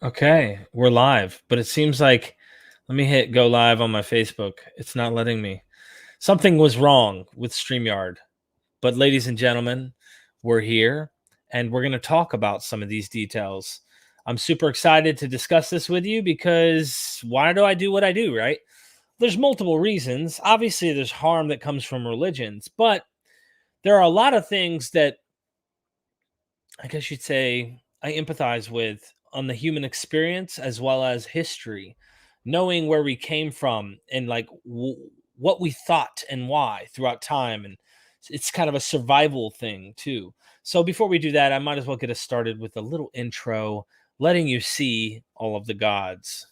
Okay, we're live, but it seems like let me hit go live on my Facebook. It's not letting me. Something was wrong with StreamYard. But ladies and gentlemen, we're here and we're going to talk about some of these details. I'm super excited to discuss this with you because why do I do what I do, right? There's multiple reasons. Obviously, there's harm that comes from religions, but there are a lot of things that I guess you'd say I empathize with on the human experience as well as history, knowing where we came from and like what we thought and why throughout time. And it's kind of a survival thing too. So before we do that, I might as well get us started with a little intro, letting you see all of the gods.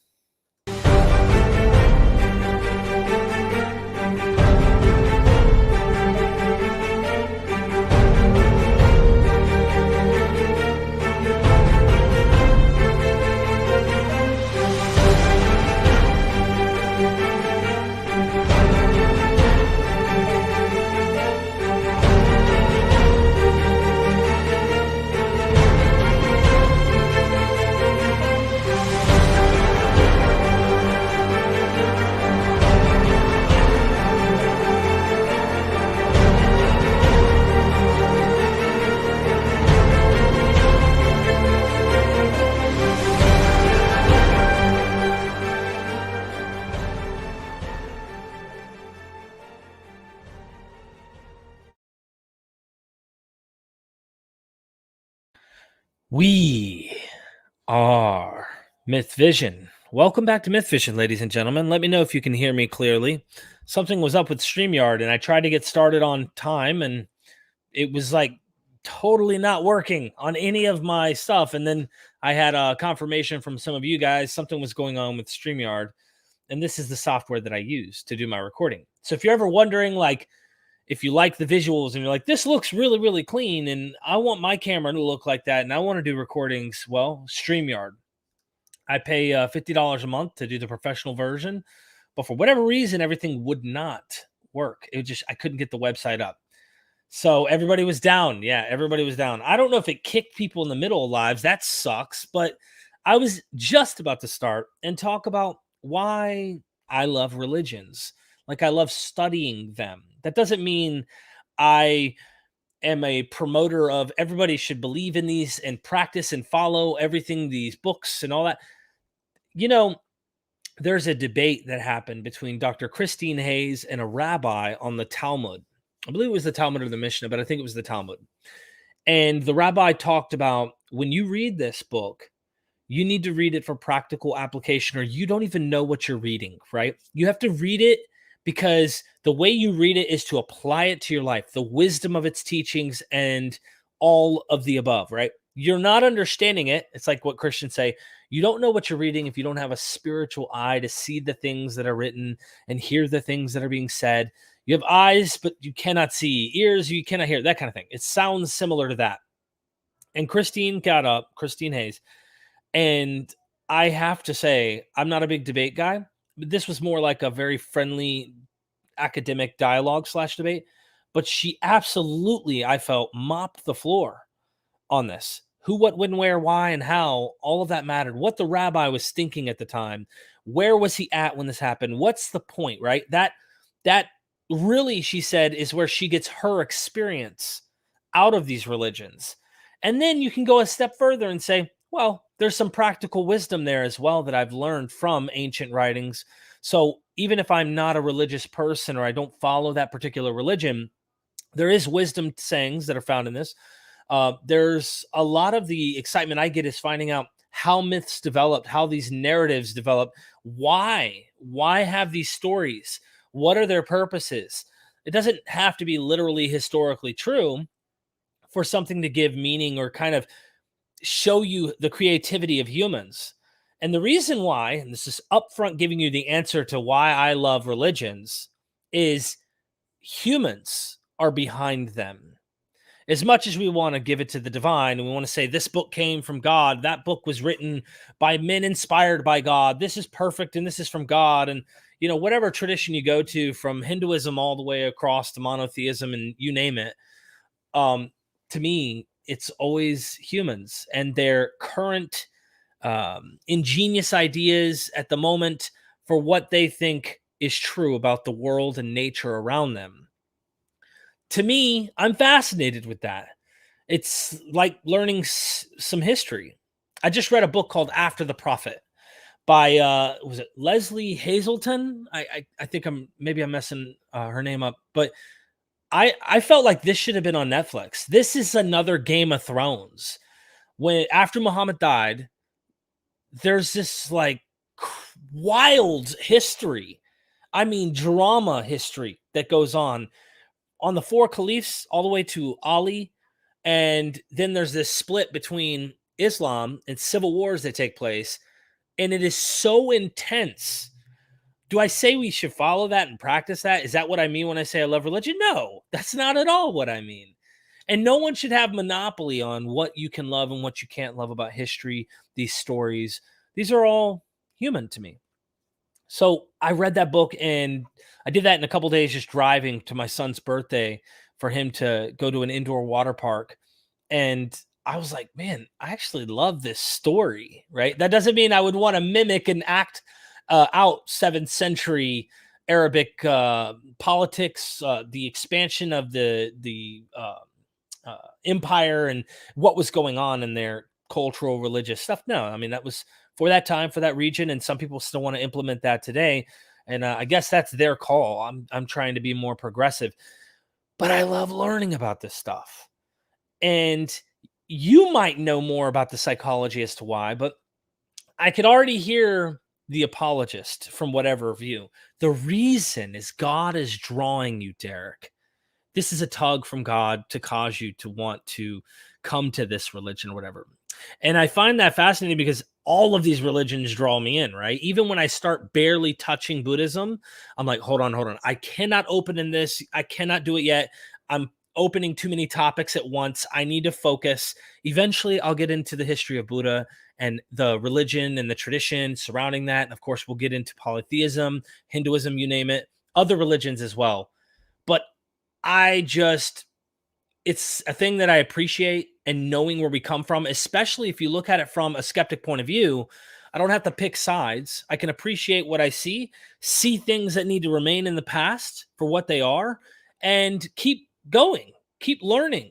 We are MythVision. Welcome back to MythVision, ladies and gentlemen. Let me know if you can hear me clearly. Something was up with StreamYard, and I tried to get started on time, and it was like totally not working on any of my stuff. And then I had a confirmation from some of you guys something was going on with StreamYard, and this is the software that I use to do my recording. So if you're ever wondering, like, if you like the visuals and you're like, this looks really, really clean, and I want my camera to look like that, and I want to do recordings, well, StreamYard. I pay $50 a month to do the professional version, but for whatever reason, everything would not work. I couldn't get the website up. So everybody was down. Yeah, everybody was down. I don't know if it kicked people in the middle of lives. That sucks. But I was just about to start and talk about why I love religions. Like, I love studying them. That doesn't mean I am a promoter of everybody should believe in these and practice and follow everything, these books and all that. You know, there's a debate that happened between Dr. Christine Hayes and a rabbi on the Talmud. I believe it was the Talmud or the Mishnah, but I think it was the Talmud. And the rabbi talked about, when you read this book, you need to read it for practical application, or you don't even know what you're reading, right? You have to read it because the way you read it is to apply it to your life, the wisdom of its teachings and all of the above, right? You're not understanding it. It's like what Christians say, you don't know what you're reading if you don't have a spiritual eye to see the things that are written and hear the things that are being said. You have eyes, but you cannot see, ears, you cannot hear, that kind of thing. It sounds similar to that. And Christine got up, Christine Hayes, and I have to say, I'm not a big debate guy, but this was more like a very friendly academic dialogue / debate. But she absolutely, I felt, mopped the floor on this. Who, what, when, where, why, and how, all of that mattered. What the rabbi was thinking at the time. Where was he at when this happened? What's the point, right? That really, she said, is where she gets her experience out of these religions. And then you can go a step further and say, well, there's some practical wisdom there as well that I've learned from ancient writings. So even if I'm not a religious person or I don't follow that particular religion, there is wisdom sayings that are found in this. There's a lot of the excitement I get is finding out how myths developed, how these narratives develop, why have these stories, what are their purposes. It doesn't have to be literally historically true for something to give meaning or kind of show you the creativity of humans. And the reason why, and this is upfront giving you the answer to why I love religions, is humans are behind them. As much as we want to give it to the divine and we want to say this book came from God, that book was written by men inspired by God, this is perfect and this is from God, and whatever tradition you go to, from Hinduism all the way across to monotheism and you name it, to me it's always humans and their current ingenious ideas at the moment for what they think is true about the world and nature around them. To me, I'm fascinated with that. It's like learning some history. I just read a book called After the Prophet by was it Leslie Hazelton? I think I'm messing her name up, but I felt like this should have been on Netflix. This is another Game of Thrones. When after Muhammad died, there's this like wild history. I mean, drama history that goes on the four caliphs all the way to Ali. And then there's this split between Islam and civil wars that take place. And it is so intense. Do I say we should follow that and practice that? Is that what I mean when I say I love religion? No, that's not at all what I mean. And no one should have monopoly on what you can love and what you can't love about history, these stories. These are all human to me. So I read that book and I did that in a couple days, just driving to my son's birthday for him to go to an indoor water park. And I was like, man, I actually love this story, right? That doesn't mean I would want to mimic and act out 7th century Arabic politics, the expansion of the empire and what was going on in their cultural, religious stuff. No, I mean, that was for that time, for that region, and some people still want to implement that today. And I guess that's their call. I'm trying to be more progressive, but I love learning about this stuff. And you might know more about the psychology as to why, but I could already hear the apologist from whatever view. The reason is God is drawing you, Derek. This is a tug from God to cause you to want to come to this religion or whatever. And I find that fascinating because all of these religions draw me in, right? Even when I start barely touching Buddhism, I'm like, hold on. I cannot open in this. I cannot do it yet. I'm opening too many topics at once. I need to focus. Eventually, I'll get into the history of Buddha and the religion and the tradition surrounding that. And of course, we'll get into polytheism, Hinduism, you name it, other religions as well. But it's a thing that I appreciate, and knowing where we come from, especially if you look at it from a skeptic point of view, I don't have to pick sides. I can appreciate what I see things that need to remain in the past for what they are, and keep going, keep learning.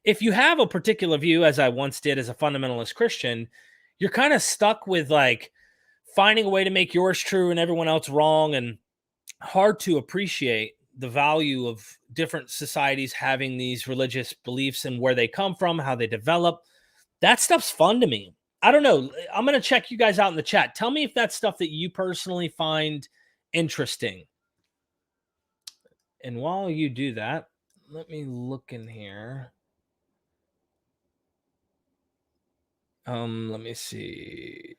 If you have a particular view, as I once did as a fundamentalist Christian, you're kind of stuck with like finding a way to make yours true and everyone else wrong, and hard to appreciate the value of different societies having these religious beliefs and where they come from, how they develop. That stuff's fun to me. I don't know. I'm going to check you guys out in the chat. Tell me if that's stuff that you personally find interesting. And while you do that, let me look in here. Let me see.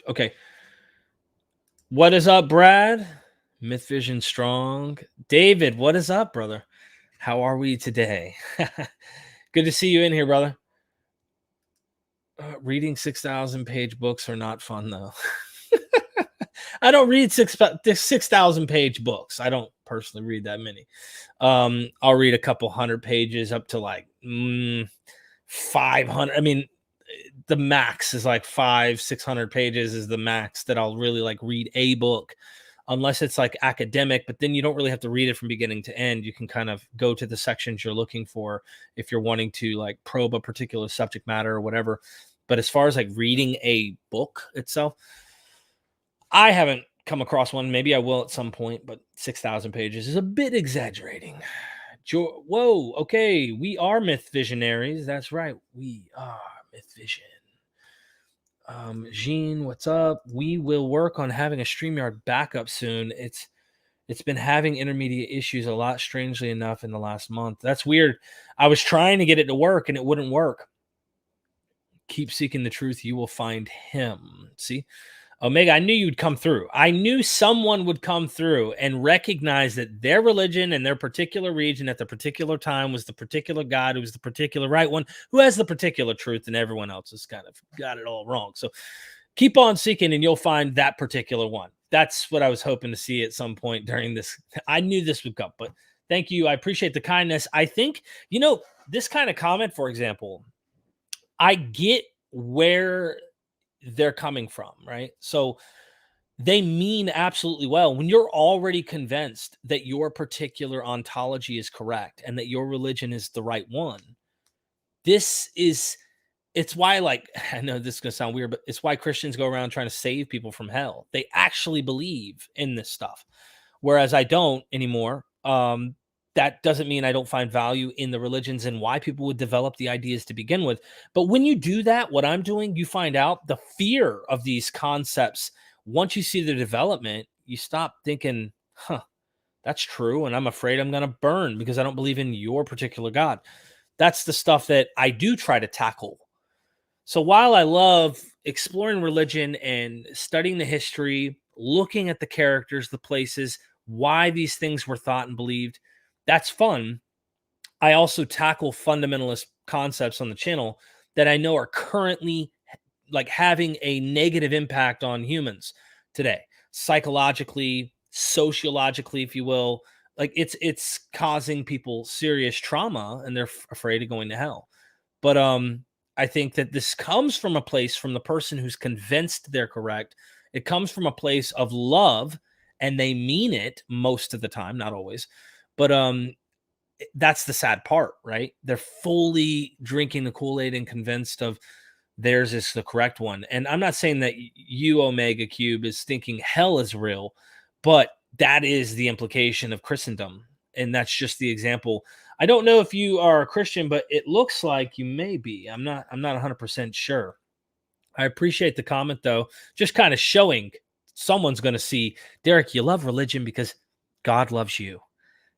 Okay. What is up, Brad? MythVision strong. David, what is up, brother? How are we today? Good to see you in here, brother. Reading 6,000 page books are not fun, though. I don't read 6,000 page books. I don't personally read that many. I'll read a couple hundred pages up to like 500. I mean, the max is like 500-600 pages is the max that I'll really like read a book, unless it's like academic, but then you don't really have to read it from beginning to end. You can kind of go to the sections you're looking for if you're wanting to like probe a particular subject matter or whatever. But as far as like reading a book itself, I haven't come across one. Maybe I will at some point, but 6,000 pages is a bit exaggerating. Whoa, okay, we are myth visionaries. That's right, we are myth vision. Jean, what's up? We will work on having a StreamYard backup soon. It's been having intermediate issues a lot, strangely enough, in the last month. That's weird. I was trying to get it to work and it wouldn't work. Keep seeking the truth. You will find him. See? Omega, I knew you'd come through. I knew someone would come through and recognize that their religion and their particular region at the particular time was the particular God who was the particular right one, who has the particular truth, and everyone else has kind of got it all wrong. So keep on seeking and you'll find that particular one. That's what I was hoping to see at some point during this. I knew this would come, but thank you. I appreciate the kindness. I think, this kind of comment, for example, I get where they're coming from, right? So they mean absolutely well. When you're already convinced that your particular ontology is correct and that your religion is the right one, it's why, like, I know this is going to sound weird, but it's why Christians go around trying to save people from hell. They actually believe in this stuff, whereas I don't anymore. That doesn't mean I don't find value in the religions and why people would develop the ideas to begin with. But when you do that, what I'm doing, you find out the fear of these concepts. Once you see the development, you stop thinking, huh, that's true. And I'm afraid I'm going to burn because I don't believe in your particular God. That's the stuff that I do try to tackle. So while I love exploring religion and studying the history, looking at the characters, the places, why these things were thought and believed, that's fun. I also tackle fundamentalist concepts on the channel that I know are currently like having a negative impact on humans today, psychologically, sociologically, if you will. Like it's causing people serious trauma and they're afraid of going to hell. But I think that this comes from a place from the person who's convinced they're correct. It comes from a place of love, and they mean it most of the time, not always. But that's the sad part, right? They're fully drinking the Kool-Aid and convinced of theirs is the correct one. And I'm not saying that you, Omega Cube, is thinking hell is real, but that is the implication of Christendom. And that's just the example. I don't know if you are a Christian, but it looks like you may be. I'm not 100% sure. I appreciate the comment though, just kind of showing someone's going to see, Derek, you love religion because God loves you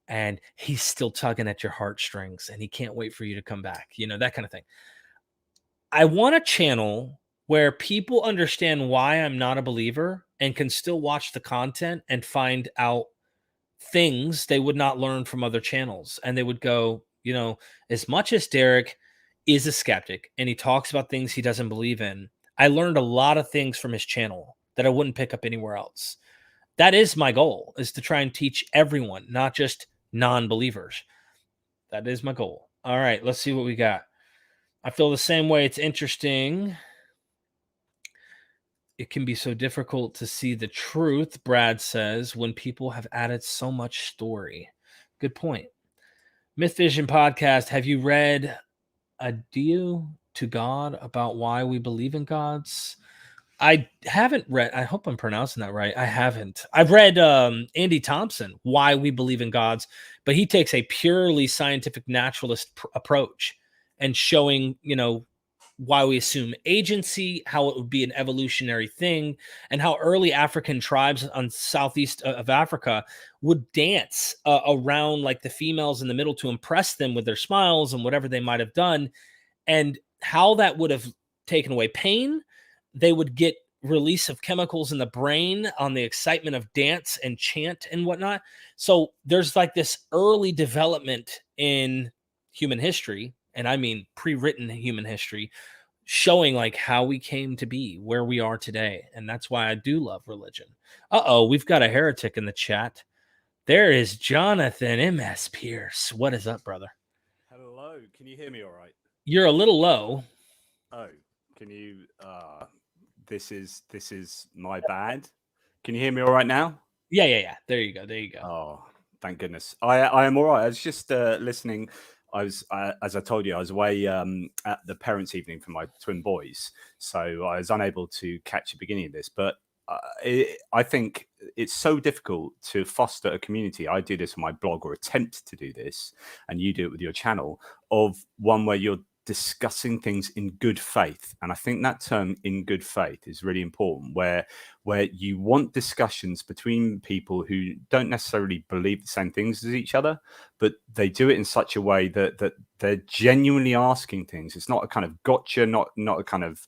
and he's still tugging at your heartstrings and he can't wait for you to come back. You know, that kind of thing. I want a channel where people understand why I'm not a believer and can still watch the content and find out things they would not learn from other channels. And they would go, you know, as much as Derek is a skeptic and he talks about things he doesn't believe in, I learned a lot of things from his channel that I wouldn't pick up anywhere else. That is my goal, is to try and teach everyone, not just non-believers. That is my goal. All right, let's see what we got. I feel the same way. It's interesting. It can be so difficult to see the truth, Brad says, when people have added so much story. Good point. MythVision podcast. Have you read Adieu to God about why we believe in gods? I haven't read. I hope I'm pronouncing that right. I haven't. I've read Andy Thompson, Why We Believe in Gods, but he takes a purely scientific naturalist approach and showing, you know, why we assume agency, how it would be an evolutionary thing, and how early African tribes on southeast of Africa would dance around like the females in the middle to impress them with their smiles and whatever they might have done, and how that would have taken away pain. They would get release of chemicals in the brain on the excitement of dance and chant and whatnot. So there's like this early development in human history, and I mean pre-written human history, showing like how we came to be where we are today. And that's why I do love religion. Uh-oh, we've got a heretic in the chat. There is Jonathan M.S. Pierce. What is up, brother? Hello, can you hear me all right? You're a little low. Oh, can you this is my bad. Can you hear me all right now? Yeah. There you go. Oh, thank goodness. I am all right. I was just listening. I was, as I told you, I was away at the parents' evening for my twin boys, so I was unable to catch the beginning of this. But I think it's so difficult to foster a community. I do this on my blog, or attempt to do this, and you do it with your channel, of one where you're discussing things in good faith. And I think that term "in good faith" is really important, where you want discussions between people who don't necessarily believe the same things as each other, but they do it in such a way that they're genuinely asking things. It's not a kind of gotcha, not a kind of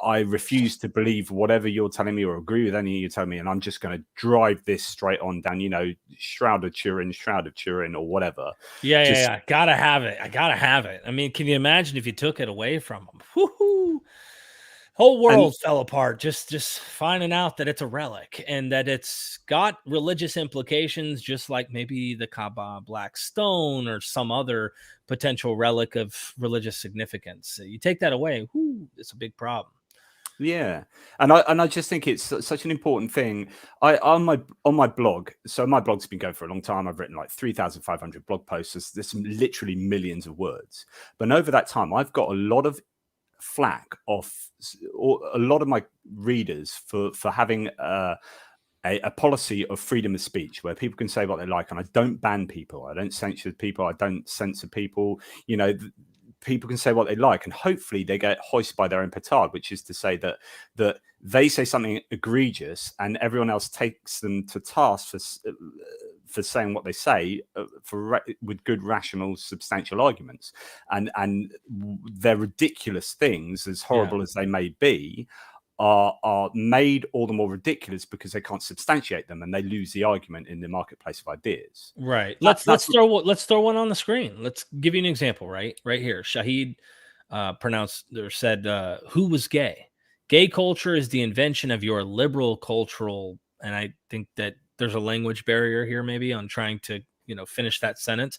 I refuse to believe whatever you're telling me or agree with anything you're telling me, and I'm just going to drive this straight on down, you know, Shroud of Turin, or whatever. Yeah. Gotta have it. I gotta have it. I mean, can you imagine if you took it away from them? Woo-hoo. Whole world fell apart just finding out that it's a relic and that it's got religious implications, just like maybe the Kaaba Black Stone or some other potential relic of religious significance. You take that away, it's a big problem. Yeah, and I just think it's such an important thing. I on my blog. So my blog's been going for a long time. I've written like 3,500 blog posts. There's literally millions of words. But over that time, I've got a lot of flack off a lot of my readers for having a policy of freedom of speech where people can say what they like, and I don't ban people, I don't censure people, I don't censor people. You know, people can say what they like, and hopefully they get hoisted by their own petard, which is to say that they say something egregious and everyone else takes them to task for saying what they say with good, rational, substantial arguments, and they're ridiculous things, as horrible as they may be, are made all the more ridiculous because they can't substantiate them, and they lose the argument in the marketplace of ideas. Right. Let's throw one on the screen. Let's give you an example. Right here. Shahid pronounced or said, "Who was gay? Gay culture is the invention of your liberal cultural." And I think that there's a language barrier here, maybe, on trying to finish that sentence.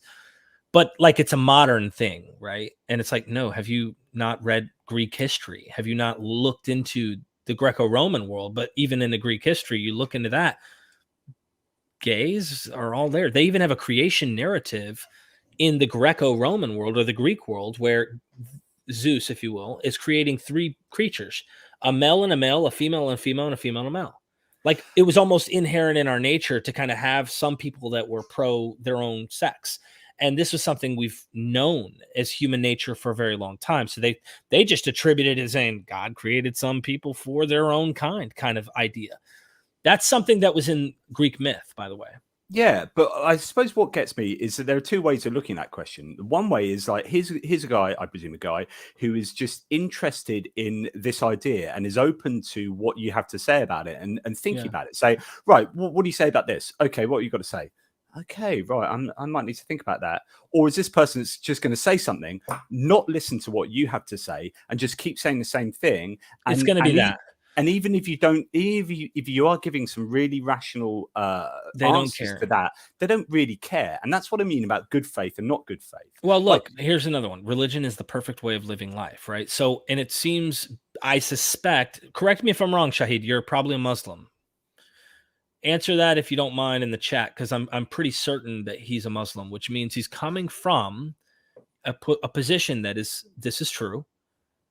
But like, it's a modern thing, right? And it's like, no, have you not read Greek history? Have you not looked into the Greco-Roman world? But even in the Greek history, you look into that, gays are all there. They even have a creation narrative in the Greco-Roman world, or the Greek world, where Zeus, if you will, is creating three creatures: a male and a male, a female and a female, and a female and a male. Like, it was almost inherent in our nature to kind of have some people that were pro their own sex. And this was something we've known as human nature for a very long time. So they just attributed it as saying God created some people for their own kind of idea. That's something that was in Greek myth, by the way. Yeah, but I suppose what gets me is that there are two ways of looking at that question. One way is like, here's a guy, I presume a guy, who is just interested in this idea and is open to what you have to say about it, and thinking about it. Say, right, what do you say about this? Okay, what you got to say? Okay, right, I might need to think about that. Or is this person that's just going to say something, not listen to what you have to say, and just keep saying the same thing? And, it's going to be that. And even if you don't, if you are giving some really rational answers to that, they don't really care. And that's what I mean about good faith and not good faith. Well, look, here's another one. Religion is the perfect way of living life, right? So, and it seems, I suspect, correct me if I'm wrong, Shahid, you're probably a Muslim. Answer that if you don't mind in the chat, because I'm pretty certain that he's a Muslim, which means he's coming from a position that this is true.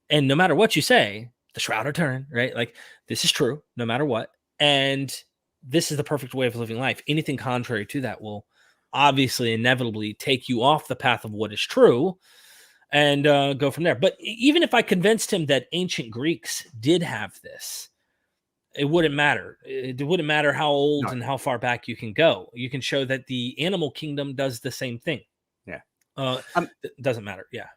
And no matter what you say, the shroud or turn, right? Like, this is true no matter what. And this is the perfect way of living life. Anything contrary to that will obviously inevitably take you off the path of what is true, and go from there. But even if I convinced him that ancient Greeks did have this, it wouldn't matter. It wouldn't matter how old and how far back you can go. You can show that the animal kingdom does the same thing. Yeah. It doesn't matter. Yeah.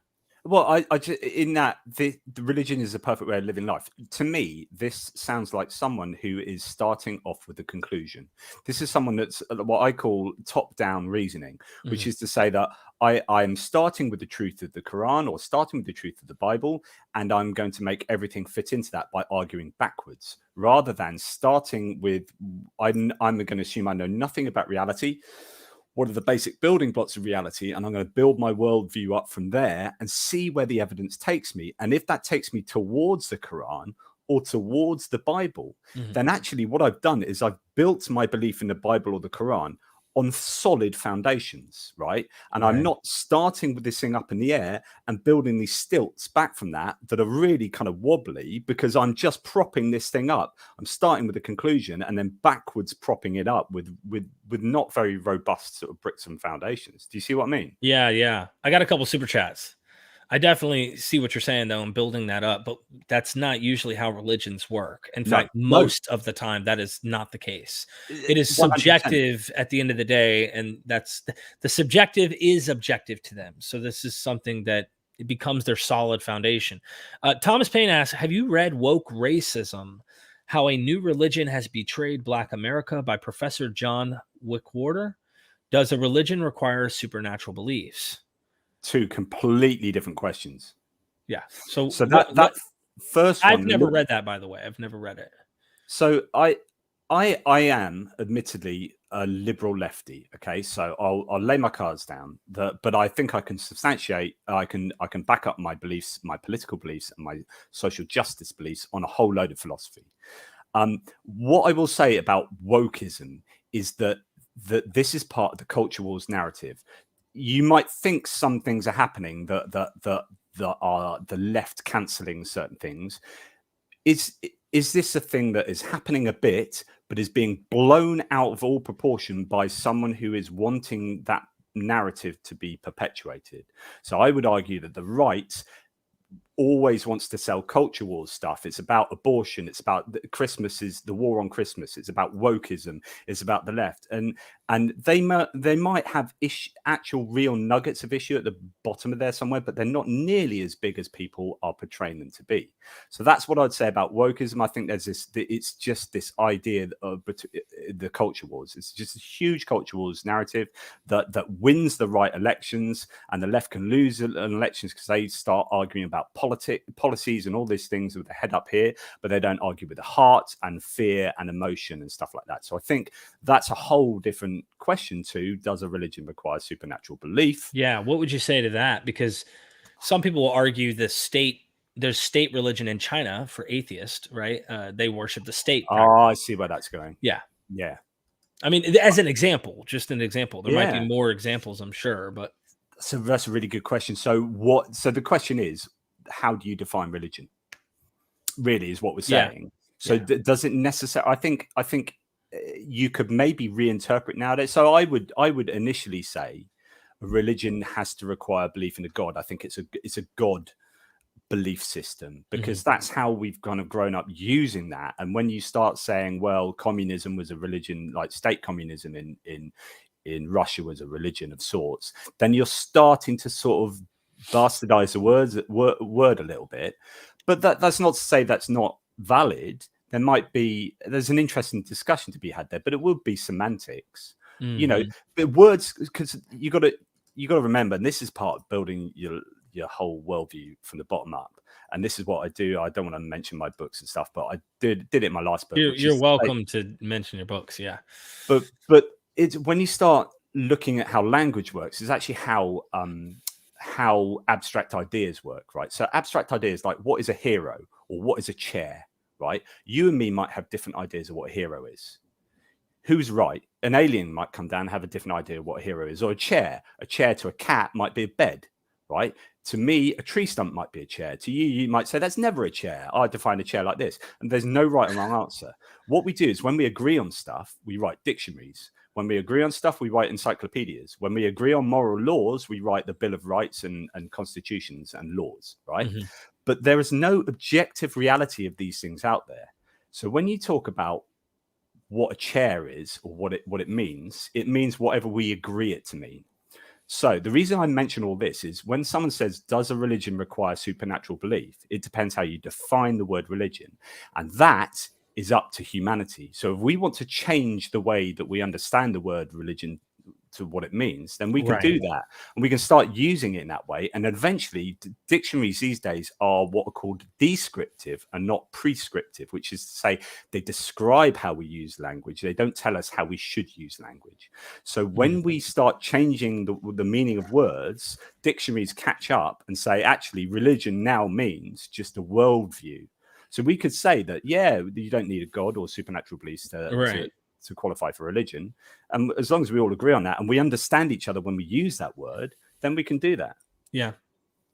Well, I just, in that the religion is a perfect way of living life. To me, this sounds like someone who is starting off with a conclusion. This is someone that's what I call top-down reasoning, which is to say that I am starting with the truth of the Quran, or starting with the truth of the Bible, and I'm going to make everything fit into that by arguing backwards, rather than starting with, I'm going to assume I know nothing about reality. What are the basic building blocks of reality? And I'm going to build my worldview up from there and see where the evidence takes me. And if that takes me towards the Quran or towards the Bible, then actually what I've done is I've built my belief in the Bible or the Quran on solid foundations, right? And I'm not starting with this thing up in the air and building these stilts back from that are really kind of wobbly, because I'm just propping this thing up. I'm starting with a conclusion and then backwards propping it up with not very robust sort of bricks and foundations. Do you see what I mean? Yeah. I got a couple super chats. I definitely see what you're saying, though, and building that up, but that's not usually how religions work. In fact, most of the time, that is not the case. It is 100%. Subjective at the end of the day, and that's the subjective is objective to them. So this is something that it becomes their solid foundation. Thomas Payne asks, have you read Woke Racism? How a New Religion Has Betrayed Black America by Professor John Wickwater? Does a religion require supernatural beliefs? Two completely different questions. Yeah. So that first one, I've never read that, by the way. I've never read it. So I am admittedly a liberal lefty. Okay, so I'll lay my cards down. But I think I can substantiate. I can back up my beliefs, my political beliefs, and my social justice beliefs on a whole load of philosophy. What I will say about wokeism is that this is part of the culture wars narrative. You might think some things are happening that are the left cancelling certain things. Is this a thing that is happening a bit, but is being blown out of all proportion by someone who is wanting that narrative to be perpetuated? So I would argue that the right always wants to sell culture wars stuff. It's about abortion. It's about Christmas is the war on Christmas. It's about wokeism. It's about the left, and they might have actual real nuggets of issue at the bottom of there somewhere, but they're not nearly as big as people are portraying them to be. So that's what I'd say about wokeism. I think there's this. It's just this idea of the culture wars. It's just a huge culture wars narrative that wins the right elections, and the left can lose elections because they start arguing about policies and all these things with the head up here, but they don't argue with the heart and fear and emotion and stuff like that. So I think that's a whole different question to, does a religion require supernatural belief? Yeah, what would you say to that? Because some people will argue there's state religion in China for atheists, right? They worship the state. Oh, I see where that's going. Yeah. I mean, as an example, just an example. There might be more examples, I'm sure, but so that's a really good question. So the question is, how do you define religion? Really is what we're saying. So does it necessarily? I think you could maybe reinterpret nowadays. So I would initially say religion has to require belief in a God. I think it's a God belief system, because that's how we've kind of grown up using that. And when you start saying, well, communism was a religion, like state communism in Russia was a religion of sorts, then you're starting to sort of bastardize the word a little bit. But that's not to say that's not valid. There's an interesting discussion to be had there, but it would be semantics. You know, but words, because you got to remember, and this is part of building your whole worldview from the bottom up. And this is what I do. I don't want to mention my books and stuff, but I did it in my last book. You're welcome to mention your books. Yeah. But it's when you start looking at how language works, is actually how abstract ideas work, right? So abstract ideas like, what is a hero or what is a chair, right? You and me might have different ideas of what a hero is. Who's right? An alien might come down and have a different idea of what a hero is, or a chair to a cat might be a bed, right? To me, a tree stump might be a chair. To you, you might say that's never a chair. I define a chair like this, and there's no right or wrong answer. What we do is, when we agree on stuff, we write dictionaries. When we agree on stuff, we write encyclopedias. When we agree on moral laws, we write the Bill of Rights and constitutions and laws, right? But there is no objective reality of these things out there. So when you talk about what a chair is or what it means whatever we agree it to mean. So the reason I mention all this is, when someone says, does a religion require supernatural belief? It depends how you define the word religion. And that is up to humanity. So if we want to change the way that we understand the word religion to what it means, then we can do that, and we can start using it in that way. And eventually, dictionaries these days are what are called descriptive and not prescriptive, which is to say they describe how we use language. They don't tell us how we should use language. So when we start changing the meaning of words, dictionaries catch up and say, actually, religion now means just a worldview. So we could say that, you don't need a God or supernatural beliefs to qualify for religion. And as long as we all agree on that and we understand each other when we use that word, then we can do that. Yeah,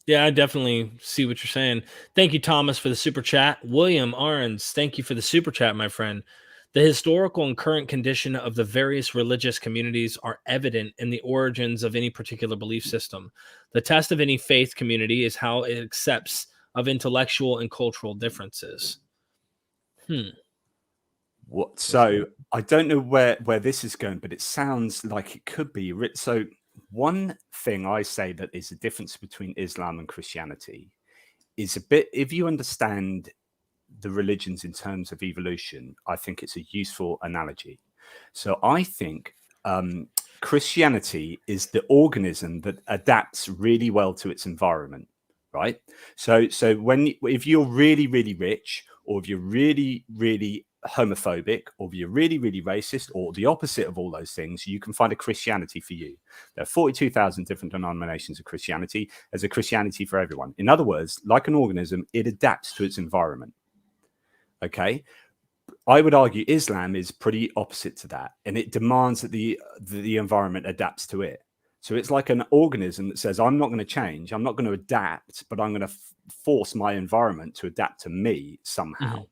I definitely see what you're saying. Thank you, Thomas, for the super chat. William Arns, thank you for the super chat, my friend. The historical and current condition of the various religious communities are evident in the origins of any particular belief system. The test of any faith community is how it accepts of intellectual and cultural differences. So I don't know where this is going, but it sounds like it could be. So one thing I say that is the difference between Islam and Christianity is a bit, if you understand the religions in terms of evolution, I think it's a useful analogy. So I think Christianity is the organism that adapts really well to its environment, right? So if you're really, really rich, or if you're really, really homophobic, or if you're really, really racist, or the opposite of all those things, you can find a Christianity for you. There are 42,000 different denominations of Christianity. There's a Christianity for everyone. In other words, like an organism, it adapts to its environment. Okay. I would argue Islam is pretty opposite to that, and it demands that the environment adapts to it. So it's like an organism that says, I'm not going to change, I'm not going to adapt, but I'm going to force my environment to adapt to me somehow. Mm-hmm.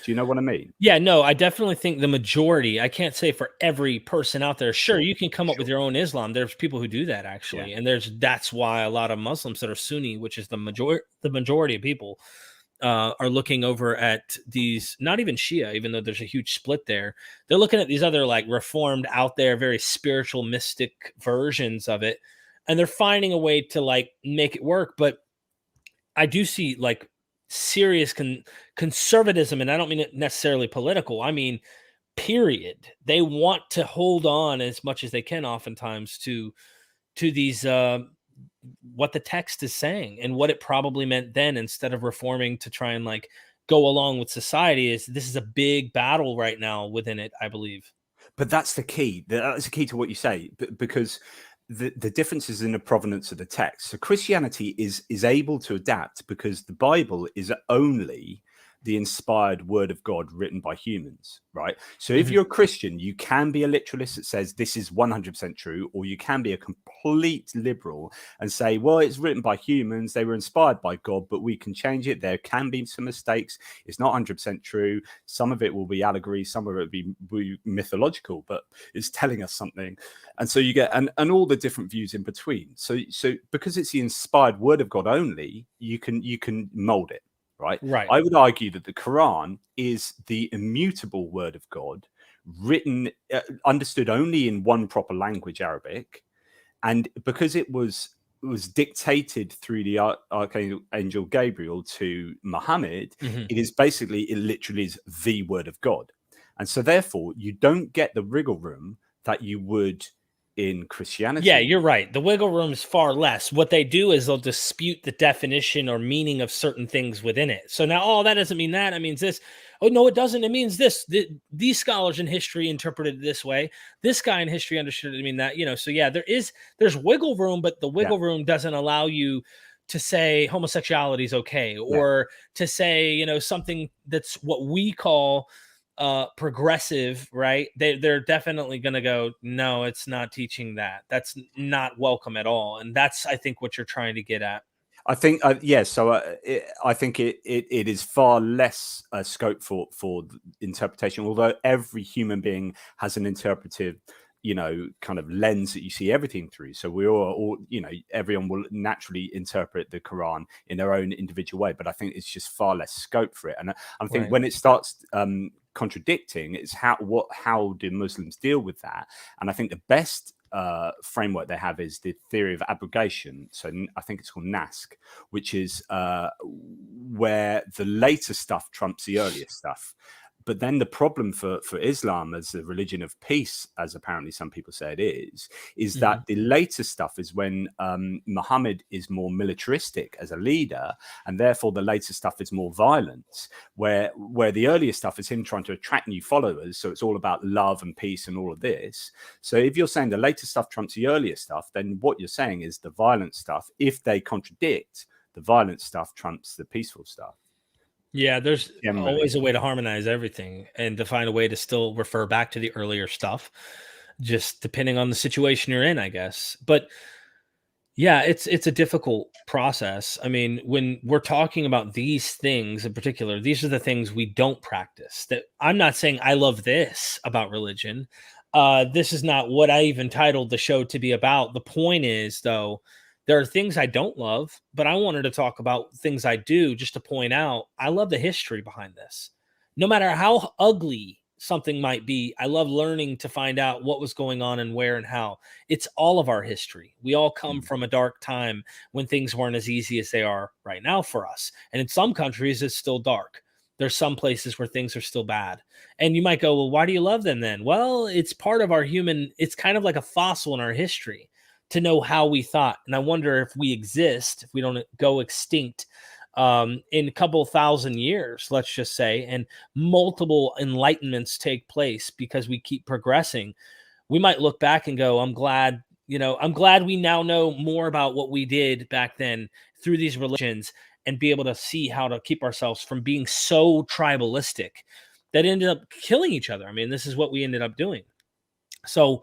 Do you know what I mean? Yeah, no, I definitely think the majority, I can't say for every person out there. Sure, you can come up with your own Islam. There's people who do that actually. And that's why a lot of Muslims that are Sunni, which is the majority of people, are looking over at these, not even Shia, even though there's a huge split there. They're looking at these other like reformed out there, very spiritual, mystic versions of it. And they're finding a way to like make it work. But I do see like serious conservatism, and I don't mean it necessarily political. I mean, period. They want to hold on as much as they can oftentimes to these what the text is saying and what it probably meant then, instead of reforming to try and like go along with society. This is a big battle right now within it, I believe. But that's the key. That's the key to what you say, because the difference is in the provenance of the text. So Christianity is able to adapt because the Bible is only the inspired word of God written by humans, right? So if you're a Christian, you can be a literalist that says this is 100% true, or you can be a complete liberal and say, well, it's written by humans, they were inspired by God, but we can change it. There can be some mistakes. It's not 100% true. Some of it will be allegory, some of it will be mythological, but it's telling us something. And so you get and all the different views in between. So because it's the inspired word of God only, you can mold it. Right. I would argue that the Quran is the immutable word of God, written, understood only in one proper language, Arabic. And because it was dictated through the Archangel Gabriel to Muhammad, it literally is the word of God. And so therefore, you don't get the wriggle room that you would in Christianity. Yeah, you're right. The wiggle room is far less. What they do is they'll dispute the definition or meaning of certain things within it. So now, oh, that doesn't mean that. It means this. Oh, no, it doesn't. It means this. These scholars in history interpreted it this way. This guy in history understood it to mean that. So yeah, there's wiggle room, but the wiggle room doesn't allow you to say homosexuality is okay, or to say, something that's what we call progressive, right? They're definitely going to go, no, it's not teaching that. That's not welcome at all. And that's, I think, what you're trying to get at. I think, yes. So I think it is far less scope for interpretation, although every human being has an interpretive, kind of lens that you see everything through. So we all, everyone will naturally interpret the Quran in their own individual way. But I think it's just far less scope for it. And I think when it starts contradicting, it's how do Muslims deal with that? And I think the best framework they have is the theory of abrogation. So I think it's called NASC, which is where the later stuff trumps the earlier stuff. But then the problem for Islam as a religion of peace, as apparently some people say it is that the later stuff is when Muhammad is more militaristic as a leader, and therefore the later stuff is more violent, where the earlier stuff is him trying to attract new followers. So it's all about love and peace and all of this. So if you're saying the later stuff trumps the earlier stuff, then what you're saying is the violent stuff, if they contradict, the violent stuff trumps the peaceful stuff. Yeah, there's always a way to harmonize everything and to find a way to still refer back to the earlier stuff, just depending on the situation you're in, I guess. But yeah, it's a difficult process. I mean, when we're talking about these things in particular, these are the things we don't practice. That I'm not saying I love this about religion. This is not what I even titled the show to be about. The point is, though, there are things I don't love, but I wanted to talk about things I do, just to point out I love the history behind this. No matter how ugly something might be, I love learning to find out what was going on and where and how. It's all of our history. We all come from a dark time when things weren't as easy as they are right now for us. And in some countries, it's still dark. There's some places where things are still bad. And you might go, well, why do you love them then? Well, it's part of our it's kind of like a fossil in our history, to know how we thought. And I wonder if we exist, if we don't go extinct, in a couple thousand years, let's just say, and multiple enlightenments take place because we keep progressing, we might look back and go, I'm glad we now know more about what we did back then through these religions, and be able to see how to keep ourselves from being so tribalistic that ended up killing each other. I mean, this is what we ended up doing. So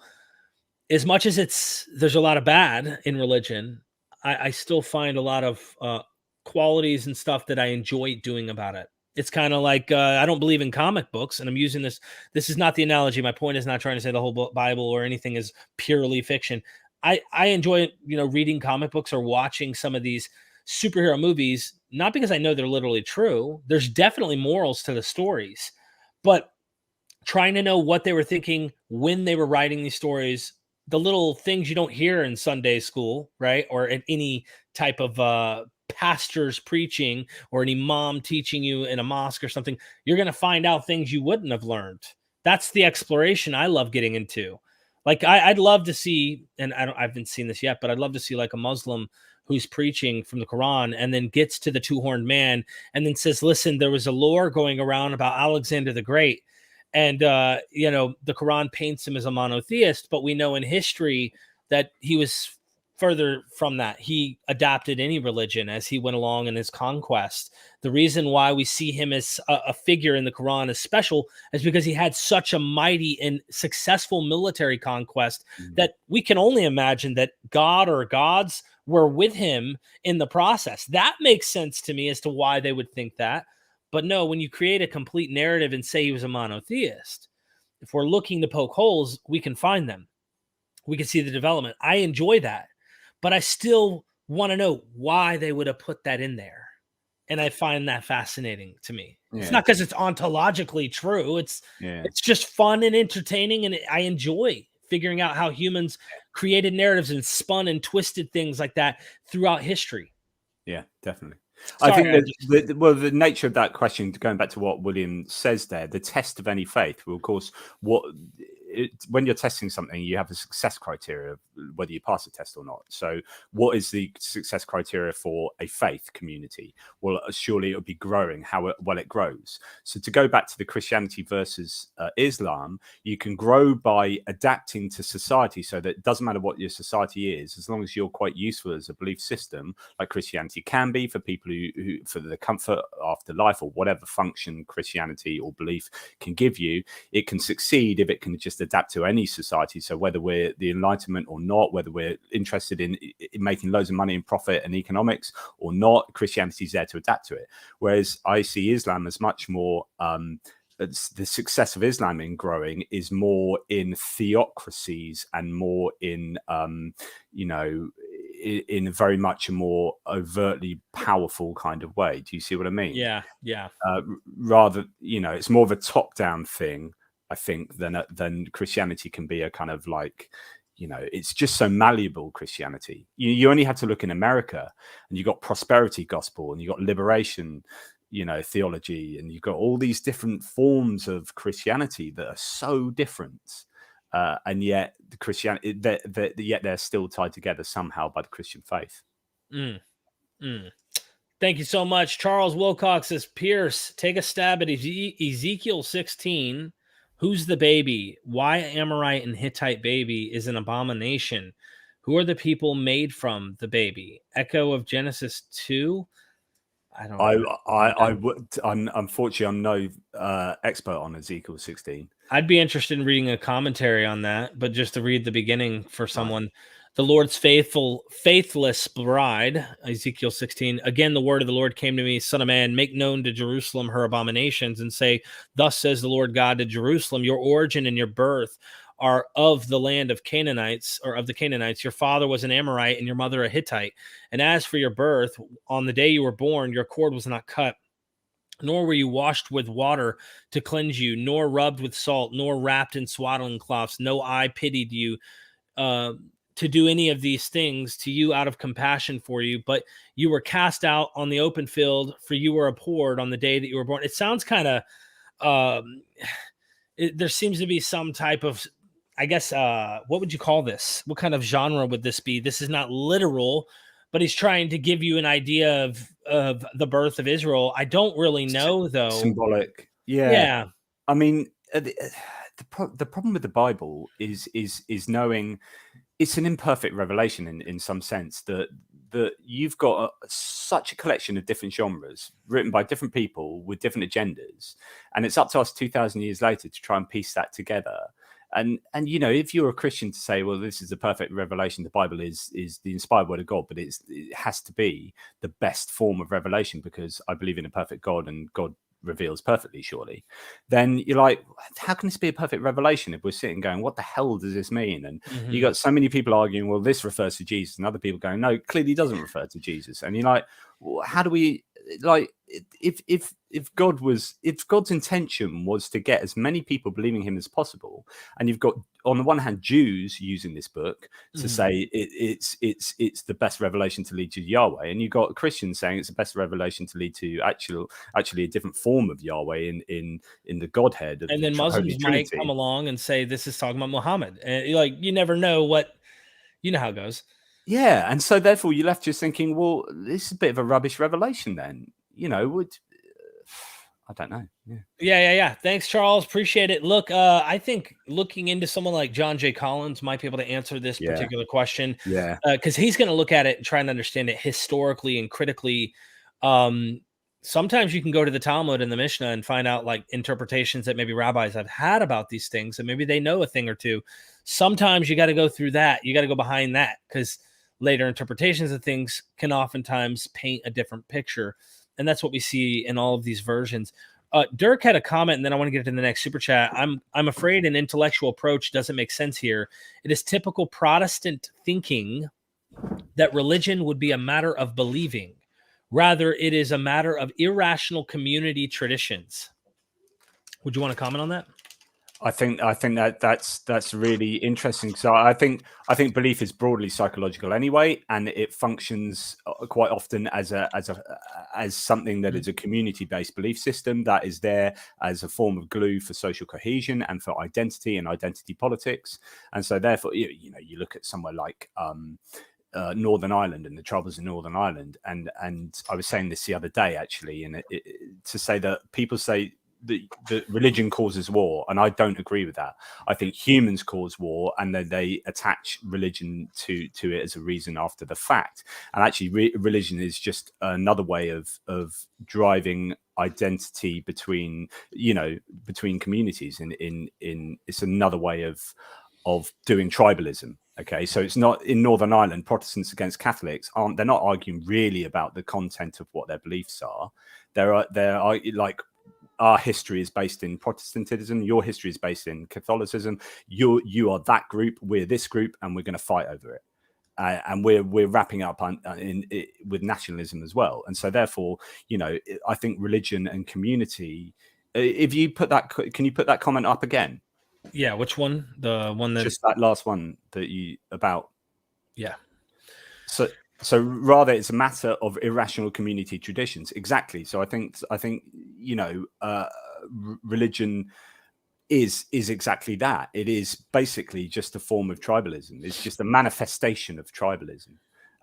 as much as there's a lot of bad in religion, I still find a lot of qualities and stuff that I enjoy doing about it. It's kind of like I don't believe in comic books, and I'm using this. This is not the analogy. My point is not trying to say the whole Bible or anything is purely fiction. I enjoy reading comic books or watching some of these superhero movies, not because I know they're literally true. There's definitely morals to the stories, but trying to know what they were thinking when they were writing these stories, the little things you don't hear in Sunday school, right? Or in any type of pastors preaching or an imam teaching you in a mosque or something, you're going to find out things you wouldn't have learned. That's the exploration I love getting into. Like I'd love to see, and I haven't seen this yet, but I'd love to see like a Muslim who's preaching from the Quran and then gets to the two-horned man and then says, listen, there was a lore going around about Alexander the Great. And, the Quran paints him as a monotheist, but we know in history that he was further from that. He adapted any religion as he went along in his conquest. The reason why we see him as a figure in the Quran as special is because he had such a mighty and successful military conquest that we can only imagine that God or gods were with him in the process. That makes sense to me as to why they would think that. But no, when you create a complete narrative and say he was a monotheist, if we're looking to poke holes, we can find them. We can see the development. I enjoy that, but I still want to know why they would have put that in there. And I find that fascinating to me. Yeah. It's not because it's ontologically true. It's just fun and entertaining, and I enjoy figuring out how humans created narratives and spun and twisted things like that throughout history. Yeah, definitely. Sorry, I think that the nature of that question, going back to what William says there, the test of any faith, well, of course, when you're testing something, you have a success criteria of whether you pass a test or not. So what is the success criteria for a faith community? Well, surely it would be growing, how well it grows. So to go back to the Christianity versus Islam, you can grow by adapting to society, so that it doesn't matter what your society is, as long as you're quite useful as a belief system, like Christianity can be for people who for the comfort after life or whatever function Christianity or belief can give you, it can succeed if it can just adapt to any society. So whether we're the Enlightenment or not, whether we're interested in making loads of money and profit and economics or not, Christianity is there to adapt to it. Whereas I see Islam as much more, the success of Islam in growing is more in theocracies and more in, in very much a more overtly powerful kind of way. Do you see what I mean? Yeah. Rather, it's more of a top-down thing, I think, than Christianity can be a kind of like, it's just so malleable, Christianity. You only have to look in America, and you got prosperity gospel, and you got liberation, theology, and you've got all these different forms of Christianity that are so different. And yet the Christianity, yet they're still tied together somehow by the Christian faith. Thank you so much. Charles Wilcox says, Pierce, take a stab at Ezekiel 16. Who's the baby? Why Amorite and Hittite baby is an abomination? Who are the people made from the baby? Echo of Genesis 2. I don't know. Unfortunately, I'm no expert on Ezekiel 16. I'd be interested in reading a commentary on that, but just to read the beginning for someone. Right. The Lord's faithless bride, Ezekiel 16. Again, the word of the Lord came to me, Son of man, make known to Jerusalem her abominations, and say, thus says the Lord God to Jerusalem, your origin and your birth are of the land of Canaanites, or of the Canaanites. Your father was an Amorite and your mother a Hittite. And as for your birth, on the day you were born, your cord was not cut, nor were you washed with water to cleanse you, nor rubbed with salt, nor wrapped in swaddling cloths. No eye pitied you to do any of these things to you out of compassion for you, but you were cast out on the open field, for you were abhorred on the day that you were born. It sounds kind of, there seems to be some type of, I guess, what would you call this? What kind of genre would this be? This is not literal, but he's trying to give you an idea of the birth of Israel. I don't really know, though. Symbolic. Yeah. I mean, the problem with the Bible is knowing it's an imperfect revelation in some sense, that you've got such a collection of different genres written by different people with different agendas, and it's up to us 2,000 years later to try and piece that together. And if you're a Christian, to say, well, this is the perfect revelation, the Bible is the inspired word of God, but it has to be the best form of revelation because I believe in a perfect God and God reveals perfectly, surely, then you're like, how can this be a perfect revelation if we're sitting going, what the hell does this mean? And you got so many people arguing, well, this refers to Jesus, and other people going, no, clearly doesn't refer to Jesus. And you're like, well, how do we, like, if God's intention was to get as many people believing him as possible, and you've got on the one hand Jews using this book to say it's the best revelation to lead to Yahweh, and you've got Christians saying it's the best revelation to lead to actually a different form of Yahweh in the Godhead, and then Muslims might come along and say this is talking about Muhammad, and you never know how it goes. Yeah, and so therefore you're left just thinking, well, this is a bit of a rubbish revelation then. I don't know. Yeah. Thanks, Charles. Appreciate it. Look, I think looking into someone like John J. Collins might be able to answer this particular question. Yeah. Because he's going to look at it and try and understand it historically and critically. Sometimes you can go to the Talmud and the Mishnah and find out like interpretations that maybe rabbis have had about these things, and maybe they know a thing or two. Sometimes you got to go through that. You got to go behind that, because later interpretations of things can oftentimes paint a different picture. And that's what we see in all of these versions. Dirk had a comment, and then I want to get to the next super chat. I'm afraid an intellectual approach doesn't make sense here. It is typical Protestant thinking that religion would be a matter of believing. Rather, it is a matter of irrational community traditions. Would you want to comment on that? I think that's really interesting. So I think belief is broadly psychological anyway, and it functions quite often as something that is a community-based belief system that is there as a form of glue for social cohesion and for identity and identity politics. And so therefore, you look at somewhere like Northern Ireland and the troubles in Northern Ireland, and I was saying this the other day actually, and to say that people say that religion causes war, and I don't agree with that. I think humans cause war, and then they attach religion to it as a reason after the fact. And actually, religion is just another way of driving identity between communities. In it's another way of doing tribalism. Okay, so it's not in Northern Ireland, Protestants against Catholics they're not arguing really about the content of what their beliefs are. They're like, our history is based in Protestantism. Your history is based in Catholicism. You are that group. We're this group, and we're going to fight over it. And we're wrapping up with nationalism as well. And so, therefore, I think religion and community. If you put that, can you put that comment up again? Yeah, which one? The one that just that last one that you about. Yeah. So rather, it's a matter of irrational community traditions. Exactly. So I think religion is exactly that. It is basically just a form of tribalism. It's just a manifestation of tribalism.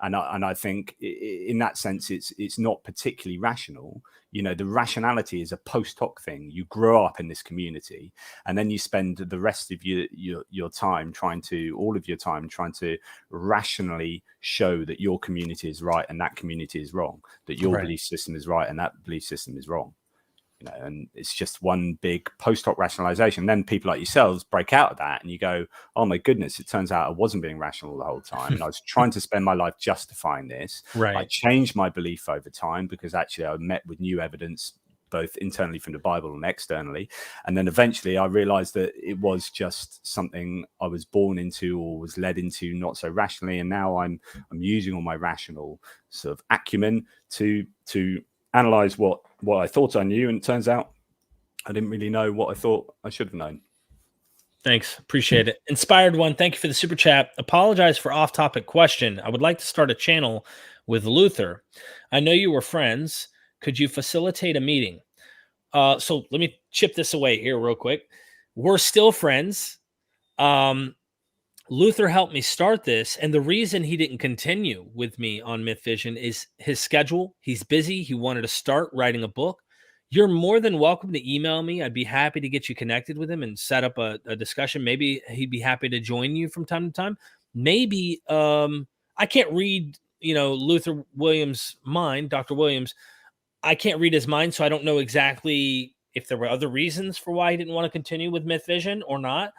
And I think in that sense, it's not particularly rational. The rationality is a post hoc thing. You grow up in this community, and then you spend the rest of your time trying to rationally show that your community is right and that community is wrong, that your belief system is right and that belief system is wrong. And it's just one big post hoc rationalization. Then people like yourselves break out of that, and you go, "Oh my goodness! It turns out I wasn't being rational the whole time, and I was trying to spend my life justifying this." Right. I changed my belief over time because actually I met with new evidence, both internally from the Bible and externally, and then eventually I realized that it was just something I was born into or was led into, not so rationally. And now I'm using all my rational sort of acumen to analyze what I thought I knew, and it turns out I didn't really know what I thought I should have known. Thanks. Appreciate it. Inspired One, thank you for the super chat. Apologize for off-topic question. I would like to start a channel with Luther. I know you were friends. Could you facilitate a meeting? So let me chip this away here real quick. We're still friends. Luther helped me start this, and the reason he didn't continue with me on MythVision is his schedule. He's busy. He wanted to start writing a book. You're more than welcome to email me. I'd be happy to get you connected with him and set up a discussion. Maybe he'd be happy to join you from time to time. Maybe I can't read, Luther Williams' mind, Dr. Williams. I can't read his mind, so I don't know exactly if there were other reasons for why he didn't want to continue with MythVision or not.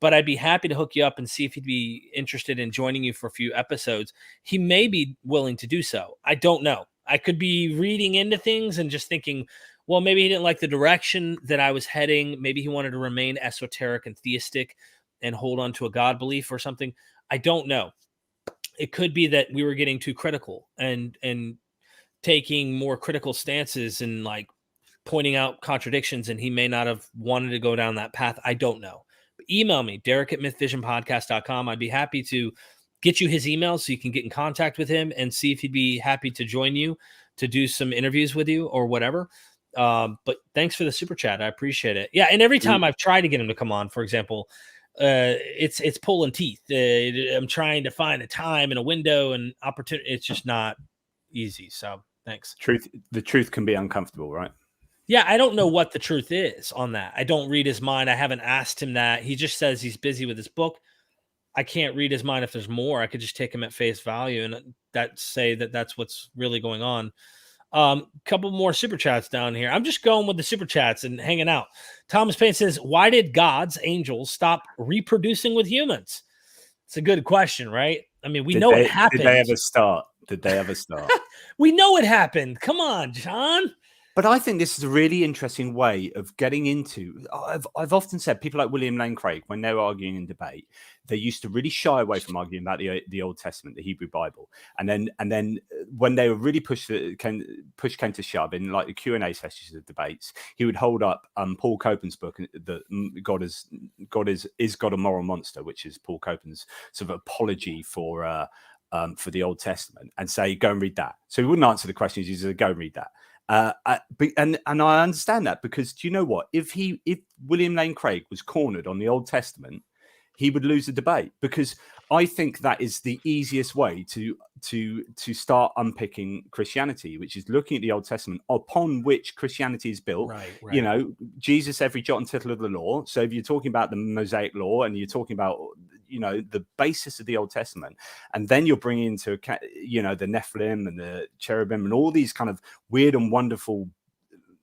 But I'd be happy to hook you up and see if he'd be interested in joining you for a few episodes. He may be willing to do so. I don't know. I could be reading into things and just thinking, well, maybe he didn't like the direction that I was heading. Maybe he wanted to remain esoteric and theistic and hold on to a God belief or something. I don't know. It could be that we were getting too critical and taking more critical stances and like pointing out contradictions, and he may not have wanted to go down that path. I don't know. Email me, Derek@mythvisionpodcast.com. I'd be happy to get you his email so you can get in contact with him and see if he'd be happy to join you to do some interviews with you or whatever. But thanks for the super chat. I appreciate it. Yeah. And every time I've tried to get him to come on, for example, it's pulling teeth. I'm trying to find a time and a window and opportunity. It's just not easy. So thanks. The truth can be uncomfortable, right? Yeah, I don't know what the truth is on that. I don't read his mind. I haven't asked him that. He just says he's busy with his book. I can't read his mind if there's more. I could just take him at face value and say that that's what's really going on. Couple more super chats down here. I'm just going with the super chats and hanging out. Thomas Payne says, why did God's angels stop reproducing with humans? It's a good question, right? I mean, we know it happened. Did they ever start? We know it happened. Come on, John. But I think this is a really interesting way of getting into. I've often said people like William Lane Craig, when they were arguing in debate, they used to really shy away from arguing about the Old Testament, the Hebrew Bible, and then when they were really push came to shove in like the Q&A sessions of debates, he would hold up Paul Copen's book, that God is God a moral monster, which is Paul Copen's sort of apology for the Old Testament, and say, go and read that. So he wouldn't answer the questions. He said, go and read that. And I understand that, because do you know what? If William Lane Craig was cornered on the Old Testament, he would lose the debate, because I think that is the easiest way to start unpicking Christianity, which is looking at the Old Testament upon which Christianity is built. Right. Jesus, every jot and tittle of the law. So if you're talking about the Mosaic law and you're talking about the basis of the Old Testament, and then you're bringing into the Nephilim and the cherubim and all these kind of weird and wonderful,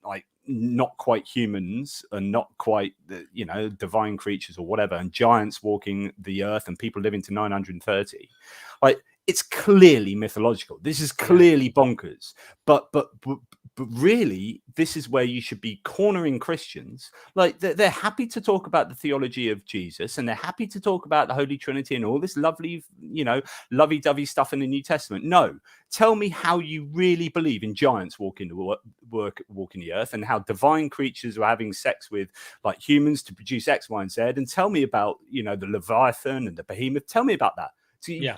like not quite humans and not quite divine creatures or whatever, and giants walking the earth and people living to 930, like it's clearly mythological. This is clearly bonkers, but really, this is where you should be cornering Christians. Like they're happy to talk about the theology of Jesus, and they're happy to talk about the Holy Trinity and all this lovely, lovey-dovey stuff in the New Testament. No, tell me how you really believe in giants walking the earth, and how divine creatures are having sex with like humans to produce X, Y, and Z. And tell me about the Leviathan and the Behemoth. Tell me about that.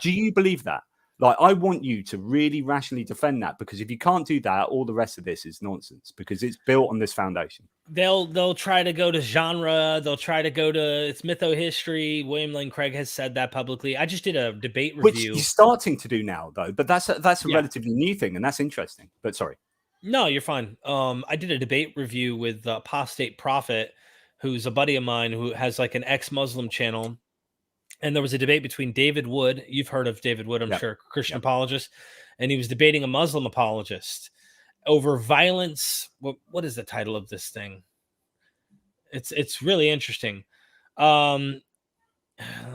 Do you believe that? Like, I want you to really rationally defend that, because if you can't do that, all the rest of this is nonsense, because it's built on this foundation. They'll try to go to genre. They'll try to go to it's mytho-history. William Lane Craig has said that publicly. I just did a debate review. Which he's starting to do now, though. But that's a relatively new thing, and that's interesting. But sorry. No, you're fine. I did a debate review with Apostate Prophet, who's a buddy of mine who has like an ex-Muslim channel. And there was a debate between David Wood. You've heard of David Wood, I'm sure, Christian apologist. And he was debating a Muslim apologist over violence. What is the title of this thing? It's really interesting. Let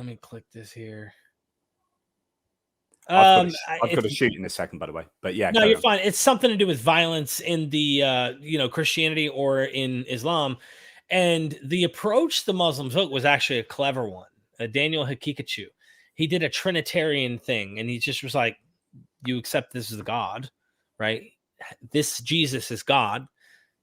me click this here. I've got to shoot in a second, by the way. But yeah, no, you're fine. It's something to do with violence in the Christianity or in Islam. And the approach the Muslims took was actually a clever one. Daniel Hakikachu, he did a Trinitarian thing, and he just was like, you accept this as God, right? This Jesus is God.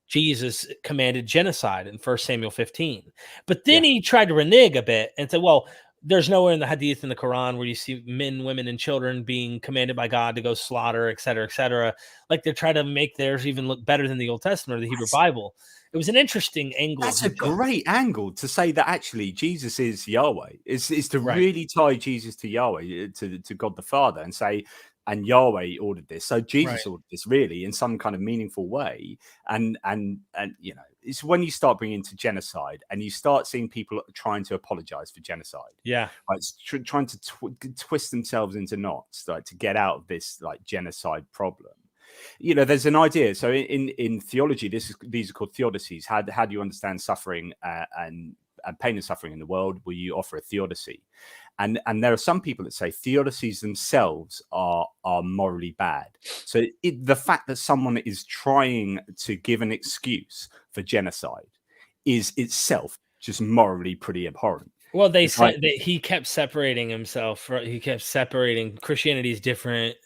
Jesus commanded genocide in 1 Samuel 15. But then he tried to renege a bit and said, well, there's nowhere in the Hadith in the Quran where you see men, women, and children being commanded by God to go slaughter, et cetera, et cetera. Like they're trying to make theirs even look better than the Old Testament or the Hebrew Bible. It was an interesting angle. That's a great angle to say that actually Jesus is Yahweh. Is to really tie Jesus to Yahweh, to God the Father, and say, and Yahweh ordered this. So Jesus ordered this really in some kind of meaningful way. And you know, it's when you start bringing into genocide and you start seeing people trying to apologize for genocide. Yeah. Like trying to twist themselves into knots, like to get out of this like genocide problem. You know, there's an idea. So in theology, these are called Theodicies. How do you understand suffering and pain and suffering in the world? Well, you offer a Theodicy. And there are some people that say Theodicies themselves are morally bad. So the fact that someone is trying to give an excuse for genocide is itself just morally pretty abhorrent. Well, they said that he kept separating himself. He kept separating Christianity is different.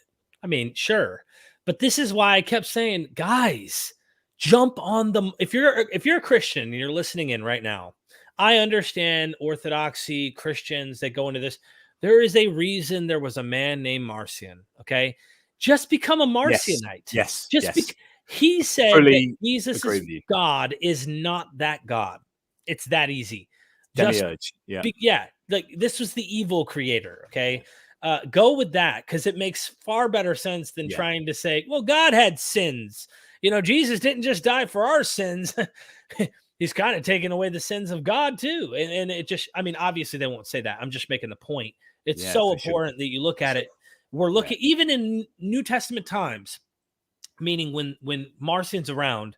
I mean, sure. But this is why I kept saying, guys, jump on the. If you're a Christian and you're listening in right now, I understand Orthodoxy Christians that go into this. There is a reason there was a man named Marcion. Okay, just become a Marcionite. Yes. He said that Jesus is God is not that God. It's that easy. Demiurge. Like this was the evil creator. Okay. Go with that because it makes far better sense than trying to say, well, God had sins. You know, Jesus didn't just die for our sins. He's kind of taking away the sins of God too. And it just, I mean, obviously they won't say that. I'm just making the point. It's so important that you look at it. We're looking, even in New Testament times, meaning when Marcion's around,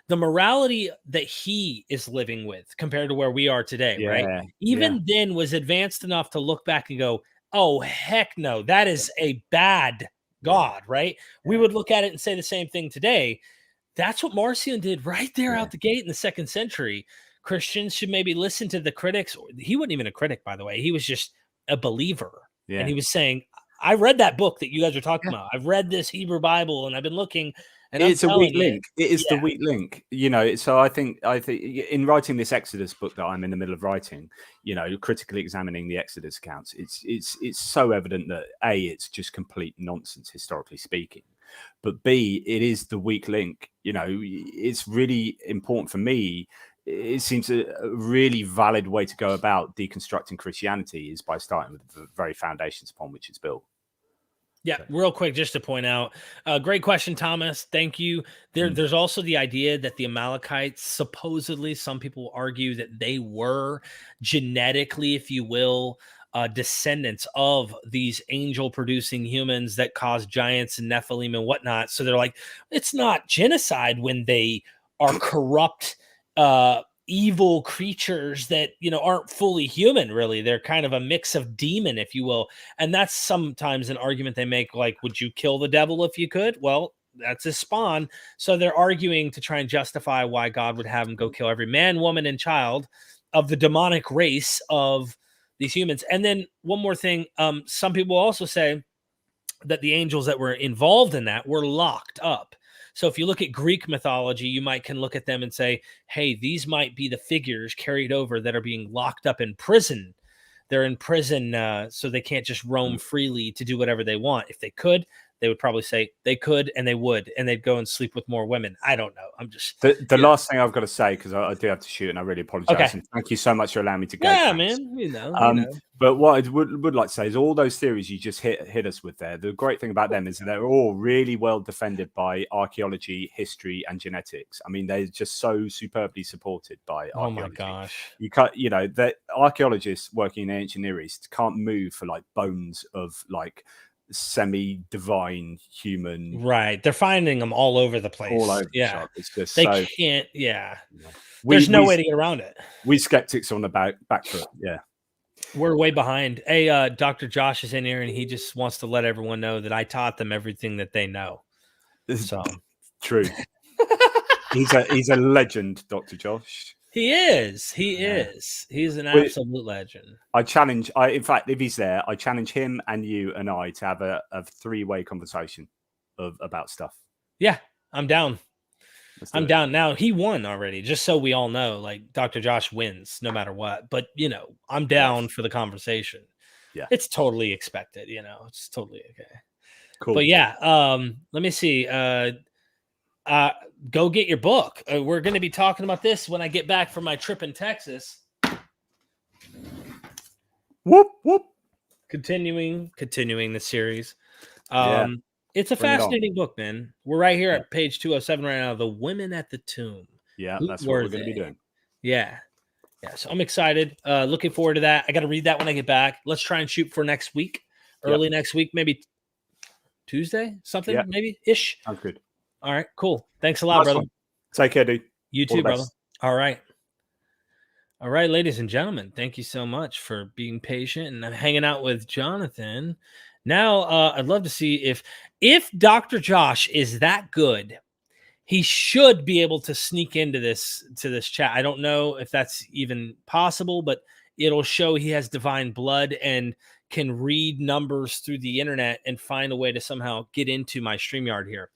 the morality that he is living with compared to where we are today, right? Even then was advanced enough to look back and go, oh, heck no, that is a bad God, right? We would look at it and say the same thing today. That's what Marcion did right there out the gate in the 2nd century. Christians should maybe listen to the critics. He wasn't even a critic, by the way. He was just a believer. And he was saying, I read that book that you guys are talking about. I've read this Hebrew Bible and I've been looking. And it's a weak link. It is the weak link, you know. So I think in writing this Exodus book that I'm in the middle of writing, you know, critically examining the Exodus accounts, it's so evident that A, it's just complete nonsense historically speaking, but B, it is the weak link. You know, it's really important for me. It seems a really valid way to go about deconstructing Christianity is by starting with the very foundations upon which it's built. Yeah, real quick, just to point out, great question, Thomas. Thank you. There's also the idea that the Amalekites, supposedly, some people argue that they were genetically, if you will, descendants of these angel-producing humans that caused giants and Nephilim and whatnot. So they're like, it's not genocide when they are corrupt, evil creatures that, you know, aren't fully human, really. They're kind of a mix of demon, if you will. And that's sometimes an argument they make, like, would you kill the devil if you could? Well, that's his spawn. So they're arguing to try and justify why God would have him go kill every man, woman, and child of the demonic race of these humans. And then one more thing, some people also say that the angels that were involved in that were locked up. So if you look at Greek mythology, you can look at them and say, hey, these might be the figures carried over that are being locked up in prison. They're in prison, so they can't just roam freely to do whatever they want. If they could, they would probably say they could, and they would, and they'd go and sleep with more women. I don't know. I'm just the last thing I've got to say, because I do have to shoot, and I really apologize. Okay. And thank you so much for allowing me to go. Yeah, man. You know. But what I would like to say is all those theories you just hit us with there. The great thing about them is that they're all really well defended by archaeology, history, and genetics. I mean, they're just so superbly supported by archaeology. Oh my gosh! You know, that archaeologists working in ancient Near East can't move for like bones of like semi-divine human, right? They're finding them all over the place. All over the shop. It's just they so, can't. Yeah, there's no way to get around it. We skeptics on the back foot. Yeah, we're way behind. Hey, Dr. Josh is in here, and he just wants to let everyone know that I taught them everything that they know. So true. he's a legend, Dr. Josh. He is. He's an absolute legend. In fact, if he's there, I challenge him and you and I to have a 3-way conversation about stuff. Yeah, I'm down. I'm down now. He won already, just so we all know. Like Dr. Josh wins no matter what. But I'm down for the conversation. Yeah, it's totally expected. It's totally okay. cool. But yeah, let me see. Go get your book. We're going to be talking about this when I get back from my trip in Texas. Whoop whoop. Continuing the series. Yeah. It's a fascinating book, man. We're right here at page 207 right now. The Women at the Tomb. Yeah, Who that's what we're going to be doing. Yeah. So I'm excited. Looking forward to that. I got to read that when I get back. Let's try and shoot for next week. Early next week, maybe Tuesday, something, maybe ish. Sounds good. All right, cool. Thanks a lot, brother. Take care, dude. You too, brother. All right. All right, ladies and gentlemen, thank you so much for being patient and hanging out with Jonathan. Now, I'd love to see if Dr. Josh is that good, he should be able to sneak into this chat. I don't know if that's even possible, but it'll show he has divine blood and can read numbers through the internet and find a way to somehow get into my StreamYard here.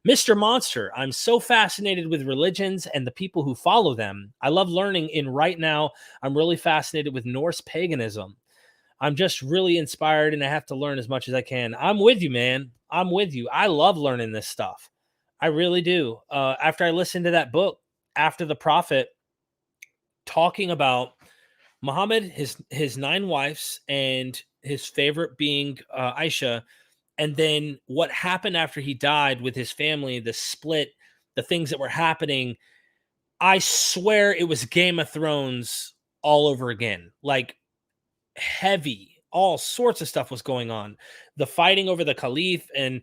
Mr. Monster, I'm so fascinated with religions and the people who follow them. I love learning, and right now I'm really fascinated with Norse paganism. I'm just really inspired, and I have to learn as much as I can. I'm with you, man. I'm with you. I love learning this stuff. I really do. After I listened to that book, After the Prophet, talking about Muhammad, his 9 wives, and his favorite being Aisha, and then what happened after he died with his family, the split, the things that were happening, I swear it was Game of Thrones all over again. Like heavy, all sorts of stuff was going on. The fighting over the caliph, and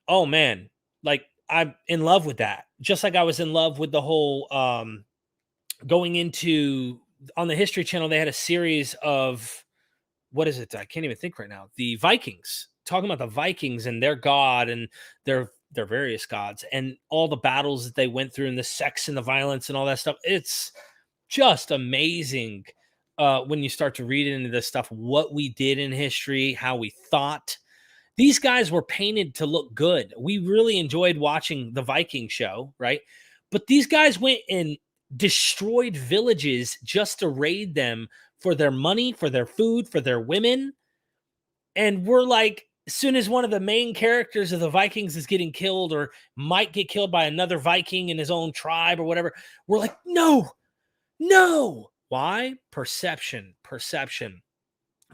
oh man, like I'm in love with that. Just like I was in love with the whole going into on the History Channel, they had a series of what is it? I can't even think right now. The Vikings, talking about the Vikings and their god and their various gods and all the battles that they went through and the sex and the violence and all that stuff. It's just amazing when you start to read into this stuff, what we did in history, how we thought. These guys were painted to look good. We really enjoyed watching the Viking show, right? But these guys went and destroyed villages just to raid them for their money, for their food, for their women. And we're like, as soon as one of the main characters of the Vikings is getting killed or might get killed by another Viking in his own tribe or whatever, we're like, no. Why? Perception.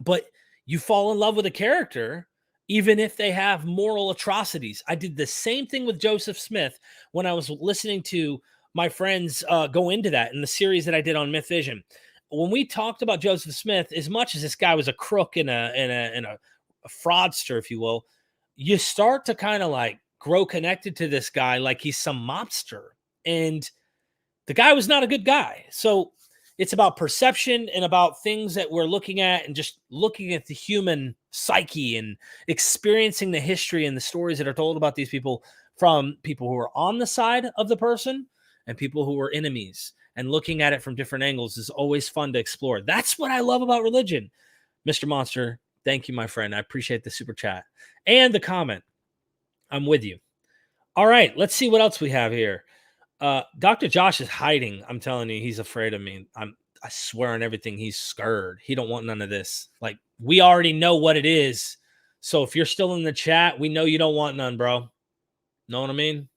But you fall in love with a character even if they have moral atrocities. I did the same thing with Joseph Smith when I was listening to my friends go into that in the series that I did on MythVision. When we talked about Joseph Smith, as much as this guy was a crook and a fraudster, if you will, you start to kind of like grow connected to this guy like he's some mobster. And the guy was not a good guy. So it's about perception and about things that we're looking at and just looking at the human psyche and experiencing the history and the stories that are told about these people from people who are on the side of the person and people who are enemies. And looking at it from different angles is always fun to explore. That's what I love about religion. Mr. Monster, thank you, my friend. I appreciate the super chat and the comment. I'm with you. All right, let's see what else we have here. Dr. Josh is hiding. I'm telling you, he's afraid of me. I swear on everything, he's scared. He don't want none of this. Like, we already know what it is. So if you're still in the chat, we know you don't want none, bro. Know what I mean?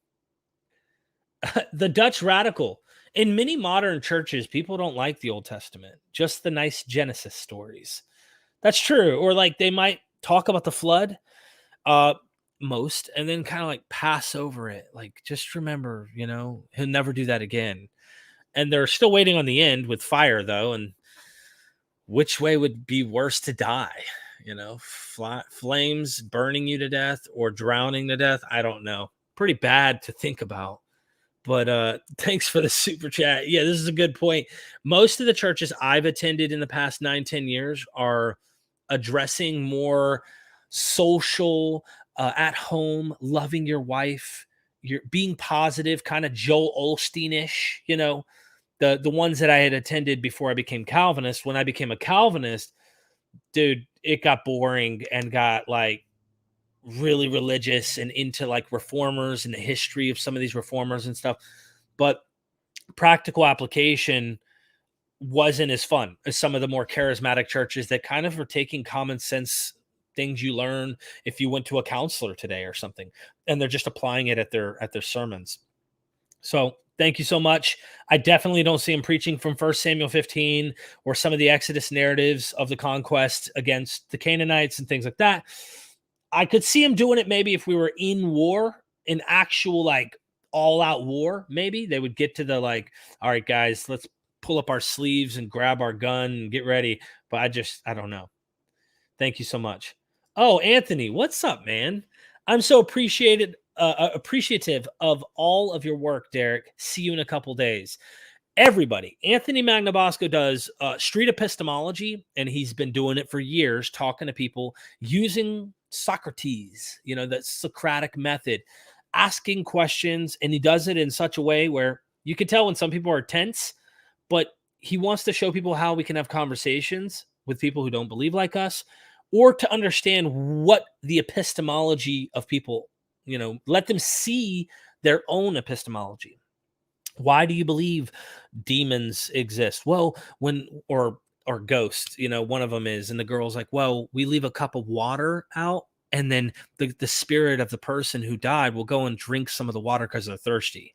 The Dutch radical. In many modern churches, people don't like the Old Testament, just the nice Genesis stories. That's true. Or like they might talk about the flood most and then kind of like pass over it. Like, just remember, he'll never do that again. And they're still waiting on the end with fire, though. And which way would be worse to die? Flames burning you to death or drowning to death? I don't know. Pretty bad to think about. But thanks for the super chat. Yeah, this is a good point. Most of the churches I've attended in the past 9-10 years are addressing more social, at home, loving your wife, you're being positive, kind of Joel Osteen-ish, the ones that I had attended before I became Calvinist. When I became a Calvinist, dude, it got boring and got like really religious and into like reformers and the history of some of these reformers and stuff. But practical application wasn't as fun as some of the more charismatic churches that kind of are taking common sense things you learn if you went to a counselor today or something, and they're just applying it at their sermons. So thank you so much. I definitely don't see him preaching from 1 Samuel 15 or some of the Exodus narratives of the conquest against the Canaanites and things like that. I could see him doing it maybe if we were in war, in actual like all out war. Maybe they would get to the like, all right, guys, let's pull up our sleeves and grab our gun and get ready. But I don't know. Thank you so much. Oh, Anthony, what's up, man? I'm so appreciative of all of your work, Derek. See you in a couple days. Everybody, Anthony Magnabosco does street epistemology, and he's been doing it for years, talking to people using Socrates, the Socratic method, asking questions, and he does it in such a way where you can tell when some people are tense, but he wants to show people how we can have conversations with people who don't believe like us, or to understand what the epistemology of people, let them see their own epistemology. Why do you believe demons exist? Well, or ghosts, one of them is, and the girl's like, well, we leave a cup of water out, and then the spirit of the person who died will go and drink some of the water because they're thirsty.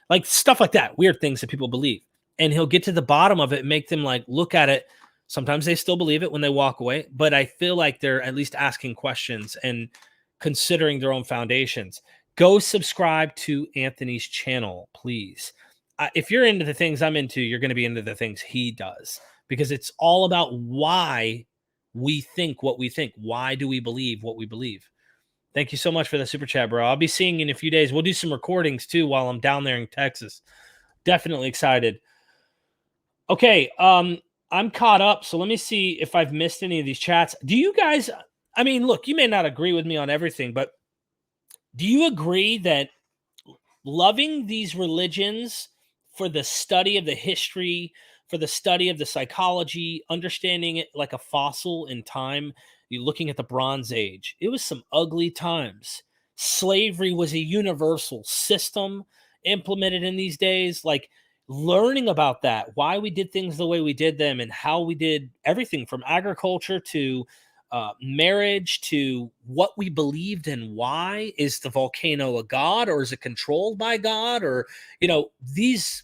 Like stuff like that, weird things that people believe. And he'll get to the bottom of it and make them like look at it. Sometimes they still believe it when they walk away, but I feel like they're at least asking questions and considering their own foundations. Go subscribe to Anthony's channel, please. If you're into the things I'm into, you're going to be into the things he does, because it's all about why we think what we think. Why do we believe what we believe? Thank you so much for the super chat, bro. I'll be seeing you in a few days. We'll do some recordings too while I'm down there in Texas. Definitely excited. Okay, I'm caught up, so let me see if I've missed any of these chats. Do you guys, look, you may not agree with me on everything, but do you agree that loving these religions for the study of the history, for the study of the psychology, understanding it like a fossil in time, you're looking at the Bronze Age, it was some ugly times. Slavery was a universal system implemented in these days. Like, learning about that, why we did things the way we did them, and how we did everything from agriculture to marriage to what we believed and why. Is the volcano a god, or is it controlled by God? Or, these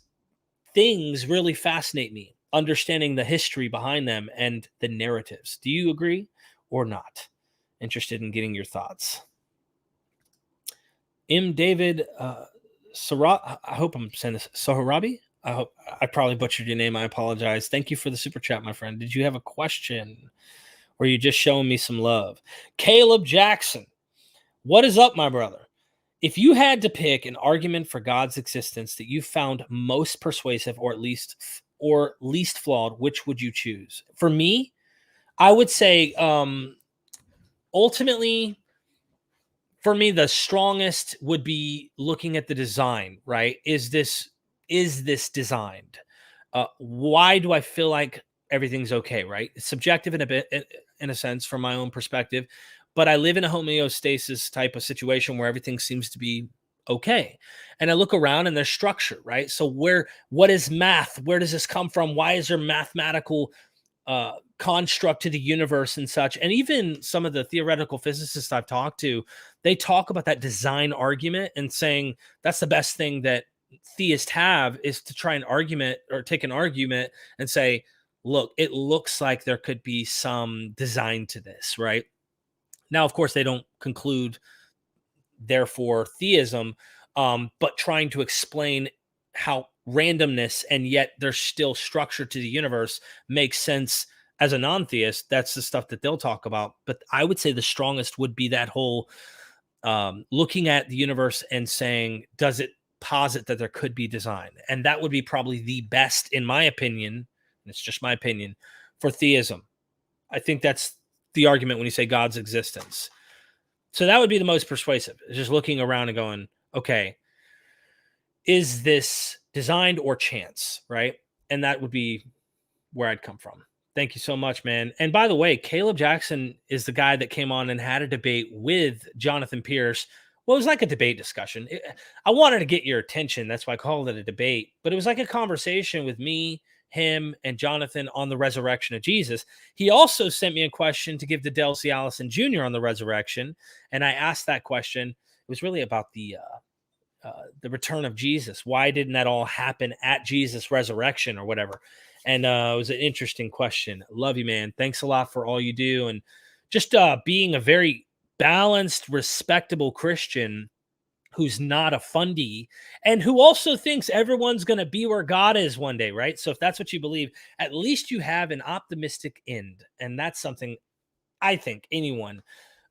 things really fascinate me, understanding the history behind them and the narratives. Do you agree or not? Interested in getting your thoughts. M. David Sarat, I hope I'm saying this, Soharabi. I hope I probably butchered your name. I apologize. Thank you for the super chat, my friend. Did you have a question, or are you just showing me some love? Caleb Jackson, what is up, my brother? If you had to pick an argument for God's existence that you found most persuasive, or least flawed, which would you choose? For me, I would say ultimately, for me, the strongest would be looking at the design, right? Is this designed? Why do I feel like everything's okay, right? It's subjective in a sense from my own perspective, but I live in a homeostasis type of situation where everything seems to be okay. And I look around and there's structure, right? So what is math? Where does this come from? Why is there mathematical construct to the universe and such? And even some of the theoretical physicists I've talked to, they talk about that design argument and saying that's the best thing that theists have, is to try an argument or take an argument and say, look, it looks like there could be some design to this, right? Now, of course, they don't conclude, therefore, theism, but trying to explain how randomness and yet there's still structure to the universe makes sense as a non-theist. That's the stuff that they'll talk about. But I would say the strongest would be that whole looking at the universe and saying, does it posit that there could be design? And that would be probably the best, in my opinion, and it's just my opinion, for theism. I think that's the argument when you say God's existence. So that would be the most persuasive, just looking around and going, okay, is this designed or chance, right? And that would be where I'd come from. Thank you so much, man. And by the way, Caleb Jackson is the guy that came on and had a debate with Jonathan Pierce. Well, it was like a debate discussion. I wanted to get your attention. That's why I called it a debate. But it was like a conversation with me, him, and Jonathan on the resurrection of Jesus. He also sent me a question to give to Delcy Allison Jr. on the resurrection. And I asked that question. It was really about the return of Jesus. Why didn't that all happen at Jesus' resurrection or whatever? And it was an interesting question. Love you, man. Thanks a lot for all you do. And just being a very balanced, respectable Christian who's not a fundy and who also thinks everyone's going to be where God is one day, right? So if that's what you believe, at least you have an optimistic end. And that's something I think anyone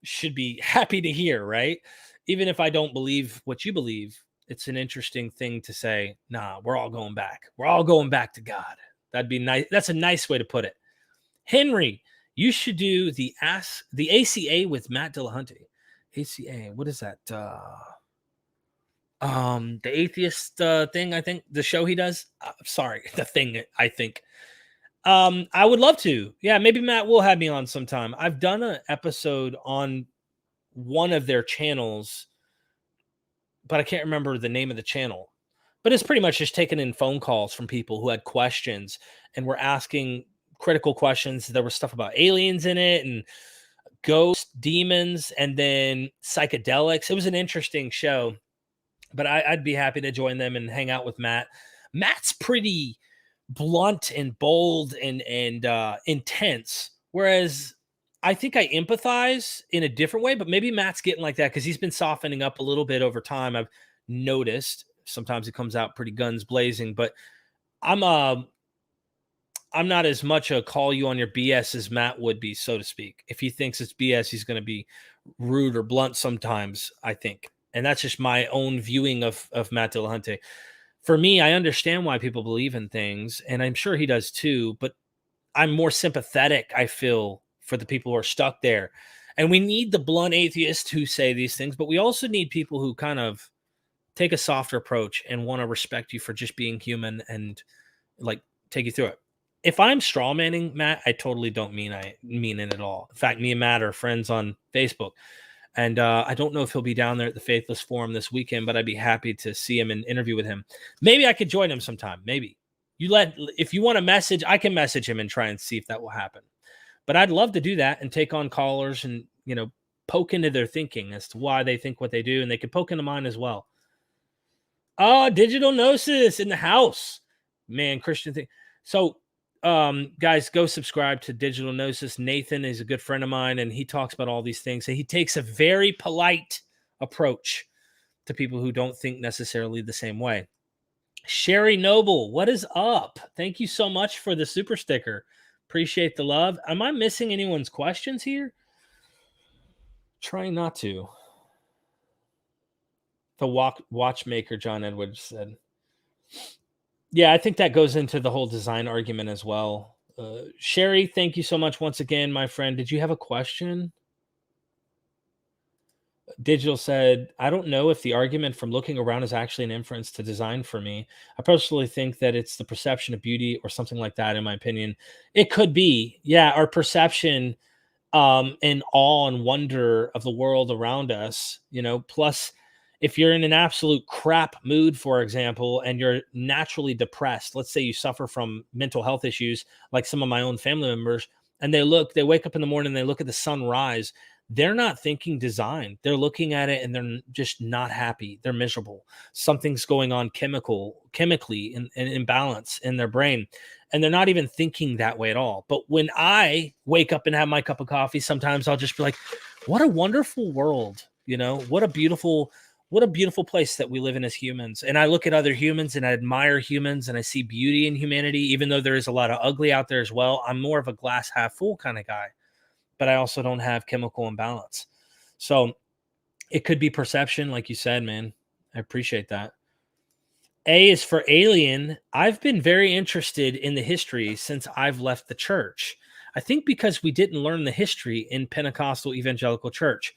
should be happy to hear, right? Even if I don't believe what you believe, it's an interesting thing to say, nah, we're all going back. We're all going back to God. That'd be nice. That's a nice way to put it. Henry, you should do the ACA with Matt Dillahunty. ACA, what is that? The atheist thing, I think, the show he does. Sorry, the thing, I think. I would love to. Yeah, maybe Matt will have me on sometime. I've done an episode on one of their channels, but I can't remember the name of the channel. But it's pretty much just taking in phone calls from people who had questions and were asking critical questions. There was stuff about aliens in it and ghosts, demons, and then psychedelics. It was an interesting show, but I'd be happy to join them and hang out with Matt. Matt's pretty blunt and bold and intense, whereas I think I empathize in a different way, but maybe Matt's getting like that because he's been softening up a little bit over time. I've noticed sometimes it comes out pretty guns blazing, but I'm not as much a call you on your BS as Matt would be, so to speak. If he thinks it's BS, he's going to be rude or blunt sometimes, I think. And that's just my own viewing of Matt Dillahunty. For me, I understand why people believe in things, and I'm sure he does too, but I'm more sympathetic, I feel, for the people who are stuck there. And we need the blunt atheists who say these things, but we also need people who kind of take a softer approach and want to respect you for just being human and like take you through it. If I'm straw manning Matt, I totally don't mean it at all. In fact, me and Matt are friends on Facebook. And I don't know if he'll be down there at the Faithless Forum this weekend, but I'd be happy to see him and interview with him. Maybe I could join him sometime. Maybe. If you want a message, I can message him and try and see if that will happen. But I'd love to do that and take on callers and, poke into their thinking as to why they think what they do. And they could poke into mine as well. Oh, Digital Gnosis in the house. Man, Christian thing. So, guys, go subscribe to Digital Gnosis. Nathan is a good friend of mine, and he talks about all these things. And he takes a very polite approach to people who don't think necessarily the same way. Sherry Noble, what is up? Thank you so much for the super sticker. Appreciate the love. Am I missing anyone's questions here? Trying not to. The watchmaker, John Edwards said. Yeah, I think that goes into the whole design argument as well. Sherry, thank you so much once again, my friend. Did you have a question? Digital said, I don't know if the argument from looking around is actually an inference to design for me. I personally think that it's the perception of beauty or something like that, in my opinion. It could be. Yeah, our perception and awe and wonder of the world around us, plus if you're in an absolute crap mood, for example, and you're naturally depressed, let's say you suffer from mental health issues, like some of my own family members, and they wake up in the morning, they look at the sun rise, they're not thinking design. They're looking at it and they're just not happy. They're miserable. Something's going on chemically in imbalance in their brain. And they're not even thinking that way at all. But when I wake up and have my cup of coffee, sometimes I'll just be like, what a wonderful world. What a beautiful place that we live in as humans. And I look at other humans and I admire humans and I see beauty in humanity, even though there is a lot of ugly out there as well. I'm more of a glass half full kind of guy, but I also don't have chemical imbalance. So it could be perception, like you said, man. I appreciate that. A is for alien. I've been very interested in the history since I've left the church. I think because we didn't learn the history in Pentecostal evangelical church.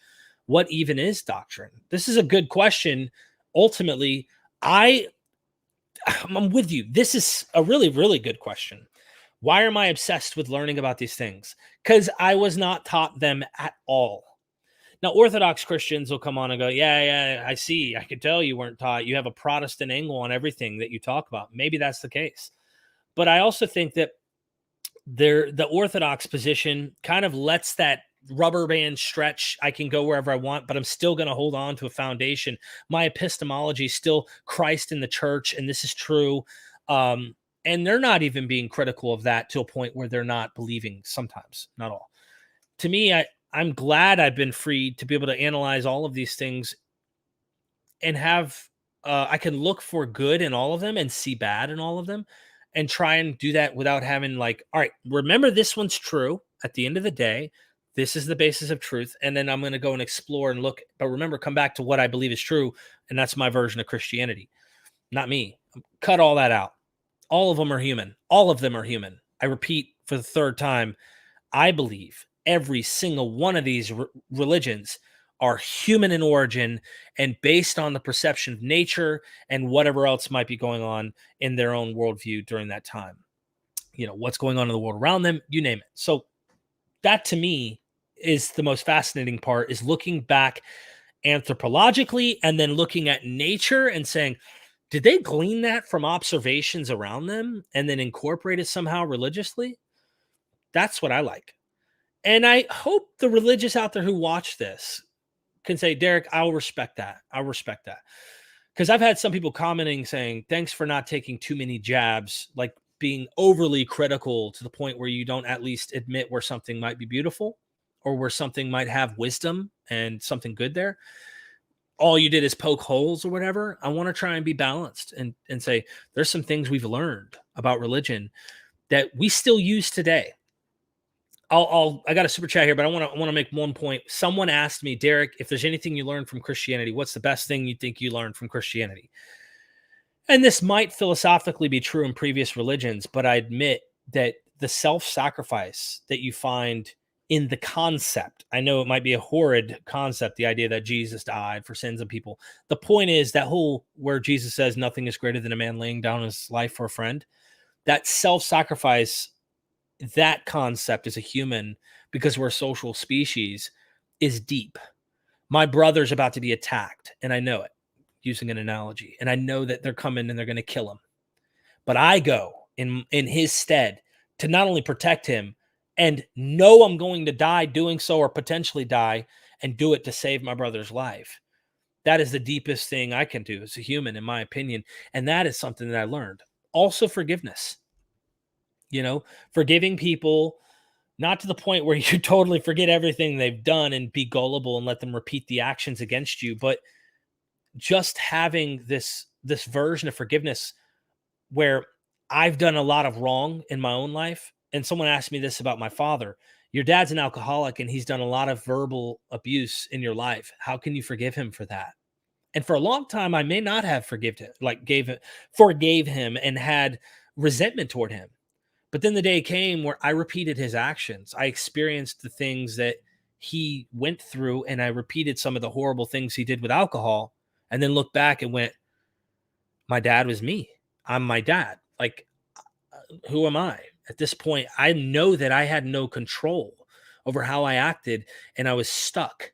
What even is doctrine? This is a good question. Ultimately, I'm with you. This is a really, really good question. Why am I obsessed with learning about these things? Because I was not taught them at all. Now, Orthodox Christians will come on and go, yeah, I see. I could tell you weren't taught. You have a Protestant angle on everything that you talk about. Maybe that's the case. But I also think that the Orthodox position kind of lets that rubber band stretch. I can go wherever I want, but I'm still going to hold on to a foundation. My epistemology is still Christ in the church, and this is true. And they're not even being critical of that to a point where they're not believing sometimes, not all. To me, I'm glad I've been free to be able to analyze all of these things and have, I can look for good in all of them and see bad in all of them and try and do that without having like, all right, remember this one's true at the end of the day. This is the basis of truth. And then I'm going to go and explore and look, but remember, come back to what I believe is true. And that's my version of Christianity, not me. Cut all that out. All of them are human. All of them are human. I repeat for the third time, I believe every single one of these religions are human in origin and based on the perception of nature and whatever else might be going on in their own worldview during that time. You know, what's going on in the world around them, you name it. So that to me is the most fascinating part, is looking back anthropologically and then looking at nature and saying, did they glean that from observations around them and then incorporate it somehow religiously? That's what I like. And I hope the religious out there who watch this can say, Derek, I'll respect that. I'll respect that. Because I've had some people commenting saying, thanks for not taking too many jabs, like being overly critical to the point where you don't at least admit where something might be beautiful or where something might have wisdom and something good there. All you did is poke holes or whatever. I want to try and be balanced and say, there's some things we've learned about religion that we still use today. I got a super chat here, but I want to make one point. Someone asked me, Derek, if there's anything you learned from Christianity, what's the best thing you think you learned from Christianity? And this might philosophically be true in previous religions, but I admit that the self-sacrifice that you find in the concept, I know it might be a horrid concept, the idea that Jesus died for sins of people. The point is that whole where Jesus says nothing is greater than a man laying down his life for a friend, that self-sacrifice, that concept as a human, because we're a social species, is deep. My brother's about to be attacked, and I know it, using an analogy, and I know that they're coming and they're going to kill him. But I go in his stead to not only protect him and know I'm going to die doing so or potentially die, and do it to save my brother's life. That is the deepest thing I can do as a human, in my opinion. And that is something that I learned. Also forgiveness. You know, forgiving people, not to the point where you totally forget everything they've done and be gullible and let them repeat the actions against you, but just having this version of forgiveness where I've done a lot of wrong in my own life. And someone asked me this about my father. Your dad's an alcoholic and he's done a lot of verbal abuse in your life. How can you forgive him for that? And for a long time, I may not have forgave him and had resentment toward him. But then the day came where I repeated his actions. I experienced the things that he went through, and I repeated some of the horrible things he did with alcohol, and then looked back and went, my dad was me. I'm my dad. Like, who am I? At this point, I know that I had no control over how I acted, and I was stuck,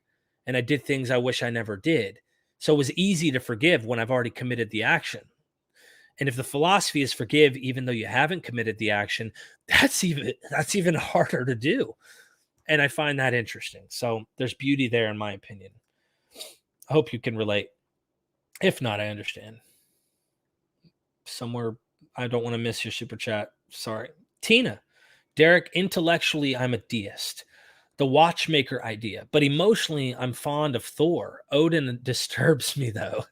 and I did things I wish I never did. So it was easy to forgive when I've already committed the action. And if the philosophy is forgive, even though you haven't committed the action, that's even harder to do. And I find that interesting. So there's beauty there, in my opinion. I hope you can relate. If not, I understand. Somewhere, I don't want to miss your super chat. Sorry. Tina, Derek, intellectually, I'm a deist. The watchmaker idea, but emotionally, I'm fond of Thor. Odin disturbs me, though.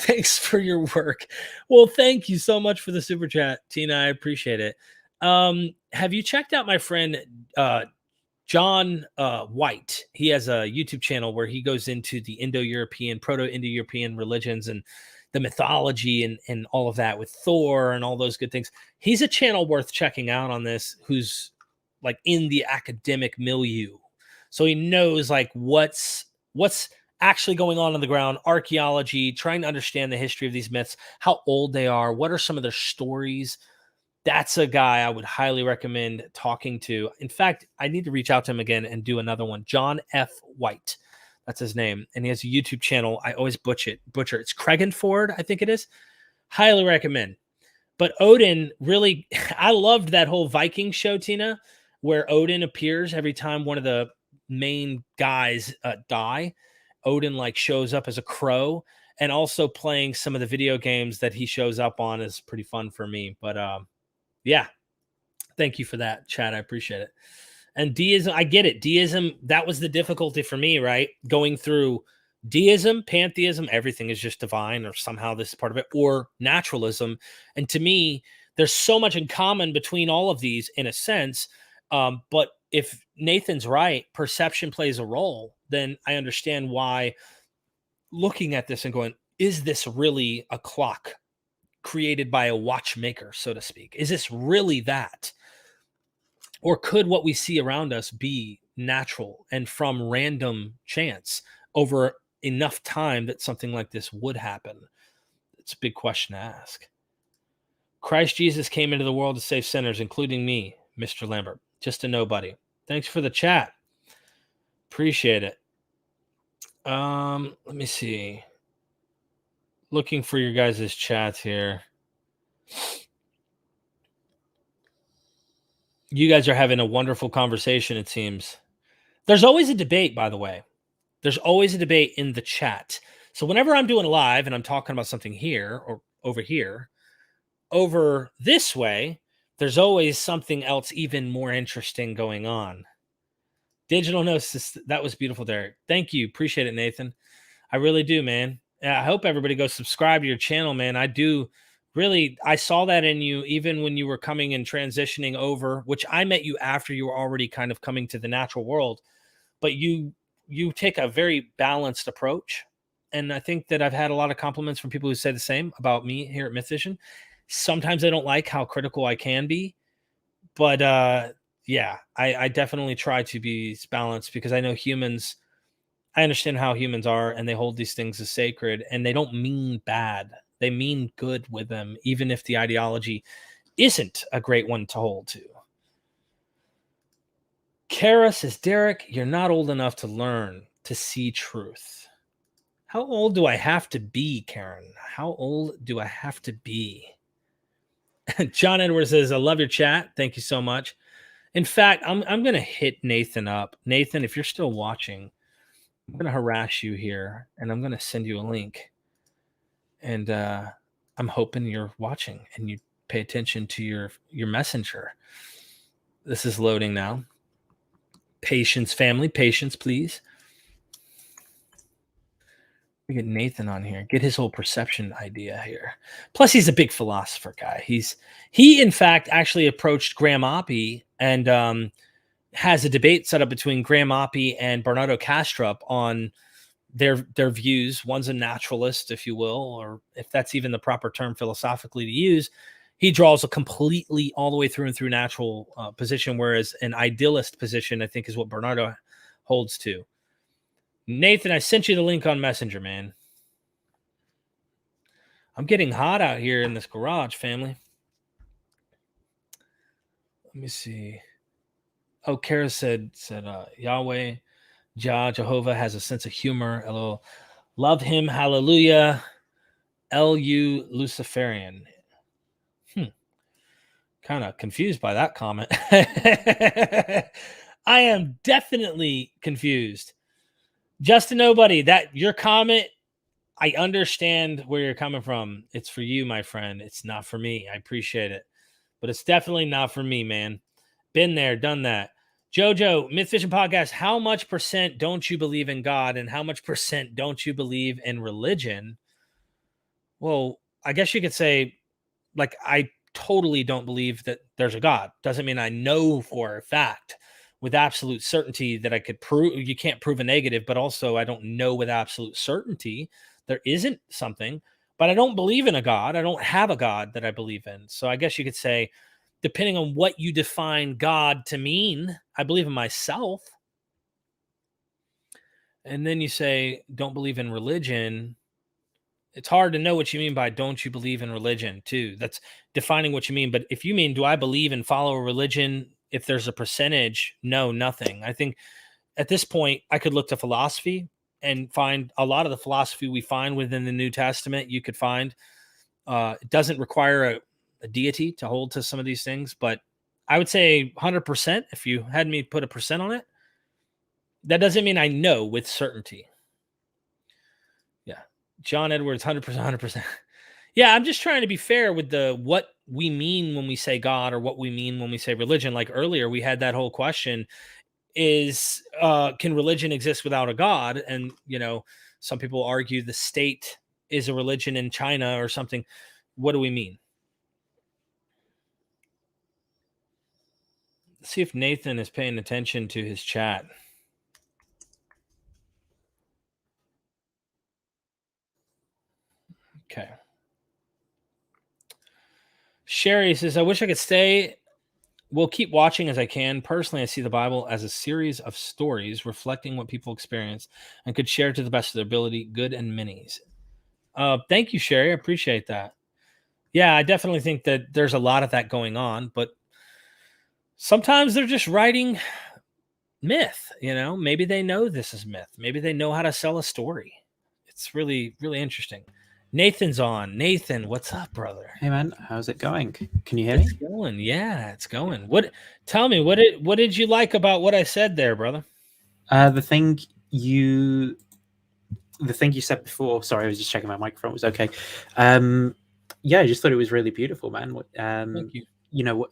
Thanks for your work. Well, thank you so much for the super chat, Tina. I appreciate it. Have you checked out my friend John White? He has a YouTube channel where he goes into the Indo-European, Proto-Indo-European religions and the mythology and all of that with Thor and all those good things. He's a channel worth checking out on this, who's like in the academic milieu. So he knows like what's actually going on the ground, archaeology, trying to understand the history of these myths, how old they are, what are some of their stories. That's a guy I would highly recommend talking to. In fact, I need to reach out to him again and do another one. John F. White. That's his name. And he has a YouTube channel. I always butcher. It's Craigenford, I think it is. Highly recommend. But Odin really, I loved that whole Viking show, Tina, where Odin appears every time one of the main guys die. Odin like shows up as a crow, and also playing some of the video games that he shows up on is pretty fun for me. But yeah, thank you for that, Chad. I appreciate it. And deism, I get it. Deism, that was the difficulty for me, right? Going through deism, pantheism, everything is just divine, or somehow this is part of it, or naturalism. And to me, there's so much in common between all of these in a sense. But if Nathan's right, perception plays a role, then I understand why looking at this and going, is this really a clock created by a watchmaker, so to speak? Is this really that? Or could what we see around us be natural and from random chance over enough time that something like this would happen? It's a big question to ask. Christ Jesus came into the world to save sinners, including me, Mr. Lambert. Just a nobody. Thanks for the chat. Appreciate it. Let me see. Looking for your guys' chats here. You guys are having a wonderful conversation, it seems. There's always a debate, by the way. There's always a debate in the chat. So whenever I'm doing a live and I'm talking about something here or over here, over this way, there's always something else even more interesting going on. Digital Gnosis, that was beautiful, Derek. Thank you. Appreciate it, Nathan. I really do, man. I hope everybody goes subscribe to your channel, man. I do. Really, I saw that in you even when you were coming and transitioning over, which I met you after you were already kind of coming to the natural world. But you take a very balanced approach. And I think that I've had a lot of compliments from people who say the same about me here at MythVision. Sometimes I don't like how critical I can be. But yeah, I definitely try to be balanced because I know humans, I understand how humans are, and they hold these things as sacred, and they don't mean bad. They mean good with them, even if the ideology isn't a great one to hold to. Kara says, Derek, you're not old enough to learn to see truth. How old do I have to be, Karen? How old do I have to be? John Edwards says, I love your chat. Thank you so much. In fact, I'm going to hit Nathan up. Nathan, if you're still watching, I'm going to harass you here, and I'm going to send you a link. And I'm hoping you're watching and you pay attention to your messenger. This is loading now. Patience, family. Patience, please. We get Nathan on here. Get his whole perception idea here. Plus, he's a big philosopher guy. He in fact actually approached Graham Oppy and has a debate set up between Graham Oppy and Bernardo Kastrup on their views. One's a naturalist, if you will, or if that's even the proper term philosophically to use. He draws a completely all the way through and through natural position, whereas an idealist position, I think, is what Bernardo holds to. Nathan, I sent you the link on Messenger, man. I'm getting hot out here in this garage, family. Let me see. Oh, Kara said Yahweh, Jehovah has a sense of humor. LOL. Love him. Hallelujah. LU Luciferian. Kind of confused by that comment. I am definitely confused. Just a nobody, that your comment, I understand where you're coming from. It's for you, my friend. It's not for me. I appreciate it. But it's definitely not for me, man. Been there, done that. Jojo, MythVision Podcast, how much percent don't you believe in God and how much percent don't you believe in religion? Well, I guess you could say, like, I totally don't believe that there's a God. Doesn't mean I know for a fact with absolute certainty that I could prove. You can't prove a negative, but also I don't know with absolute certainty there isn't something, but I don't believe in a God. I don't have a God that I believe in. So I guess you could say, depending on what you define God to mean, I believe in myself. And then you say, don't believe in religion. it's hard to know what you mean by don't you believe in religion too. That's defining what you mean. But if you mean, do I believe and follow a religion? If there's a percentage, no, nothing. I think at this point, I could look to philosophy and find a lot of the philosophy we find within the New Testament. You could find it doesn't require a deity to hold to some of these things, but I would say 100%. If you had me put a percent on it, that doesn't mean I know with certainty. Yeah. John Edwards, 100%, 100%. Yeah, I'm just trying to be fair with what we mean when we say God or what we mean when we say religion. Like earlier, we had that whole question is, can religion exist without a God? And, some people argue the state is a religion in China or something. What do we mean? Let's see if Nathan is paying attention to his chat. Okay. Sherry says, I wish I could stay. We'll keep watching as I can. Personally, I see the Bible as a series of stories reflecting what people experience and could share to the best of their ability, good and minis. Thank you, Sherry. I appreciate that. Yeah, I definitely think that there's a lot of that going on, but sometimes they're just writing myth. Maybe they know this is myth. Maybe they know how to sell a story. It's really, really interesting. Nathan's on. Nathan, what's up, brother? Hey man, how's it going? Can you hear me? It's going. Yeah, it's going. Tell me, what did you like about what I said there, brother? The thing you said before. Sorry, I was just checking my microphone was okay. Yeah, I just thought it was really beautiful, man. Thank you.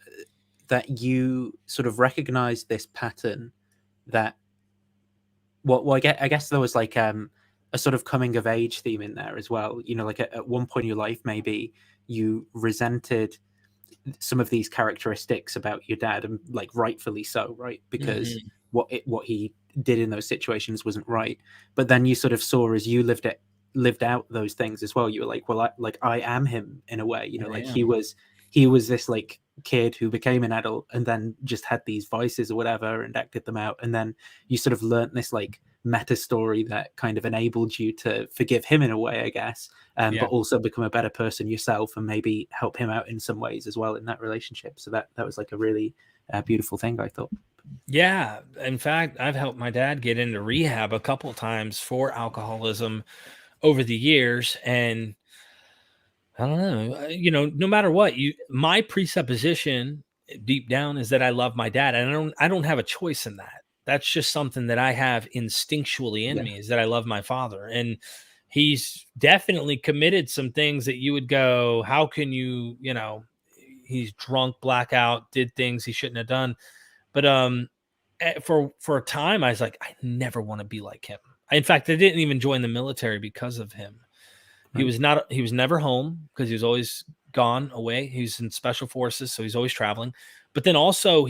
That you sort of recognize this pattern. That I guess there was like a sort of coming of age theme in there as well. Like at one point in your life, maybe you resented some of these characteristics about your dad, and like rightfully so, right? Because what he did in those situations wasn't right. But then you sort of saw as you lived out those things as well. You were like, well, I am him in a way. He was this like kid who became an adult and then just had these vices or whatever and acted them out. And then you sort of learnt this like meta story that kind of enabled you to forgive him in a way, I guess, but also become a better person yourself and maybe help him out in some ways as well in that relationship. So that was like a really beautiful thing, I thought. Yeah. In fact, I've helped my dad get into rehab a couple of times for alcoholism over the years. And I don't know, no matter what, my presupposition deep down is that I love my dad. And I don't have a choice in that. That's just something that I have instinctually in me, is that I love my father. And he's definitely committed some things that you would go, how can you, he's drunk, blackout, did things he shouldn't have done. But for a time, I was like, I never want to be like him. In fact, I didn't even join the military because of him. Right. He was never home because he was always gone away. He's in special forces, so he's always traveling. But then also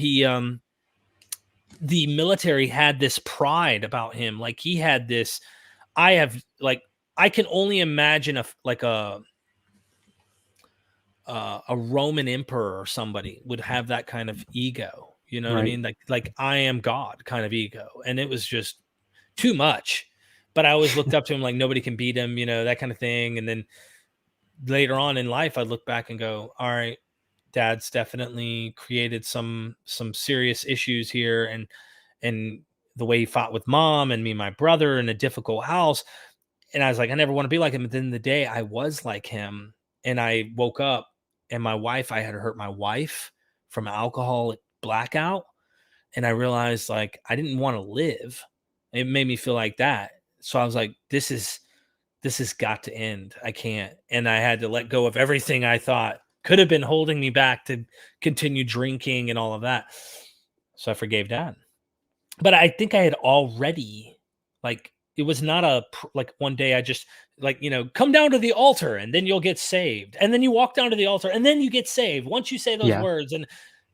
the military had this pride about him. Like he had this, I can only imagine a Roman emperor or somebody would have that kind of ego. You know what I mean? Like I am God kind of ego. And it was just too much. But I always looked up to him like nobody can beat him, that kind of thing. And then later on in life, I look back and go, all right, Dad's definitely created some serious issues here. And the way he fought with Mom and me and my brother in a difficult house. And I was like, I never want to be like him. But then the day I was like him and I woke up and I had hurt my wife from alcoholic blackout. And I realized like, I didn't want to live. It made me feel like that. So I was like, this has got to end. I can't. And I had to let go of everything I thought could have been holding me back to continue drinking and all of that. So I forgave Dad. But I think I had already, like, it was not like one day I just like, come down to the altar and then you'll get saved. And then you walk down to the altar and then you get saved once you say those words. And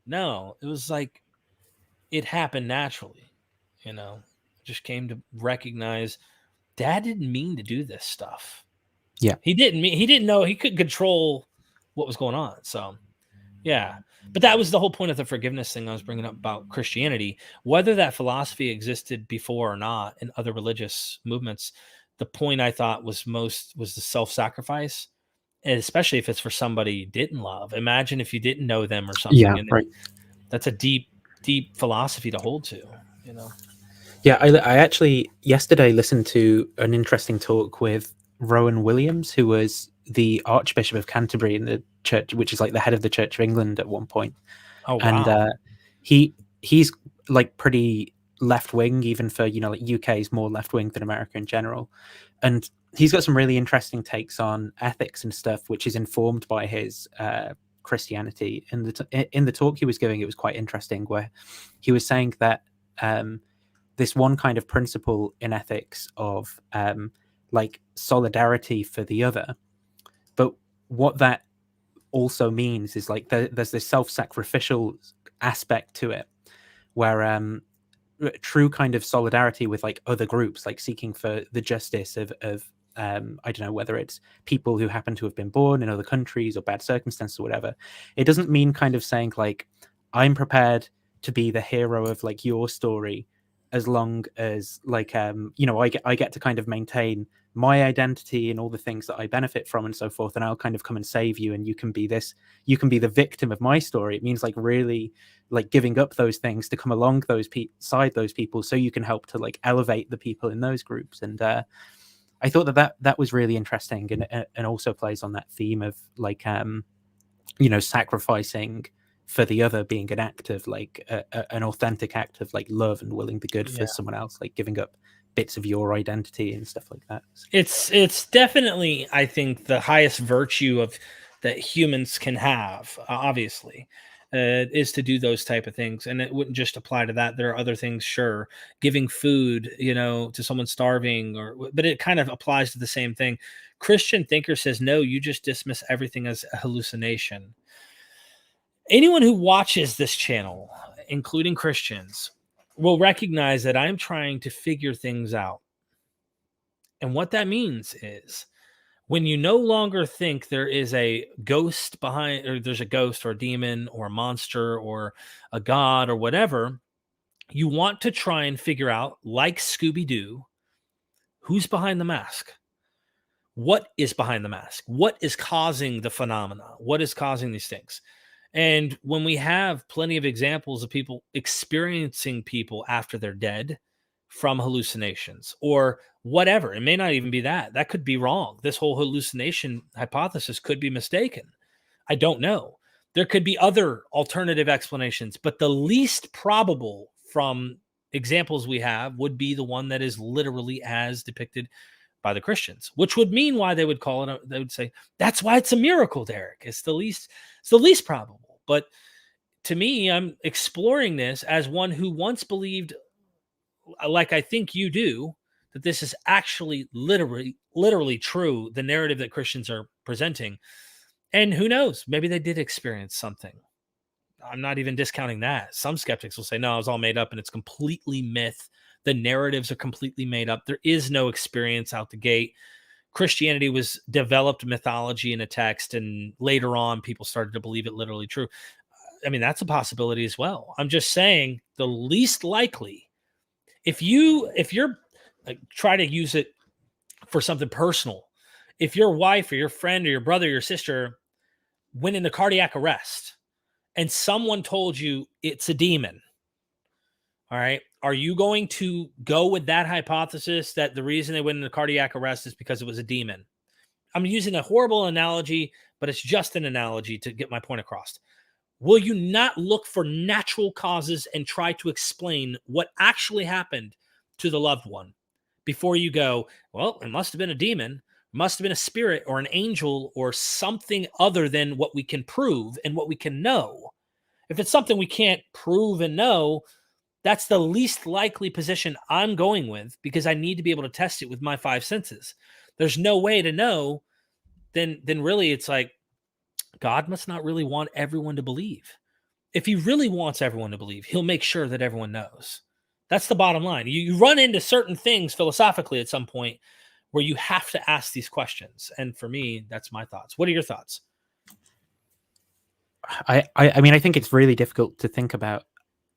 no, it was like, it happened naturally, just came to recognize Dad didn't mean to do this stuff. Yeah. He didn't know he couldn't control what was going on. So yeah. But that was the whole point of the forgiveness thing I was bringing up about Christianity. Whether that philosophy existed before or not in other religious movements, the point I thought was the self-sacrifice, and especially if it's for somebody you didn't love. Imagine if you didn't know them or something. Yeah, and right. That's a deep philosophy to hold to, Yeah, I actually yesterday listened to an interesting talk with Rowan Williams, who was the Archbishop of Canterbury in the church, which is like the head of the Church of England at one point. Oh, And wow. he's like pretty left wing, even for, like UK is more left wing than America in general. And he's got some really interesting takes on ethics and stuff, which is informed by his Christianity. In the talk he was giving, it was quite interesting, where he was saying that this one kind of principle in ethics of like solidarity for the other, but what that also means is like there's this self-sacrificial aspect to it, where true kind of solidarity with like other groups, like seeking for the justice of I don't know whether it's people who happen to have been born in other countries or bad circumstances or whatever. It doesn't mean kind of saying like, I'm prepared to be the hero of like your story, as long as like I get to kind of maintain my identity and all the things that I benefit from and so forth, and I'll kind of come and save you, and you can be the victim of my story. It means like really like giving up those things to come along those people, so you can help to like elevate the people in those groups. And I thought that was really interesting, and also plays on that theme of like sacrificing for the other being an act of like an authentic act of like love and willing the good for someone else, like giving up bits of your identity and stuff like that. It's definitely, I think, the highest virtue that humans can have, obviously, is to do those type of things. And it wouldn't just apply to that. There are other things, sure, giving food, to someone starving, but it kind of applies to the same thing. Christian thinker says, no, you just dismiss everything as a hallucination. Anyone who watches this channel, including Christians, will recognize that I'm trying to figure things out. And what that means is, when you no longer think there is a ghost behind, or there's a ghost or a demon or a monster or a god or whatever, you want to try and figure out, like Scooby-Doo, who's behind the mask? What is behind the mask? What is causing the phenomena? What is causing these things? And when we have plenty of examples of people experiencing people after they're dead from hallucinations or whatever, it may not even be that. That could be wrong. This whole hallucination hypothesis could be mistaken. I don't know. There could be other alternative explanations, but the least probable from examples we have would be the one that is literally as depicted by the Christians, which would mean why they would call it, they would say, that's why it's a miracle, Derek. It's the least probable. But to me, I'm exploring this as one who once believed, like I think you do, that this is actually literally true, the narrative that Christians are presenting. And who knows, maybe they did experience something. I'm not even discounting that. Some skeptics will say, no, it was all made up and it's completely myth. The narratives are completely made up. There is no experience out the gate. Christianity was developed mythology in a text, and later on people started to believe it literally true. I mean, that's a possibility as well. I'm just saying the least likely, if you're like, try to use it for something personal, if your wife or your friend or your brother or your sister went into cardiac arrest and someone told you it's a demon, all right, are you going to go with that hypothesis that the reason they went into cardiac arrest is because it was a demon? I'm using a horrible analogy, but it's just an analogy to get my point across. Will you not look for natural causes and try to explain what actually happened to the loved one before you go, well, it must have been a demon, must have been a spirit or an angel or something other than what we can prove and what we can know? If it's something we can't prove and know, that's the least likely position I'm going with, because I need to be able to test it with my five senses. There's no way to know. Then really it's like, God must not really want everyone to believe. If he really wants everyone to believe, he'll make sure that everyone knows. That's the bottom line. You run into certain things philosophically at some point where you have to ask these questions. And for me, that's my thoughts. What are your thoughts? I mean, I think it's really difficult to think about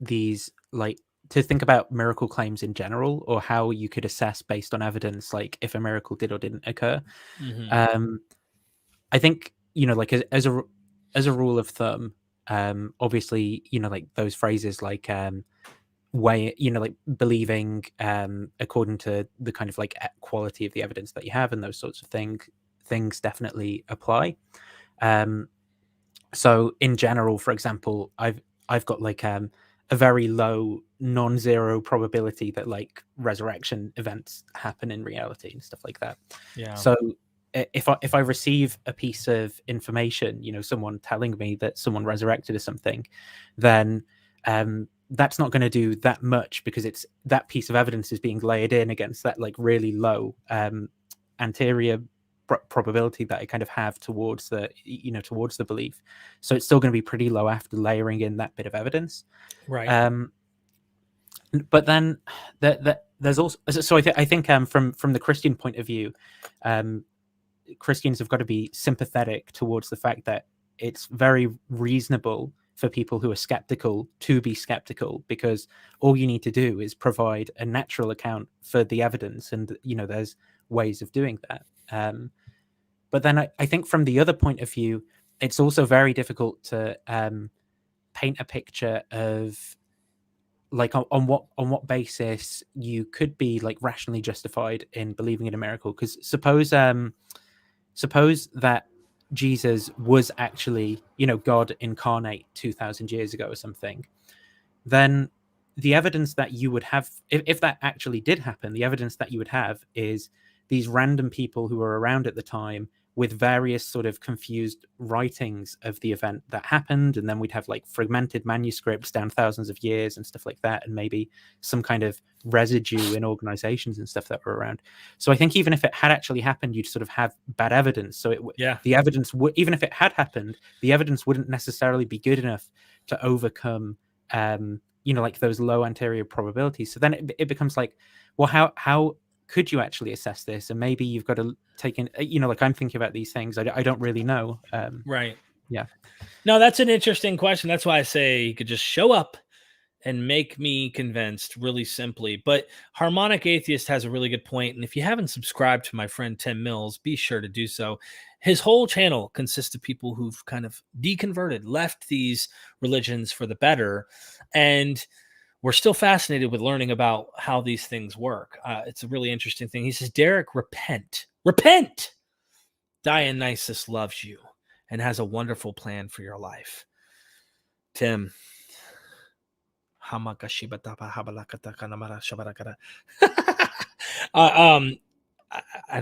these like to think about miracle claims in general, or how you could assess based on evidence, like if a miracle did or didn't occur. I think, like as a rule of thumb, obviously, like those phrases like way, like believing according to the kind of like quality of the evidence that you have, and those sorts of things definitely apply. So in general, for example, I've got like a very low non-zero probability that like resurrection events happen in reality and stuff like that. Yeah. So if I receive a piece of information, someone telling me that someone resurrected or something, then that's not going to do that much, because it's that piece of evidence is being layered in against that like really low anterior probability that I kind of have towards the towards the belief. So it's still going to be pretty low after layering in that bit of evidence, right? But then there's also, so I think from the Christian point of view, Christians have got to be sympathetic towards the fact that it's very reasonable for people who are skeptical to be skeptical, because all you need to do is provide a natural account for the evidence, and there's ways of doing that. But then I think from the other point of view, it's also very difficult to paint a picture of like on what basis you could be like rationally justified in believing in a miracle. Because suppose that Jesus was actually God incarnate 2,000 years ago or something, then the evidence that you would have, if that actually did happen, the evidence that you would have is these random people who were around at the time with various sort of confused writings of the event that happened, and then we'd have like fragmented manuscripts down thousands of years and stuff like that, and maybe some kind of residue in organizations and stuff that were around. So I think even if it had actually happened, you'd sort of have bad evidence. So the evidence would, even if it had happened, the evidence wouldn't necessarily be good enough to overcome like those low anterior probabilities. So then it becomes like, well, how could you actually assess this? And maybe you've got to take in, like I'm thinking about these things. I don't really know. Right. Yeah. No, that's an interesting question. That's why I say you could just show up and make me convinced really simply. But Harmonic Atheist has a really good point. And if you haven't subscribed to my friend Tim Mills, be sure to do so. His whole channel consists of people who've kind of deconverted, left these religions for the better. And we're still fascinated with learning about how these things work. It's a really interesting thing. He says, Derek, repent. Repent! Dionysus loves you and has a wonderful plan for your life. Tim. I don't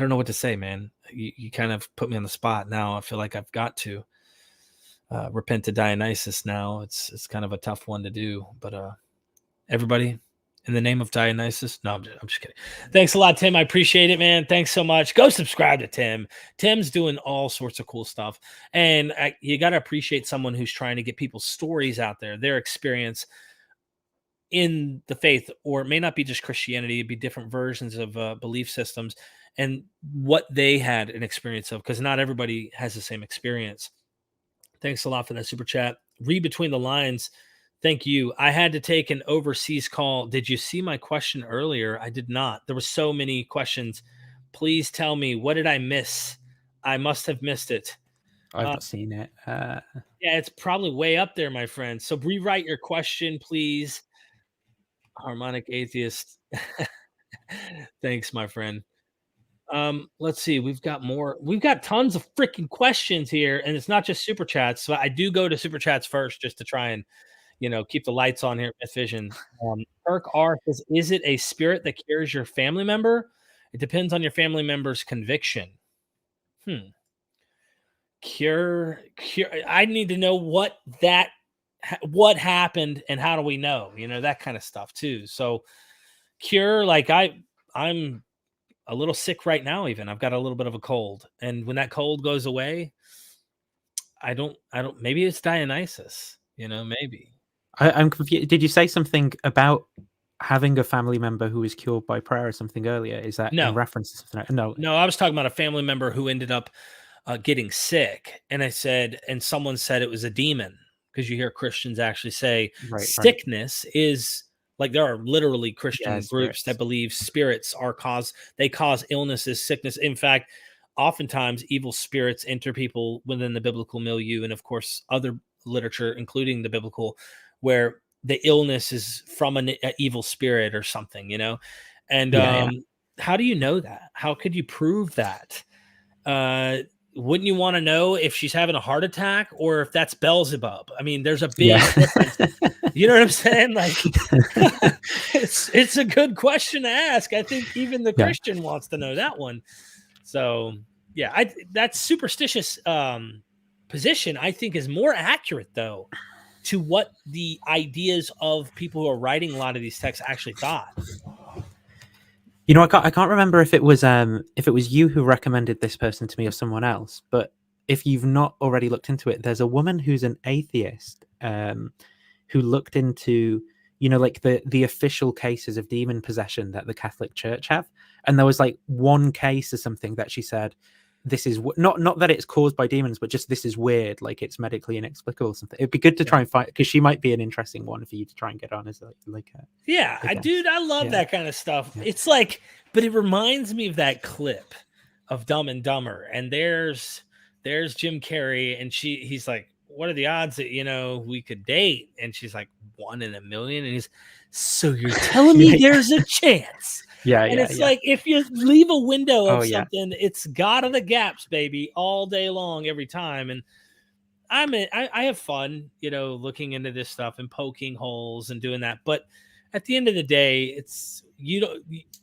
know what to say, man. You kind of put me on the spot now. I feel like I've got to repent to Dionysus now. It's kind of a tough one to do, but everybody, in the name of Dionysus. No, I'm just kidding. Thanks a lot, Tim. I appreciate it, man. Thanks so much. Go subscribe to Tim. Tim's doing all sorts of cool stuff. And you got to appreciate someone who's trying to get people's stories out there, their experience in the faith, or it may not be just Christianity. It'd be different versions of belief systems and what they had an experience of, because not everybody has the same experience. Thanks a lot for that super chat. Read between the lines. Thank you. I had to take an overseas call. Did you see my question earlier? I did not. There were so many questions. Please tell me, what did I miss? I must have missed it. I've not seen it. Yeah, it's probably way up there, my friend. So rewrite your question, please. Harmonic Atheist. Thanks, my friend. Let's see. We've got more. We've got tons of freaking questions here, and it's not just super chats. So I do go to super chats first just to try and keep the lights on here at MythVision. Kirk R says, is it a spirit that cures your family member? It depends on your family member's conviction. Cure. I need to know what happened and how do we know? That kind of stuff too. So cure, like I'm a little sick right now. Even I've got a little bit of a cold, and when that cold goes away, I don't. Maybe it's Dionysus. Maybe. I'm confused. Did you say something about having a family member who was cured by prayer or something earlier? Is that in reference to something? No, I was talking about a family member who ended up getting sick, and someone said it was a demon, because you hear Christians actually say sickness is Like there are literally Christian groups spirits. that believe spirits they cause illnesses, sickness. In fact, oftentimes evil spirits enter people within the biblical milieu, and of course other literature, including the biblical, where the illness is from an evil spirit or something, you know. And how do you know that? How could you prove that? Wouldn't you want to know if she's having a heart attack or if that's Beelzebub? I mean, there's a big difference. You know what I'm saying? Like, it's a good question to ask. I think even the Christian wants to know that one. So, yeah, that superstitious position, I think, is more accurate, though, to what the ideas of people who are writing a lot of these texts actually thought. You know, I can't remember if it was you who recommended this person to me or someone else, but if you've not already looked into it, there's a woman who's an atheist who looked into, you know, like the official cases of demon possession that the Catholic Church have, and there was like one case or something that she said, this is not that it's caused by demons, but just this is weird, like it's medically inexplicable or something. It'd be good to try and find, because she might be an interesting one for you to try and get on as I love that kind of stuff. It's like, but it reminds me of that clip of Dumb and Dumber, and there's Jim Carrey, and he's like, what are the odds that, you know, we could date? And she's like, 1 in a million. And he's, so you're telling me there's a chance? And it's like, if you leave a window of something, it's God of the gaps, baby, all day long, every time. And I have fun, you know, looking into this stuff and poking holes and doing that. But at the end of the day,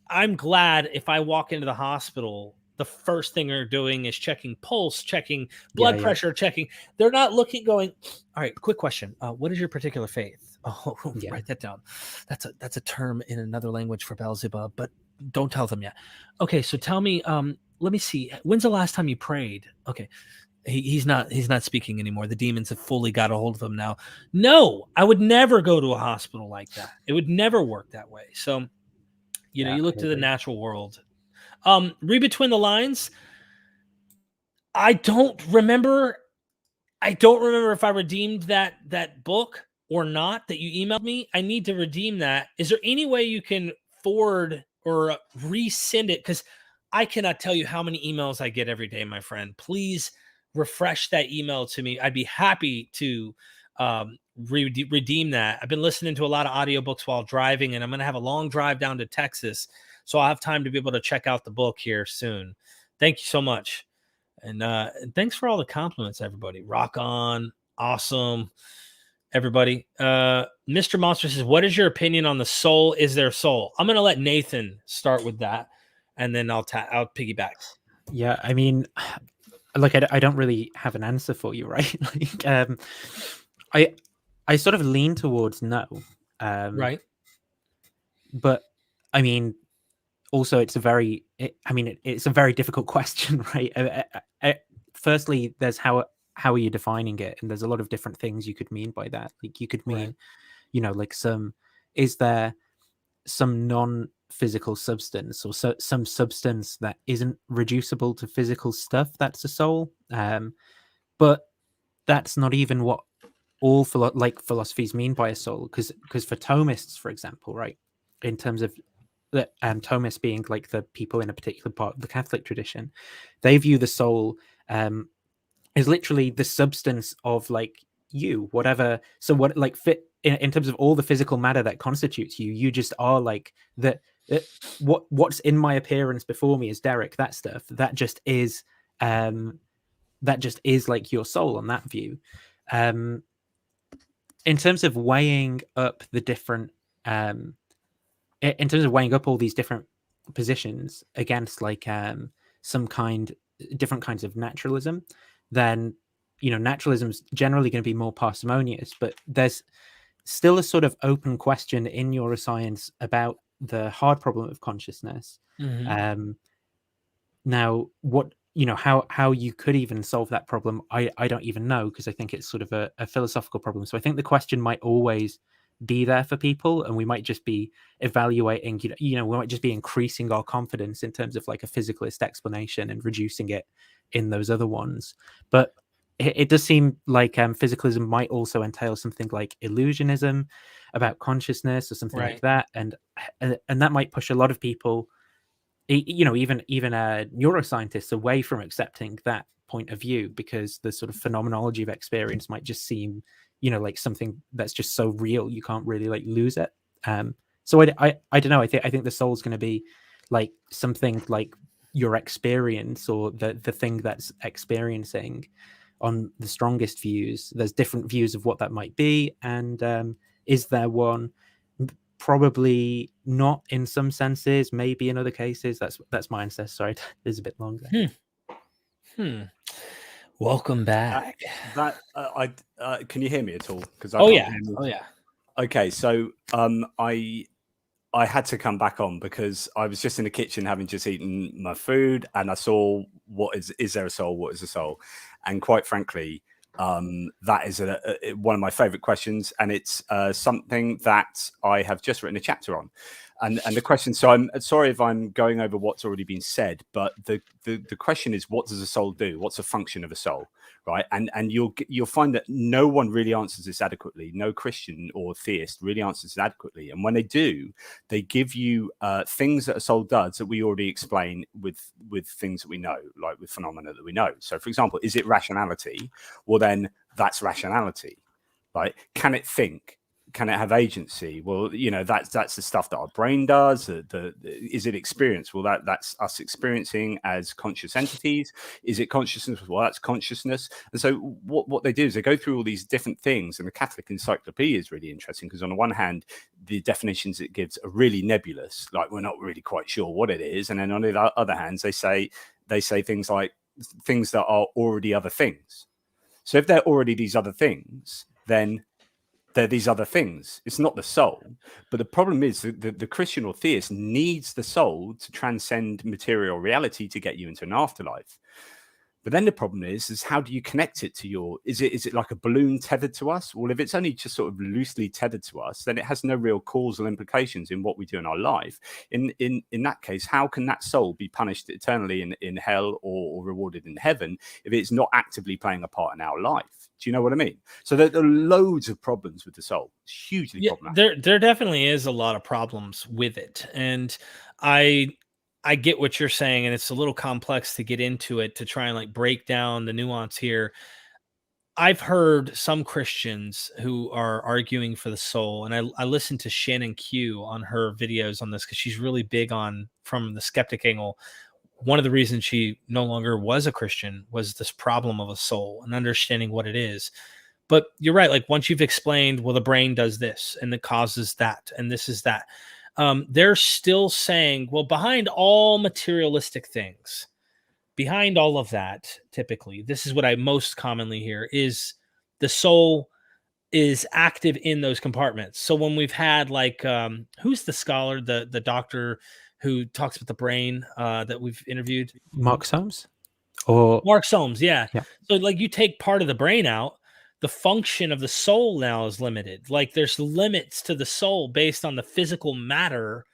I'm glad if I walk into the hospital, the first thing they're doing is checking pulse, checking blood pressure, checking. They're not looking, going, all right, quick question. What is your particular faith? Oh, write that down. That's a term in another language for Beelzebub, but don't tell them yet. Okay, so tell me, let me see. When's the last time you prayed? Okay. He's not speaking anymore. The demons have fully got a hold of him now. No, I would never go to a hospital like that. It would never work that way. So, you know, you look to the natural world. Read between the lines. I don't remember if I redeemed that book or not that you emailed me. I need to redeem that. Is there any way you can forward or resend it? Because I cannot tell you how many emails I get every day, my friend. Please refresh that email to me. I'd be happy to redeem that. I've been listening to a lot of audiobooks while driving, and I'm going to have a long drive down to Texas, so I'll have time to be able to check out the book here soon. Thank you so much. And thanks for all the compliments, everybody. Rock on. Awesome. Everybody. Mr. Monster says, what is your opinion on the soul? Is there soul? I'm going to let Nathan start with that, and then I'll piggyback. Yeah, I mean, like, I don't really have an answer for you, right? Like, I sort of lean towards no. Right. But, I mean, also it's a very difficult question, right? Firstly, there's how are you defining it? And there's a lot of different things you could mean by that. Like, you could mean, you know, like is there some non-physical substance or some substance that isn't reducible to physical stuff that's a soul? But that's not even what all philosophies mean by a soul, because for Thomists, for example, right, in terms of the Thomists being like the people in a particular part of the Catholic tradition, they view the soul is literally the substance of like you, whatever. So what, like, fit in terms of all the physical matter that constitutes you, you just are like what's in my appearance before me is Derek, that stuff, that just is like your soul on that view. In terms of weighing up the different in terms of weighing up all these different positions against like different kinds of naturalism, then, you know, naturalism's generally going to be more parsimonious, but there's still a sort of open question in neuroscience about the hard problem of consciousness. Now, what, you know, how you could even solve that problem, I don't even know, because I think it's sort of a philosophical problem. So I think the question might always be there for people, and we might just be evaluating, you know, we might just be increasing our confidence in terms of like a physicalist explanation and reducing it in those other ones. But it does seem like physicalism might also entail something like illusionism about consciousness or something like that, and that might push a lot of people, even neuroscientists, away from accepting that point of view, because the sort of phenomenology of experience might just seem, like something that's just so real you can't really like lose it. So I don't know. I think the soul's going to be like something like your experience, or the thing that's experiencing on the strongest views. There's different views of what that might be, and is there one? Probably not in some senses, maybe in other cases. That's my answer. Sorry, it's a bit longer. Welcome back. Can you hear me at all? Because Oh yeah. Okay, so I had to come back on because I was just in the kitchen having just eaten my food, and I saw is there a soul? What is a soul? And quite frankly, that is one of my favorite questions, and it's something that I have just written a chapter on. And the question, so I'm sorry if I'm going over what's already been said, but the question is, what does a soul do? What's a function of a soul, right? And you'll find that no one really answers this adequately. No Christian or theist really answers it adequately. And when they do, they give you things that a soul does that we already explain with things that we know, like with phenomena that we know. So, for example, is it rationality? Well, then that's rationality, right? Can it think? Can it have agency? Well, that's the stuff that our brain does. Is it experience? Well, that's us experiencing as conscious entities. Is it consciousness? Well, that's consciousness. And so what they do is they go through all these different things. And the Catholic Encyclopedia is really interesting because on the one hand, the definitions it gives are really nebulous, like we're not really quite sure what it is. And then on the other hand, they say things like things that are already other things. So if they're already these other things, then they're these other things. It's not the soul. But the problem is the Christian or theist needs the soul to transcend material reality to get you into an afterlife. But then the problem is how do you connect it to is it like a balloon tethered to us? Well, if it's only just sort of loosely tethered to us, then it has no real causal implications in what we do in our life. In that case, how can that soul be punished eternally in hell or rewarded in heaven if it's not actively playing a part in our life? Do you know what I mean? So there are loads of problems with the soul. It's hugely problematic. There definitely is a lot of problems with it. And I get what you're saying, and it's a little complex to get into it to try and like break down the nuance here. I've heard some Christians who are arguing for the soul, and I listened to Shannon Q on her videos on this because she's really big on from the skeptic angle. One of the reasons she no longer was a Christian was this problem of a soul and understanding what it is. But you're right. Like once you've explained, well, the brain does this and it causes that, and this is that. They're still saying, well, behind all materialistic things, behind all of that, typically, this is what I most commonly hear is the soul is active in those compartments. So when we've had like, who's the scholar, the doctor who talks about the brain that we've interviewed? Mark Soames? Or Mark Soames, yeah. Yeah. So like you take part of the brain out, the function of the soul now is limited. Like there's limits to the soul based on the physical matter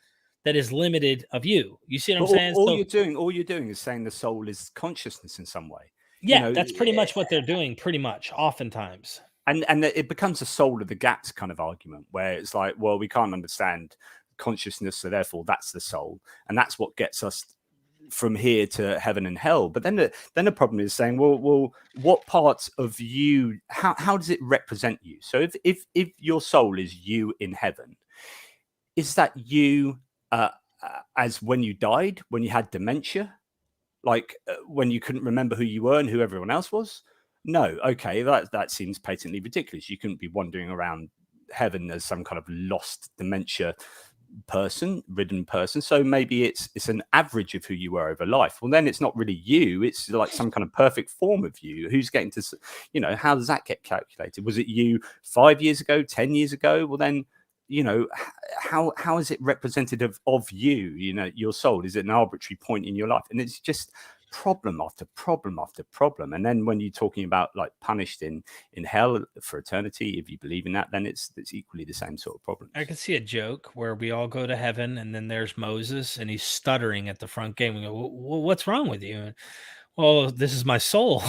that is limited of you. You see what I'm saying? All you're doing is saying the soul is consciousness in some way. Yeah, that's pretty much what they're doing, pretty much, oftentimes. And it becomes a soul of the gaps kind of argument where it's like, well, we can't understand consciousness, so therefore that's the soul. And that's what gets us from here to heaven and hell. But then the problem is saying, well, what parts of you, how does it represent you? So if your soul is you in heaven, is that you as when you died, when you had dementia, like when you couldn't remember who you were and who everyone else was? No, okay, that seems patently ridiculous. You couldn't be wandering around heaven as some kind of lost dementia ridden person. So maybe it's an average of who you were over life. Well, then it's not really you. It's like some kind of perfect form of you. Who's getting to, how does that get calculated? Was it you 5 years ago, 10 years ago? Well, then, how is it representative of you? Your soul, is it an arbitrary point in your life? And it's just problem after problem after problem. And then when you're talking about like punished in hell for eternity, if you believe in that, then it's equally the same sort of problem. I could see a joke where we all go to heaven and then there's Moses and he's stuttering at the front gate. We go, well, what's wrong with you? oh, this is my soul.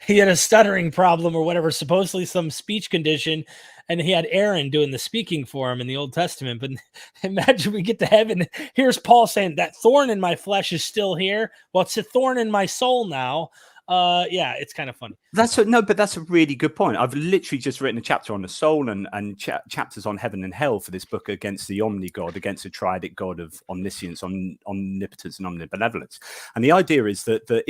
He had a stuttering problem or whatever, supposedly some speech condition, and he had Aaron doing the speaking for him in the Old Testament. But imagine we get to heaven, here's Paul saying that thorn in my flesh is still here. Well, it's a thorn in my soul now. Yeah, it's kind of funny. But that's a really good point. I've literally just written a chapter on the soul and chapters on heaven and hell for this book against the omni-God, against the triadic God of omniscience, omnipotence, and omnibenevolence. And the idea is that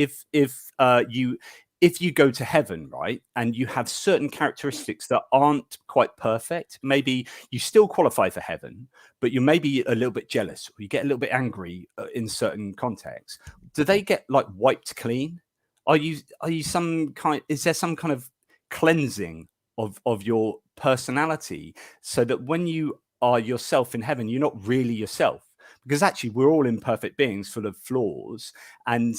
if you go to heaven, right, and you have certain characteristics that aren't quite perfect, maybe you still qualify for heaven, but you may be a little bit jealous, or you get a little bit angry in certain contexts. Do they get like wiped clean? Are you some kind? Is there some kind of cleansing of your personality so that when you are yourself in heaven, you're not really yourself? Because actually, we're all imperfect beings full of flaws, and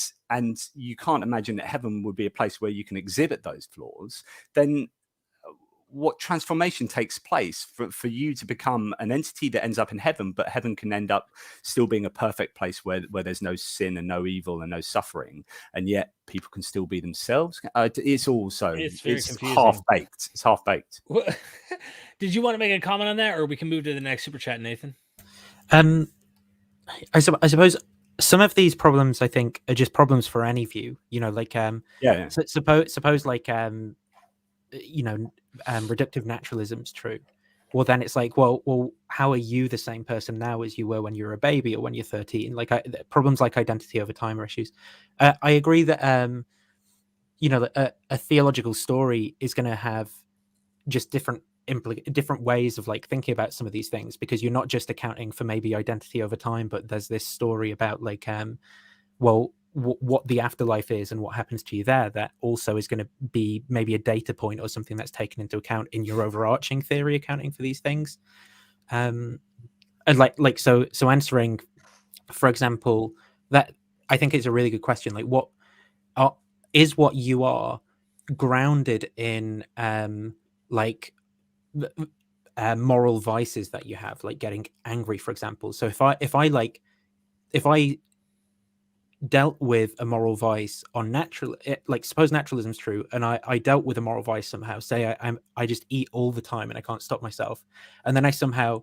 you can't imagine that heaven would be a place where you can exhibit those flaws. Then what transformation takes place for you to become an entity that ends up in heaven, but heaven can end up still being a perfect place where there's no sin and no evil and no suffering, and yet people can still be themselves. It's half-baked. It's half-baked. Did you want to make a comment on that, or we can move to the next super chat, Nathan? I suppose some of these problems, I think, are just problems for any view. You know, like suppose like reductive naturalism's true. Well, then it's like, well, how are you the same person now as you were when you were a baby or when you're 13? Like problems like identity over time are issues. I agree that a theological story is going to have just different ways of like thinking about some of these things, because you're not just accounting for maybe identity over time, but there's this story about like what the afterlife is and what happens to you there, that also is going to be maybe a data point or something that's taken into account in your overarching theory accounting for these things. And so answering, for example, that I think it's a really good question, like what is what you are grounded in moral vices that you have, like getting angry, for example. So if I dealt with a moral vice on suppose naturalism's true, and I dealt with a moral vice somehow, say I just eat all the time and I can't stop myself, and then I somehow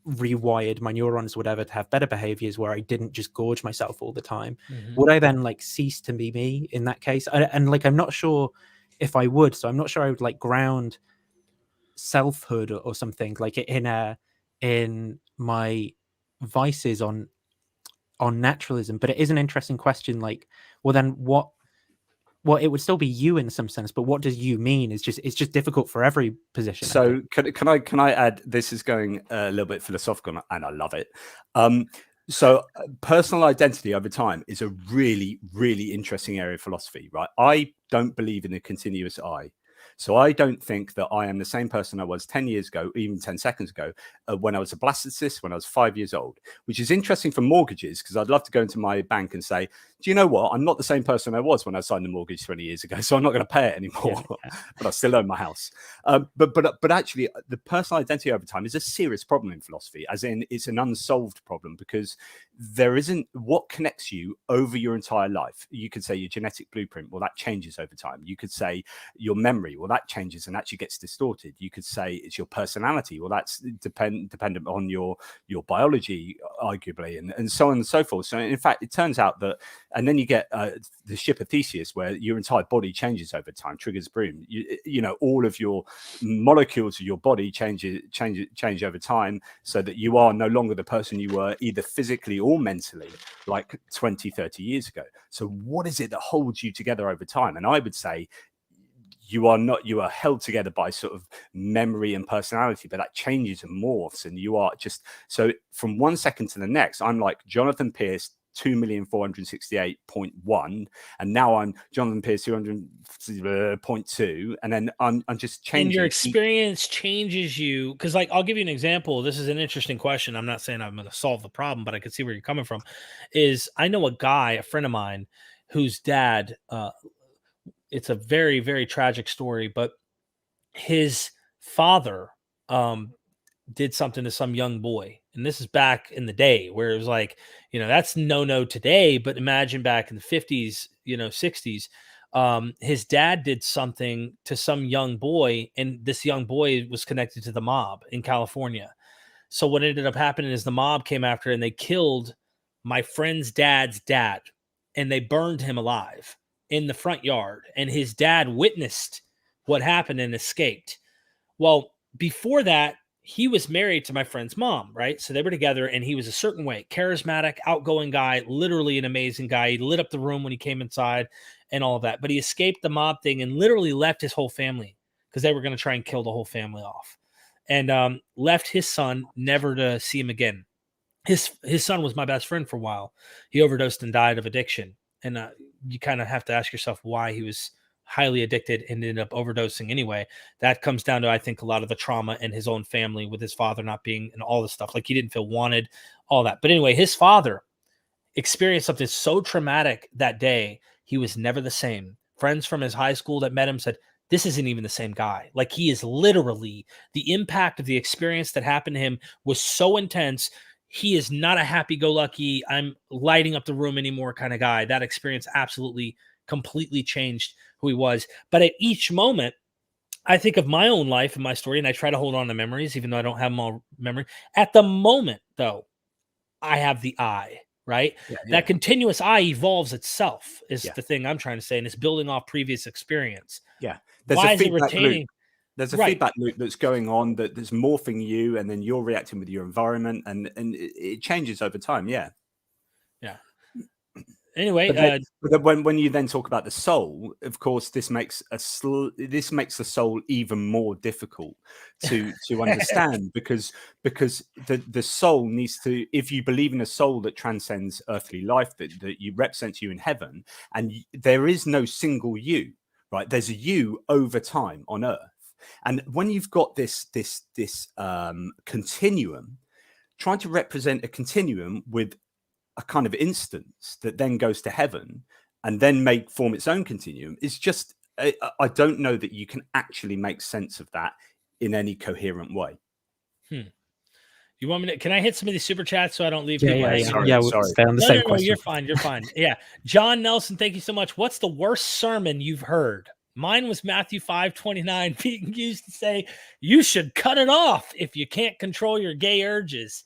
rewired my neurons or whatever to have better behaviors where I didn't just gorge myself all the time, would I then like cease to be me in that case? And I'm not sure if I would. So I'm not sure I would like ground selfhood or something like in my vices on naturalism. But it is an interesting question. Like, well, then what? Well, it would still be you in some sense, but what does you mean? It's just difficult for every position. So can I add? This is going a little bit philosophical, and I love it. So personal identity over time is a really, really interesting area of philosophy, right? I don't believe in the continuous I. So I don't think that I am the same person I was 10 years ago, even 10 seconds ago, when I was a blastocyst, when I was 5 years old, which is interesting for mortgages, because I'd love to go into my bank and say, do you know what? I'm not the same person I was when I signed the mortgage 20 years ago, so I'm not going to pay it anymore, but I still own my house. But actually, the personal identity over time is a serious problem in philosophy, as in it's an unsolved problem, because there isn't what connects you over your entire life. You could say your genetic blueprint, well, that changes over time. You could say your memory, well, that changes and actually gets distorted. You could say it's your personality, well, that's dependent on your biology, arguably, and so on and so forth. So in fact, it turns out that, and then you get the ship of Theseus, where your entire body changes over time, triggers Broom. You know, all of your molecules of your body change over time, so that you are no longer the person you were either physically or mentally like 20, 30 years ago. So what is it that holds you together over time? And I would say you are held together by sort of memory and personality, but that changes and morphs, and you are just, so from 1 second to the next, I'm like Jonathan Pierce 2,468.1, and now I'm Jonathan Pierce 200.2, and then I'm just changing. And your experience changes you, because like I'll give you an example. This is an interesting question. I'm not saying I'm going to solve the problem, but I can see where you're coming from. Is I know a friend of mine, whose dad, it's a very, very tragic story, but his father did something to some young boy, And this is back in the day where it was like, that's no today, but imagine back in the 50s, 60s. His dad did something to some young boy, and this young boy was connected to the mob in California. So what ended up happening is the mob came after and they killed my friend's dad's dad, and they burned him alive in the front yard. And his dad witnessed what happened and escaped. Well, before that, he was married to my friend's mom, right? So they were together, and he was a certain way, charismatic, outgoing guy, literally an amazing guy. He lit up the room when he came inside and all of that. But he escaped the mob thing and literally left his whole family because they were going to try and kill the whole family off. And left his son never to see him again. His son was my best friend for a while. He overdosed and died of addiction. And you kind of have to ask yourself why he was highly addicted and ended up overdosing anyway. That comes down to, I think, a lot of the trauma in his own family with his father not being, and all this stuff. Like, he didn't feel wanted, all that. But anyway, his father experienced something so traumatic that day, he was never the same. Friends from his high school that met him said, this isn't even the same guy. Like, he is literally, the impact of the experience that happened to him was so intense. He is not a happy-go-lucky, I'm lighting up the room anymore kind of guy. That experience absolutely, completely changed who he was. But at each moment, I think of my own life and my story, and I try to hold on to memories, even though I don't have them all memory. At the moment, though, I have the I, right? Yeah. That continuous I evolves itself is the thing I'm trying to say, and it's building off previous experience. Yeah. There's Why a is it feedback retaining? loop. There's a Right. feedback loop that's going on that's morphing you, and then you're reacting with your environment, and it changes over time. Yeah. Anyway, but when you then talk about the soul, of course, this makes the soul even more difficult to understand because the soul needs to, if you believe in a soul that transcends earthly life, that you represents you in heaven, and there is no single you, right? There's a you over time on earth, and when you've got this continuum, trying to represent a continuum with a kind of instance that then goes to heaven and then form its own continuum is just, I don't know that you can actually make sense of that in any coherent way. You want me to? Can I hit some of these super chats so I don't leave Yeah, people? Sorry. Stay on the same question. You're fine. You're fine. Yeah, John Nelson, thank you so much. What's the worst sermon you've heard? Mine was Matthew 5:29, being used to say, "You should cut it off if you can't control your gay urges."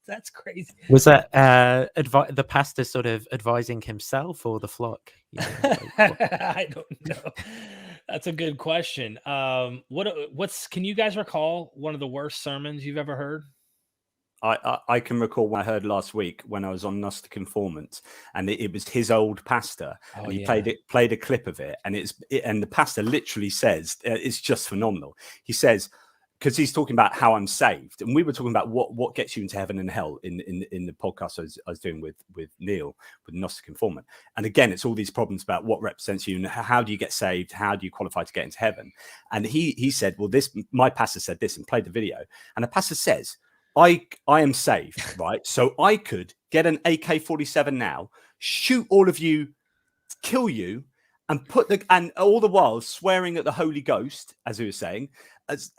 That's crazy. Was that the pastor sort of advising himself or the flock? I don't know. That's a good question. Can you guys recall one of the worst sermons you've ever heard? I can recall one I heard last week when I was on Gnostic Informant, and it was his old pastor, and he played a clip of it, and and the pastor literally says, it's just phenomenal. He says, because he's talking about how I'm saved, and we were talking about what gets you into heaven and hell in the podcast I was doing with Neil with Gnostic Informant, and again, it's all these problems about what represents you and how do you get saved, how do you qualify to get into heaven, and he said, well, my pastor said this, and played the video, and the pastor says, I am saved, right? So I could get an AK-47 now, shoot all of you, kill you, and and all the while swearing at the Holy Ghost, as he was saying,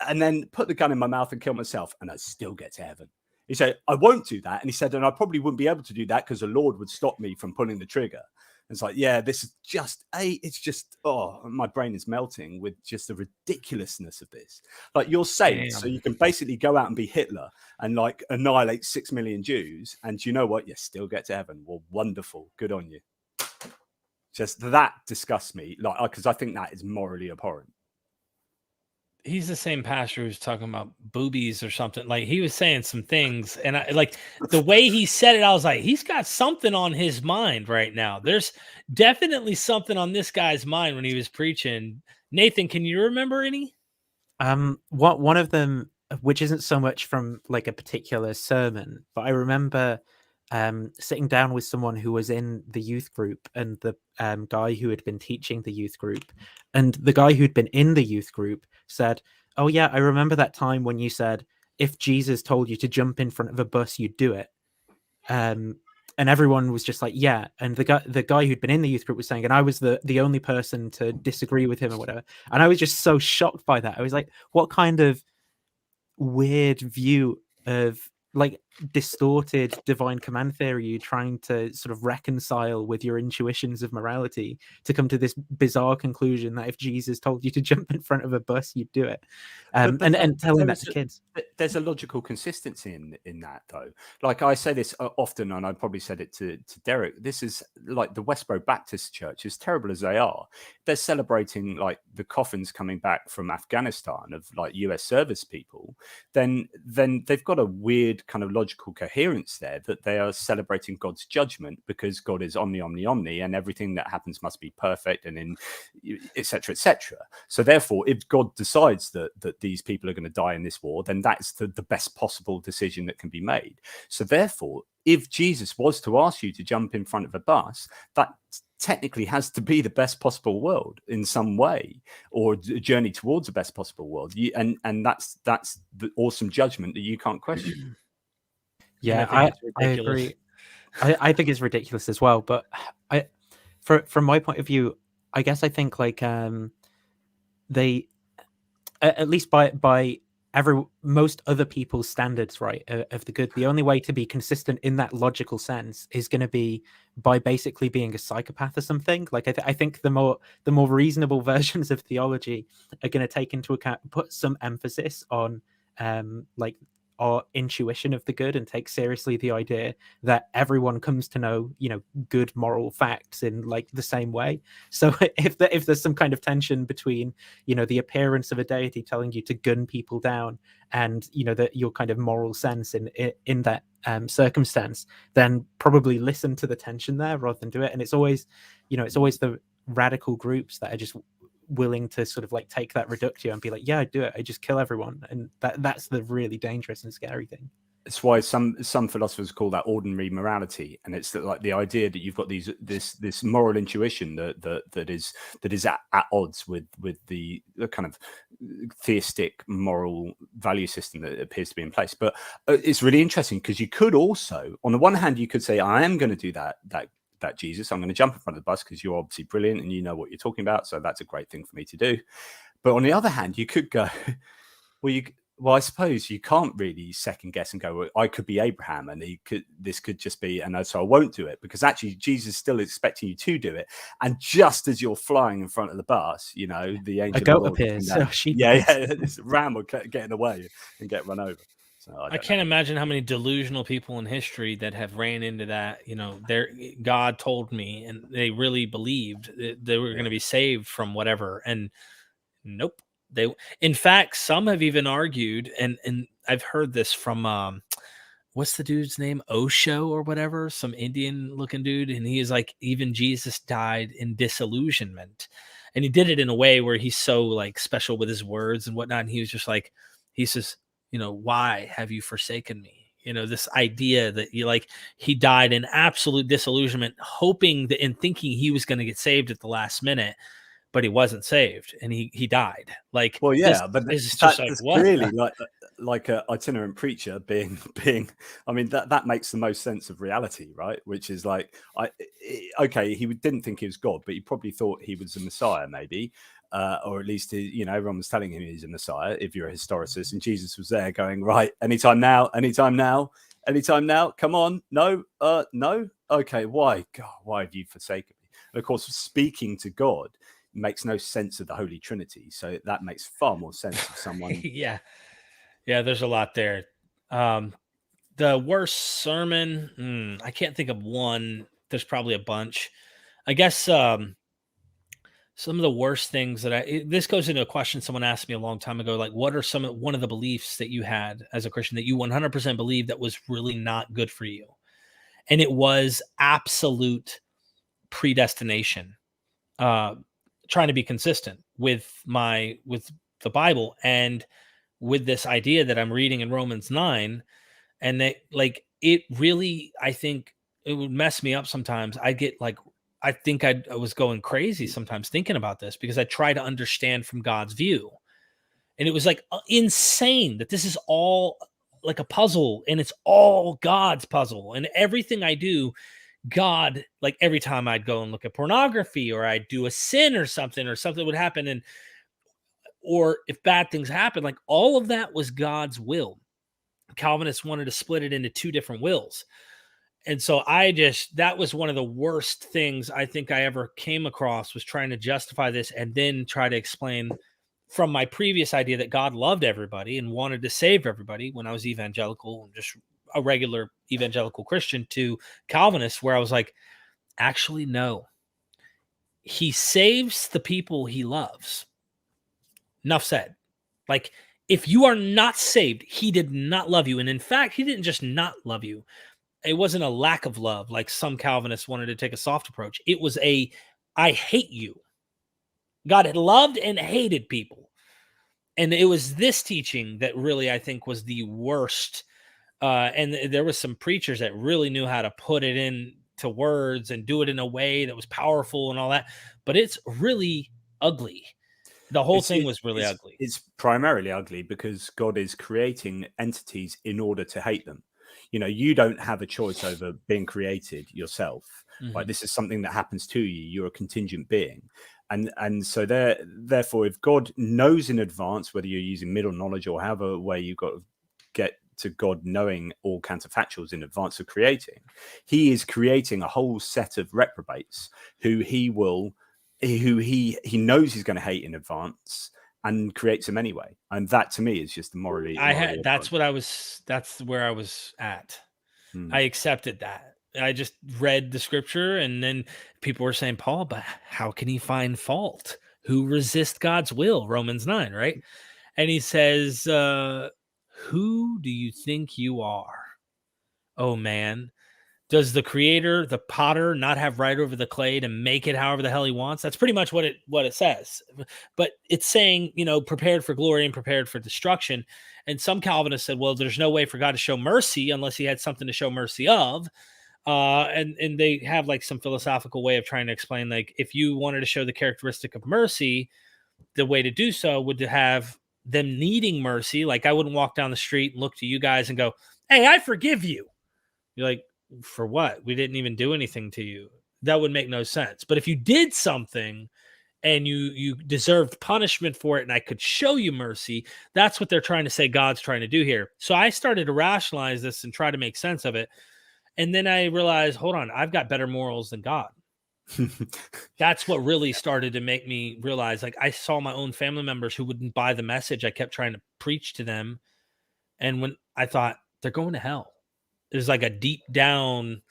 and then put the gun in my mouth and kill myself, and I'd still get to heaven. He said, I won't do that. And he said, and I probably wouldn't be able to do that because the Lord would stop me from pulling the trigger. It's like, yeah, this is just my brain is melting with just the ridiculousness of this. Like, you're saved, so you can basically go out and be Hitler and like annihilate 6 million Jews. And you know what? You still get to heaven. Well, wonderful. Good on you. Just that disgusts me, like, because I think that is morally abhorrent. He's the same pastor who's talking about boobies or something. Like, he was saying some things, and I like the way he said it. I was like, he's got something on his mind right now. There's definitely something on this guy's mind when he was preaching. Nathan, can you remember any? One of them, which isn't so much from like a particular sermon, but I remember sitting down with someone who was in the youth group, and the guy who had been teaching the youth group, and the guy who'd been in the youth group said, oh yeah, I remember that time when you said, if Jesus told you to jump in front of a bus, you'd do it. And everyone was just like, yeah. And the guy who'd been in the youth group was saying, and I was the only person to disagree with him or whatever. And I was just so shocked by that. I was like, what kind of weird view of like distorted divine command theory you're trying to sort of reconcile with your intuitions of morality to come to this bizarre conclusion that if Jesus told you to jump in front of a bus, you'd do it. And telling that to kids. There's a logical consistency in that, though. Like I say this often, and I probably said it to Derek. This is like the Westboro Baptist Church, as terrible as they are. They're celebrating like the coffins coming back from Afghanistan of like US service people. Then they've got a weird kind of logical coherence there that they are celebrating God's judgment because God is omni, and everything that happens must be perfect and in etc. etc. So therefore, if God decides that these people are going to die in this war, then that's the best possible decision that can be made. So therefore, if Jesus was to ask you to jump in front of a bus, that technically has to be the best possible world in some way, or a journey towards the best possible world. And that's the awesome judgment that you can't question. Yeah, I agree. I think it's ridiculous as well. But from my point of view, I guess I think like they, at least by most other people's standards, right, of the good, the only way to be consistent in that logical sense is going to be by basically being a psychopath or something. Like I think the more reasonable versions of theology are going to take into account, put some emphasis on like our intuition of the good, and take seriously the idea that everyone comes to know, good moral facts in like the same way. So if there's some kind of tension between, the appearance of a deity telling you to gun people down and, that your kind of moral sense in that circumstance, then probably listen to the tension there rather than do it. And it's always the radical groups that are just willing to sort of like take that reductio and be like, yeah, I do it, I just kill everyone. And that's the really dangerous and scary thing. It's why some philosophers call that ordinary morality, and it's like the idea that you've got this moral intuition that is at odds with the kind of theistic moral value system that appears to be in place. But it's really interesting because you could also, on the one hand, you could say, I am going to do that Jesus, I'm going to jump in front of the bus because you're obviously brilliant and you know what you're talking about, so that's a great thing for me to do. But on the other hand, you could go, well, I suppose you can't really second guess and go, well, I could be Abraham and this could just be, and so I won't do it, because actually Jesus is still expecting you to do it. And just as you're flying in front of the bus, the angel a goat appears. this ram will get in the way and get run over. So I can't imagine how many delusional people in history that have ran into that. God told me, and they really believed they were going to be saved from whatever. And nope. In fact, some have even argued, and I've heard this from what's the dude's name? Osho or whatever, some Indian looking dude. And he is like, even Jesus died in disillusionment. And he did it in a way where he's so like special with his words and whatnot. And he was just like, he says, why have you forsaken me? This idea that he died in absolute disillusionment, hoping that and thinking he was going to get saved at the last minute, but he wasn't saved and he died. Like, well, yeah, but it's just like, what? Really like a itinerant preacher being, I mean, that makes the most sense of reality, right? Which is like, okay, he didn't think he was God, but he probably thought he was the Messiah, maybe. Or at least, everyone was telling him he's a Messiah, if you're a historicist, and Jesus was there going, right, anytime now, come on, no, okay, why? God, why have you forsaken me? And of course, speaking to God makes no sense of the Holy Trinity, so that makes far more sense of someone. yeah, there's a lot there. The worst sermon, I can't think of one. There's probably a bunch. I guess some of the worst things this goes into a question someone asked me a long time ago, like, what are one of the beliefs that you had as a Christian that you 100% believed that was really not good for you? And it was absolute predestination, trying to be consistent with the Bible and with this idea that I'm reading in Romans 9. And that, like, it really, I think it would mess me up sometimes. I get like, I think I was going crazy sometimes thinking about this because I try to understand from God's view. And it was like insane that this is all like a puzzle and it's all God's puzzle. And everything I do, God, like every time I'd go and look at pornography or I'd do a sin or something would happen. Or if bad things happen, like all of that was God's will. Calvinists wanted to split it into two different wills. And so that was one of the worst things I think I ever came across, was trying to justify this and then try to explain from my previous idea that God loved everybody and wanted to save everybody when I was evangelical and just a regular evangelical Christian, to Calvinists, where I was like, actually, no. He saves the people he loves. Enough said. Like, if you are not saved, he did not love you. And in fact, he didn't just not love you. It wasn't a lack of love, like some Calvinists wanted to take a soft approach. It was I hate you. God had loved and hated people. And it was this teaching that really, I think, was the worst. And there was some preachers that really knew how to put it into words and do it in a way that was powerful and all that. But it's really ugly. The whole thing was really ugly. It's primarily ugly because God is creating entities in order to hate them. You know, you don't have a choice over being created yourself. Mm-hmm. Like, this is something that happens to you. You're a contingent being. And so therefore, if God knows in advance, whether you're using middle knowledge or however way you've got to get to God knowing all counterfactuals in advance of creating, he is creating a whole set of reprobates who he knows he's going to hate in advance, and creates them anyway. And that, to me, is just morally. That's where I was at. I accepted that. I just read the scripture, and then people were saying, Paul, but how can he find fault? Who resist God's will? Romans 9, right? And he says, who do you think you are? Oh, man. Does the creator, the potter, not have right over the clay to make it however the hell he wants? That's pretty much what it says. But it's saying, prepared for glory and prepared for destruction. And some Calvinists said, well, there's no way for God to show mercy unless he had something to show mercy of. And they have like some philosophical way of trying to explain, like, if you wanted to show the characteristic of mercy, the way to do so would to have them needing mercy. Like, I wouldn't walk down the street and look to you guys and go, hey, I forgive you. You're like, for what? We didn't even do anything to you. That would make no sense. But if you did something and you deserved punishment for it, and I could show you mercy, that's what they're trying to say God's trying to do here. So I started to rationalize this and try to make sense of it. And then I realized, hold on, I've got better morals than God. That's what really started to make me realize, like, I saw my own family members who wouldn't buy the message I kept trying to preach to them. And when I thought, they're going to hell, there's like a deep down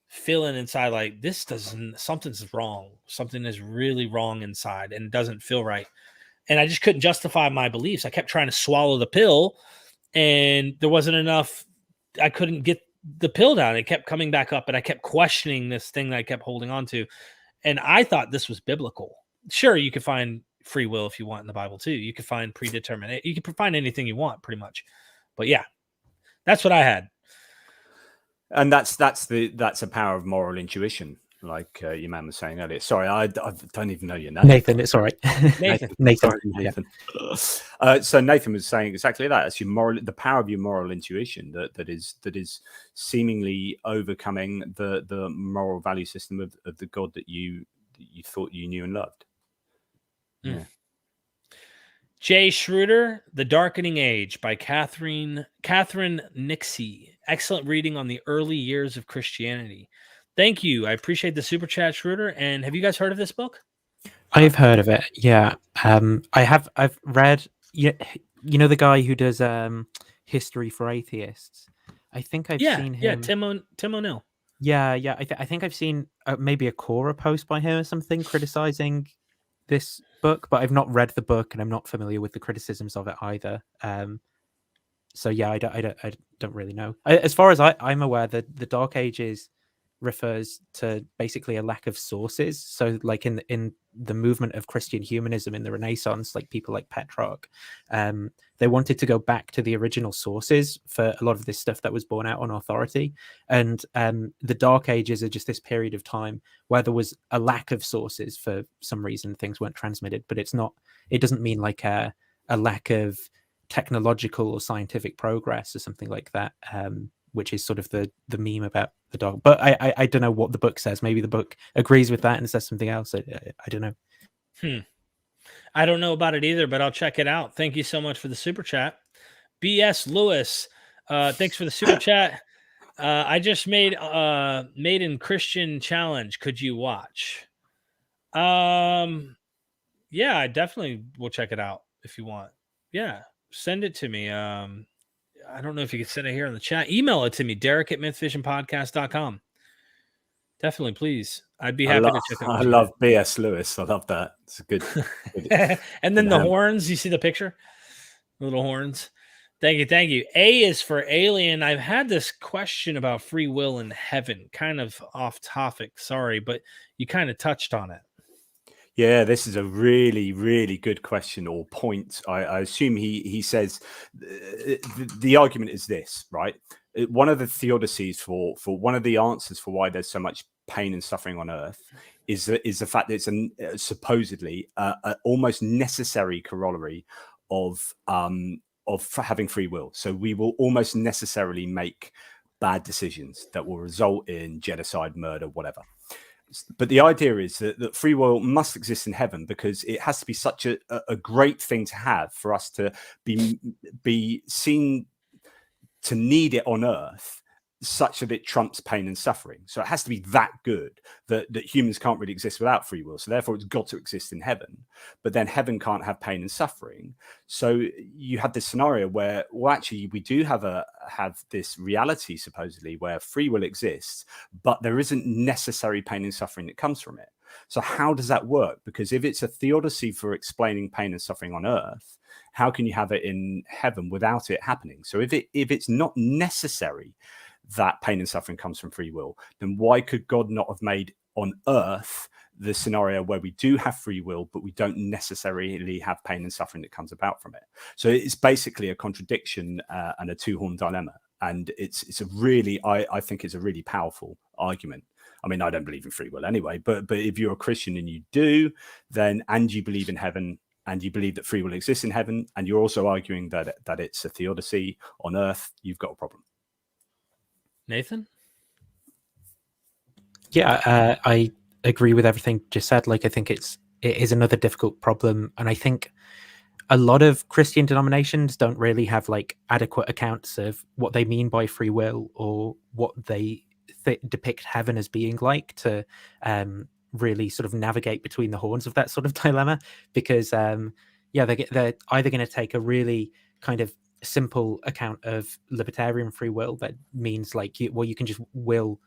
feeling inside, like, something's wrong. Something is really wrong inside and it doesn't feel right. And I just couldn't justify my beliefs. I kept trying to swallow the pill, and there wasn't enough. I couldn't get the pill down. It kept coming back up, and I kept questioning this thing that I kept holding on to. And I thought this was biblical. Sure, you could find free will if you want in the Bible too. You could find predeterminate. You could find anything you want, pretty much. But yeah, that's what I had. And that's a power of moral intuition, like your man was saying earlier. Sorry, I don't even know your name. Nathan, it's all right. Nathan. Sorry, Nathan. Yeah. So Nathan was saying exactly that. It's the power of your moral intuition that is seemingly overcoming the moral value system of the God that you thought you knew and loved. Yeah. Jay Schroeder, The Darkening Age by Catherine Nixie. Excellent reading on the early years of Christianity. Thank you. I appreciate the super chat, Schroeder. And have you guys heard of this book? I've heard of it. Yeah. I've read, you know, the guy who does History for Atheists. I think I've seen him. Yeah, Tim O'Neill. Yeah. I think I've seen maybe a Quora post by him or something criticizing this book, but I've not read the book and I'm not familiar with the criticisms of it either. So yeah, I don't really know. As far as I'm aware, the Dark Ages refers to basically a lack of sources. So like in the movement of Christian humanism in the Renaissance, like people like Petrarch, they wanted to go back to the original sources for a lot of this stuff that was borne out on authority. And the Dark Ages are just this period of time where there was a lack of sources for some reason. Things weren't transmitted, but it doesn't mean like a lack of technological or scientific progress or something like that, which is sort of the meme about the dog. But I don't know what the book says. Maybe the book agrees with that and says something else. I don't know. I don't know about it either, but I'll check it out. Thank you so much for the super chat. B.S. Lewis, Thanks for the super chat. I just made in Christian challenge. Could you watch? Yeah, I definitely will check it out if you want. Yeah, send it to me. I don't know if you can send it here in the chat. Email it to me, Derek@mythvisionpodcast.com. Definitely, please. I'd be happy to check out. I love B.S. Lewis. I love that. It's a good. And then the horns. You see the picture? Little horns. Thank you. A is for alien. I've had this question about free will in heaven, kind of off topic. Sorry, but you kind of touched on it. Yeah, this is a really, really good question or point. I assume he says the argument is this, right? One of the theodicies for one of the answers for why there's so much pain and suffering on earth is the fact that it's supposedly a almost necessary corollary of having free will. So we will almost necessarily make bad decisions that will result in genocide, murder, whatever. But the idea is that free will must exist in heaven because it has to be such a great thing to have for us to be seen to need it on earth, such that it trumps pain and suffering. So it has to be that good that humans can't really exist without free will. So therefore it's got to exist in heaven, but then heaven can't have pain and suffering. So you have this scenario where, well, actually we do have this reality supposedly where free will exists, but there isn't necessary pain and suffering that comes from it. So how does that work? Because if it's a theodicy for explaining pain and suffering on earth, how can you have it in heaven without it happening? So if it's not necessary that pain and suffering comes from free will, then why could God not have made on earth the scenario where we do have free will, but we don't necessarily have pain and suffering that comes about from it? So it's basically a contradiction and a two-horn dilemma. And it's a really, I think it's a really powerful argument. I mean, I don't believe in free will anyway, but if you're a Christian and you do, then, and you believe in heaven, and you believe that free will exists in heaven, and you're also arguing that it's a theodicy on earth, you've got a problem. Nathan? Yeah, I agree with everything just said. Like, I think it is another difficult problem, and I think a lot of Christian denominations don't really have like adequate accounts of what they mean by free will or what they depict heaven as being like to really sort of navigate between the horns of that sort of dilemma. Because they're either going to take a really kind of simple account of libertarian free will that means like you can just will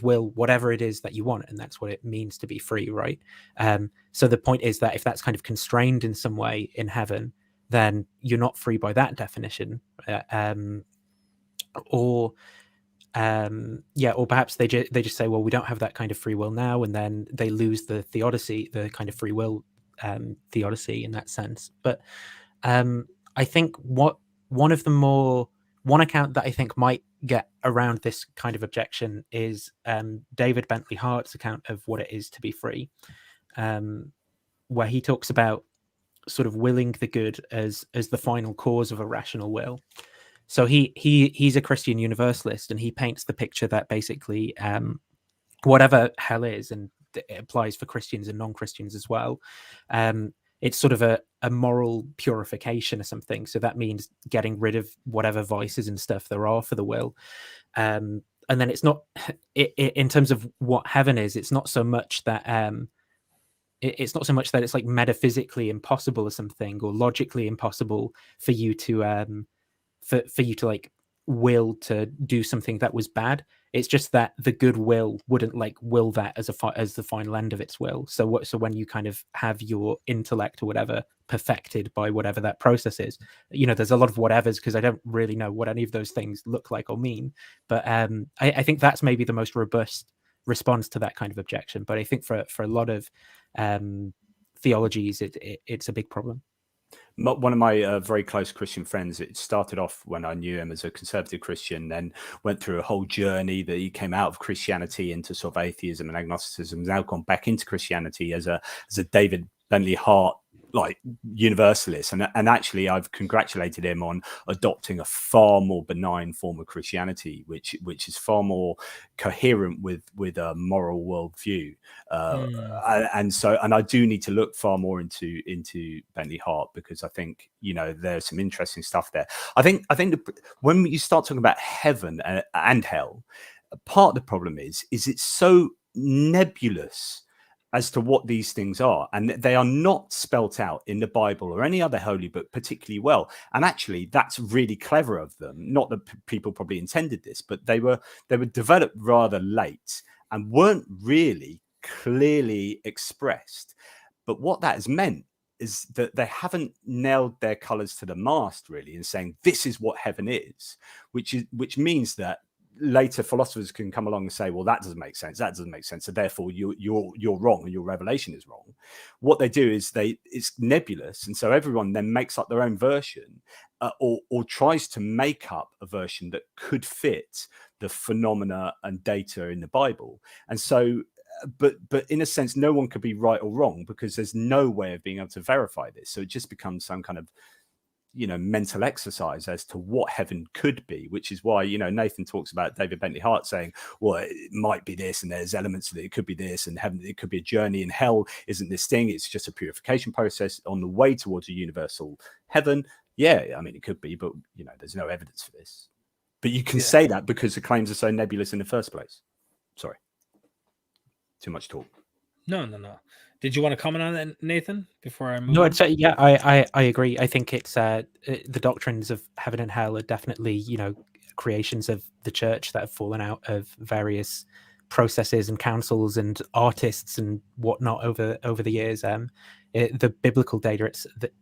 whatever it is that you want, and that's what it means to be free, right? So the point is that if that's kind of constrained in some way in heaven, then you're not free by that definition. Or perhaps they just say, well, we don't have that kind of free will now, and then they lose the theodicy, the kind of free will theodicy in that sense. But I think one account that I think might get around this kind of objection is David Bentley Hart's account of what it is to be free, where he talks about sort of willing the good as the final cause of a rational will. So he's a Christian universalist, and he paints the picture that basically whatever hell is, and it applies for Christians and non-Christians as well, it's sort of a moral purification or something. So that means getting rid of whatever vices and stuff there are for the will. And then it's not in terms of what heaven is, it's not so much that it's like metaphysically impossible or something, or logically impossible for you to for you to like will to do something that was bad. It's just that the good will wouldn't like will that as the final end of its will. So when you kind of have your intellect or whatever perfected by whatever that process is, there's a lot of whatevers because I don't really know what any of those things look like or mean. But I think that's maybe the most robust response to that kind of objection. But I think for a lot of theologies, it's a big problem. One of my very close Christian friends, it started off when I knew him as a conservative Christian, then went through a whole journey that he came out of Christianity into sort of atheism and agnosticism, now gone back into Christianity as a David Bentley Hart like universalist, and actually I've congratulated him on adopting a far more benign form of Christianity, which is far more coherent with a moral worldview. And I do need to look far more into Bentley Hart, because I think, you know, there's some interesting stuff there. I think when you start talking about heaven and hell, part of the problem is it's so nebulous as to what these things are, and they are not spelt out in the Bible or any other holy book particularly well. And actually, that's really clever of them. Not that people probably intended this, but they were developed rather late and weren't really clearly expressed. But what that has meant is that they haven't nailed their colors to the mast, really, in saying this is what heaven is, which means that later philosophers can come along and say, well, that doesn't make sense, so therefore you're wrong and your revelation is wrong. What they do is it's nebulous, and so everyone then makes up their own version, or tries to make up a version that could fit the phenomena and data in the Bible. And so but in a sense, no one could be right or wrong, because there's no way of being able to verify this. So it just becomes some kind of, you know, mental exercise as to what heaven could be, which is why, you know, Nathan talks about David Bentley Hart saying, well, it might be this, and there's elements of it could be this, and heaven, it could be a journey, and hell isn't this thing, it's just a purification process on the way towards a universal heaven. Yeah, I mean, it could be, but, you know, there's no evidence for this. But you can say that because the claims are so nebulous in the first place. Sorry, too much talk. No. Did you want to comment on that, Nathan, before I move No, on? yeah, I agree. I think it's the doctrines of heaven and hell are definitely, you know, creations of the church that have fallen out of various processes and councils and artists and whatnot over the years. The biblical data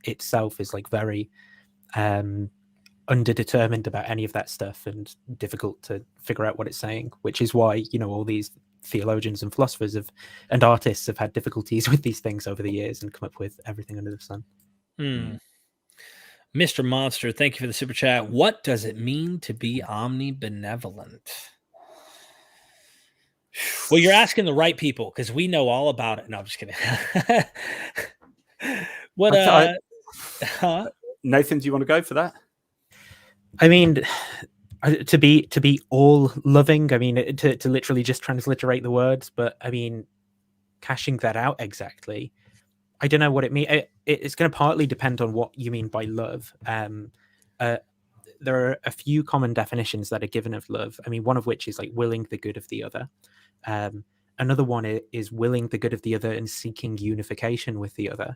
itself is like very underdetermined about any of that stuff, and difficult to figure out what it's saying, which is why, you know, all these theologians and philosophers and artists have had difficulties with these things over the years and come up with everything under the sun. Mr. Monster, thank you for the super chat. What does it mean to be omnibenevolent? Well, you're asking the right people, because we know all about it. No, I'm just kidding. What Nathan, do you want to go for that? I mean, to be all loving, I mean, to literally just transliterate the words, but I mean, cashing that out exactly, I don't know what it means. It's going to partly depend on what you mean by love. There are a few common definitions that are given of love. I mean, one of which is like willing the good of the other. Another one is willing the good of the other and seeking unification with the other.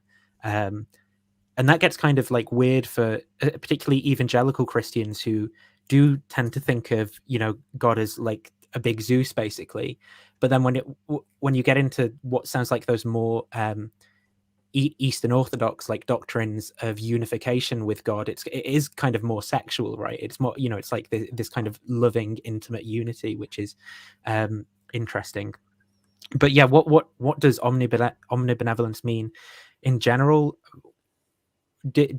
And that gets kind of like weird for particularly evangelical Christians, who do tend to think of, you know, God as like a big Zeus, basically. But then when you get into what sounds like those more Eastern Orthodox like doctrines of unification with God, it is kind of more sexual, right? It's more, you know, it's like this kind of loving, intimate unity, which is interesting. But yeah, what does omnibenevolence mean in general?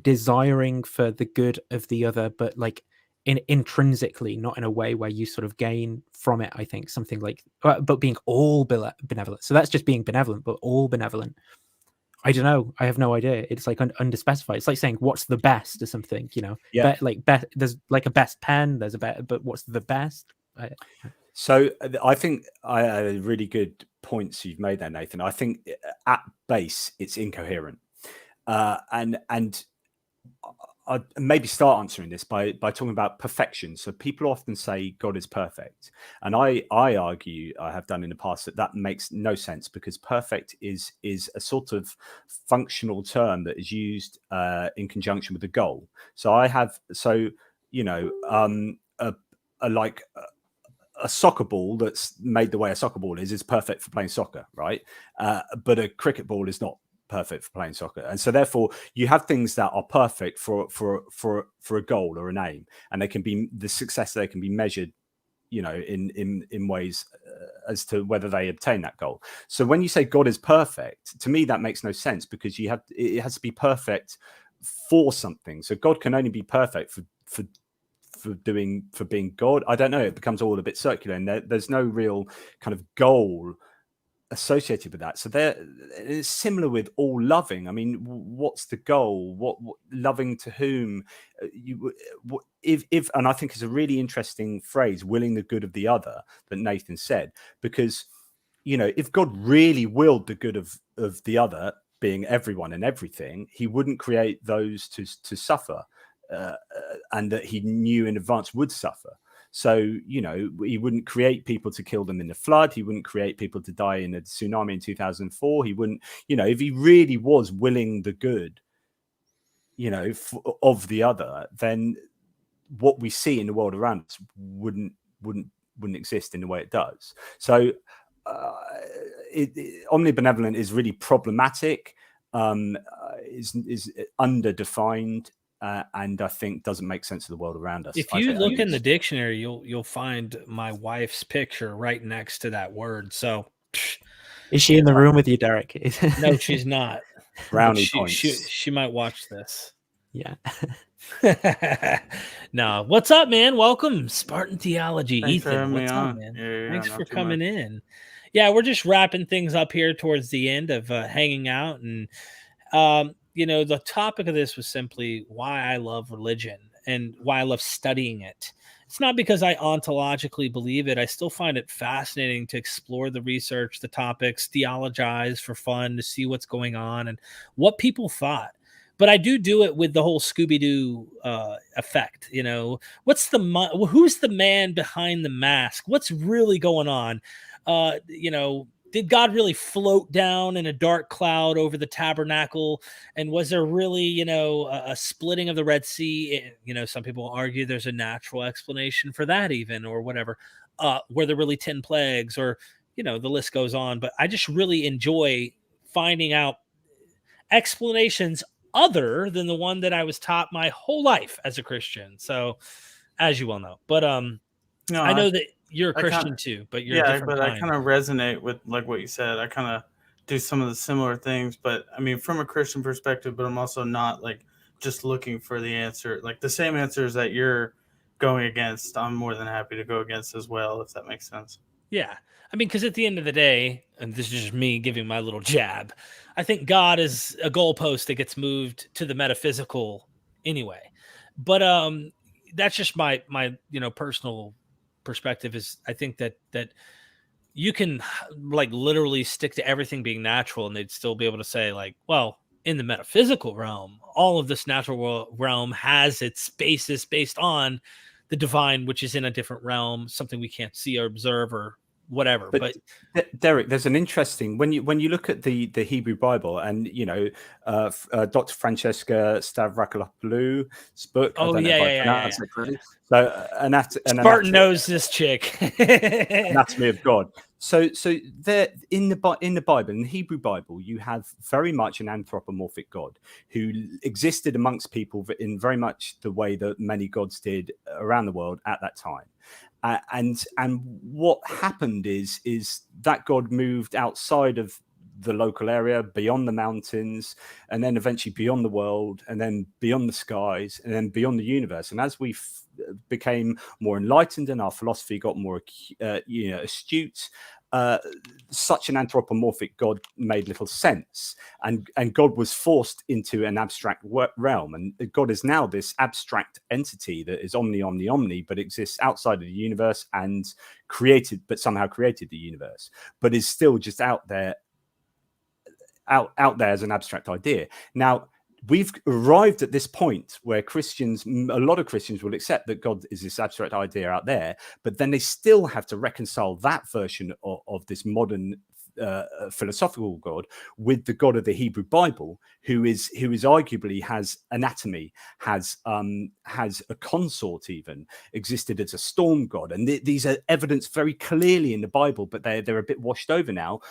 Desiring for the good of the other, but like intrinsically, not in a way where you sort of gain from it. I think something like, but being all benevolent. So that's just being benevolent, but all benevolent. I don't know. I have no idea. It's like underspecified. It's like saying what's the best or something, you know. Yeah. There's like a best pen. There's a better, but what's the best? So I think really good points you've made there, Nathan. I think at base it's incoherent, and I'd maybe start answering this by talking about perfection. So people often say God is perfect, and I argue, I have done in the past, that makes no sense, because perfect is a sort of functional term that is used in conjunction with the goal. So a soccer ball that's made the way a soccer ball is perfect for playing soccer, right? But a cricket ball is not perfect for playing soccer, and so therefore you have things that are perfect for a goal or an aim, and they can be the success. They can be measured, you know, in ways as to whether they obtain that goal. So when you say God is perfect, to me that makes no sense, because it has to be perfect for something. So God can only be perfect for being God. I don't know. It becomes all a bit circular, and there's no real kind of goal associated with that. So it's similar with all loving. I mean, what's the goal? What loving to whom? If and I think it's a really interesting phrase, willing the good of the other, that Nathan said, because if God really willed the good of the other, being everyone and everything, he wouldn't create those to suffer, and that he knew in advance would suffer. So, he wouldn't create people to kill them in the flood. He wouldn't create people to die in a tsunami in 2004. He wouldn't, if he really was willing the good, of the other, then what we see in the world around us wouldn't exist in the way it does. So, omnibenevolent is really problematic, is underdefined, and I think doesn't make sense of the world around us. If you look in the dictionary, you'll find my wife's picture right next to that word. So, is she in the room with you, Derek? No, she's not. Brownie points. She might watch this. Yeah. No, what's up, man? Welcome, Spartan Theology. Thanks Ethan, what's up, man? Thanks for coming in. Yeah, we're just wrapping things up here towards the end of hanging out, and the topic of this was simply why I love religion and why I love studying it. It's not because I ontologically believe it. I still find it fascinating to explore the research, the topics, theologize for fun, to see what's going on and what people thought. But I do it with the whole Scooby-Doo effect. Who's the man behind the mask? What's really going on? Did God really float down in a dark cloud over the tabernacle? And was there really, a splitting of the Red Sea? Some people argue there's a natural explanation for that even, or whatever. Were there really 10 plagues, or, the list goes on. But I just really enjoy finding out explanations other than the one that I was taught my whole life as a Christian. So, as you well know, but no, I know that you're a Christian too, but you're a different kind. I kind of resonate with like what you said. I kind of do some of the similar things, but I mean, from a Christian perspective, but I'm also not like just looking for the answer, like the same answers that you're going against. I'm more than happy to go against as well, if that makes sense. Yeah. I mean, because at the end of the day, and this is just me giving my little jab, I think God is a goalpost that gets moved to the metaphysical anyway. But that's just my personal perspective. Is I think that you can like literally stick to everything being natural, and they'd still be able to say like, well, in the metaphysical realm, all of this natural realm has its basis based on the divine, which is in a different realm, something we can't see or observe or whatever. But Derek, there's an interesting, when you look at the Hebrew Bible, and Dr. Francesca Stavrakopoulou's book. Oh, yeah. So Spartan knows this chick. Anatomy of God. So there in the Bible, in the Hebrew Bible, you have very much an anthropomorphic God who existed amongst people in very much the way that many gods did around the world at that time. And what happened is that God moved outside of the local area, beyond the mountains, and then eventually beyond the world, and then beyond the skies, and then beyond the universe. And as we became more enlightened and our philosophy got more astute, such an anthropomorphic God made little sense, and God was forced into an abstract realm, and God is now this abstract entity that is omni, but exists outside of the universe and somehow created the universe, but is still just out there as an abstract idea. Now, we've arrived at this point where a lot of Christians will accept that God is this abstract idea out there, but then they still have to reconcile that version of this modern philosophical God with the God of the Hebrew Bible, who is arguably has anatomy, has a consort, even existed as a storm god, and these are evidenced very clearly in the Bible, but they're a bit washed over now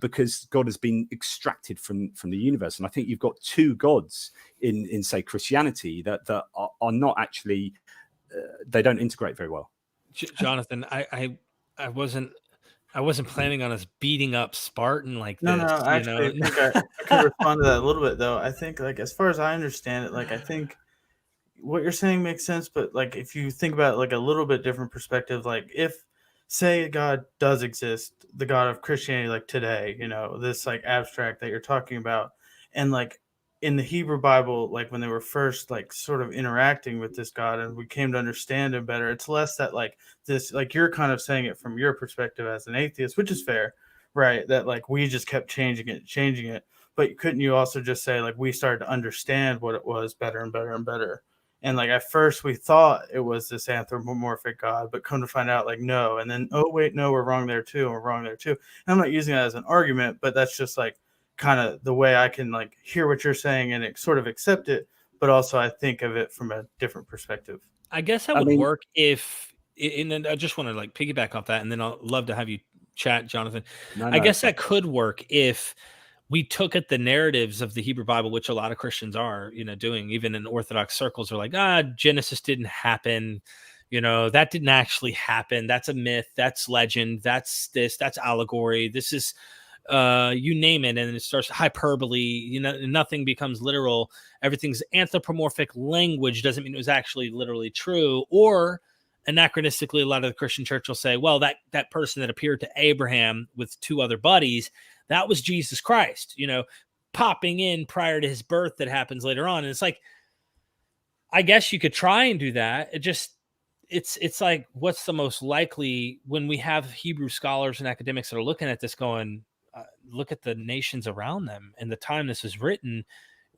because God has been extracted from the universe. And I think you've got two gods in say Christianity that are not actually they don't integrate very well. Jonathan, I wasn't planning on us beating up Spartan like No, this. no, actually, I think I can respond to that a little bit, though. I think, like, as far as I understand it, like, I think what you're saying makes sense, but, like, if you think about it, like, a little bit different perspective, like, if say God does exist, the God of Christianity, like today, you know, this like abstract that you're talking about, and like in the Hebrew Bible, like when they were first like sort of interacting with this God and we came to understand him better, it's less that like this, like you're kind of saying it from your perspective as an atheist, which is fair, right? That like we just kept changing it. But couldn't you also just say like we started to understand what it was better and better and better? And like at first we thought it was this anthropomorphic God, but come to find out like no. And then, oh wait, no, we're wrong there too. And we're wrong there too. And I'm not using that as an argument, but that's just like kind of the way I can like hear what you're saying and sort of accept it. But also I think of it from a different perspective. I guess that would work if, and then I just want to like piggyback off that, and then I'll love to have you chat, Jonathan. I guess that could work if we took at the narratives of the Hebrew Bible, which a lot of Christians are, you know, doing, even in Orthodox circles, are like, Genesis didn't happen. You know, that didn't actually happen. That's a myth. That's legend. That's this. That's allegory. This is, you name it, and it starts hyperbole. You know, nothing becomes literal. Everything's anthropomorphic language. Doesn't mean it was actually literally true. Or anachronistically, a lot of the Christian church will say, well, that person that appeared to Abraham with two other buddies, that was Jesus Christ, you know, popping in prior to his birth that happens later on. And it's like, I guess you could try and do that. It's like, what's the most likely when we have Hebrew scholars and academics that are looking at this going, look at the nations around them and the time this was written.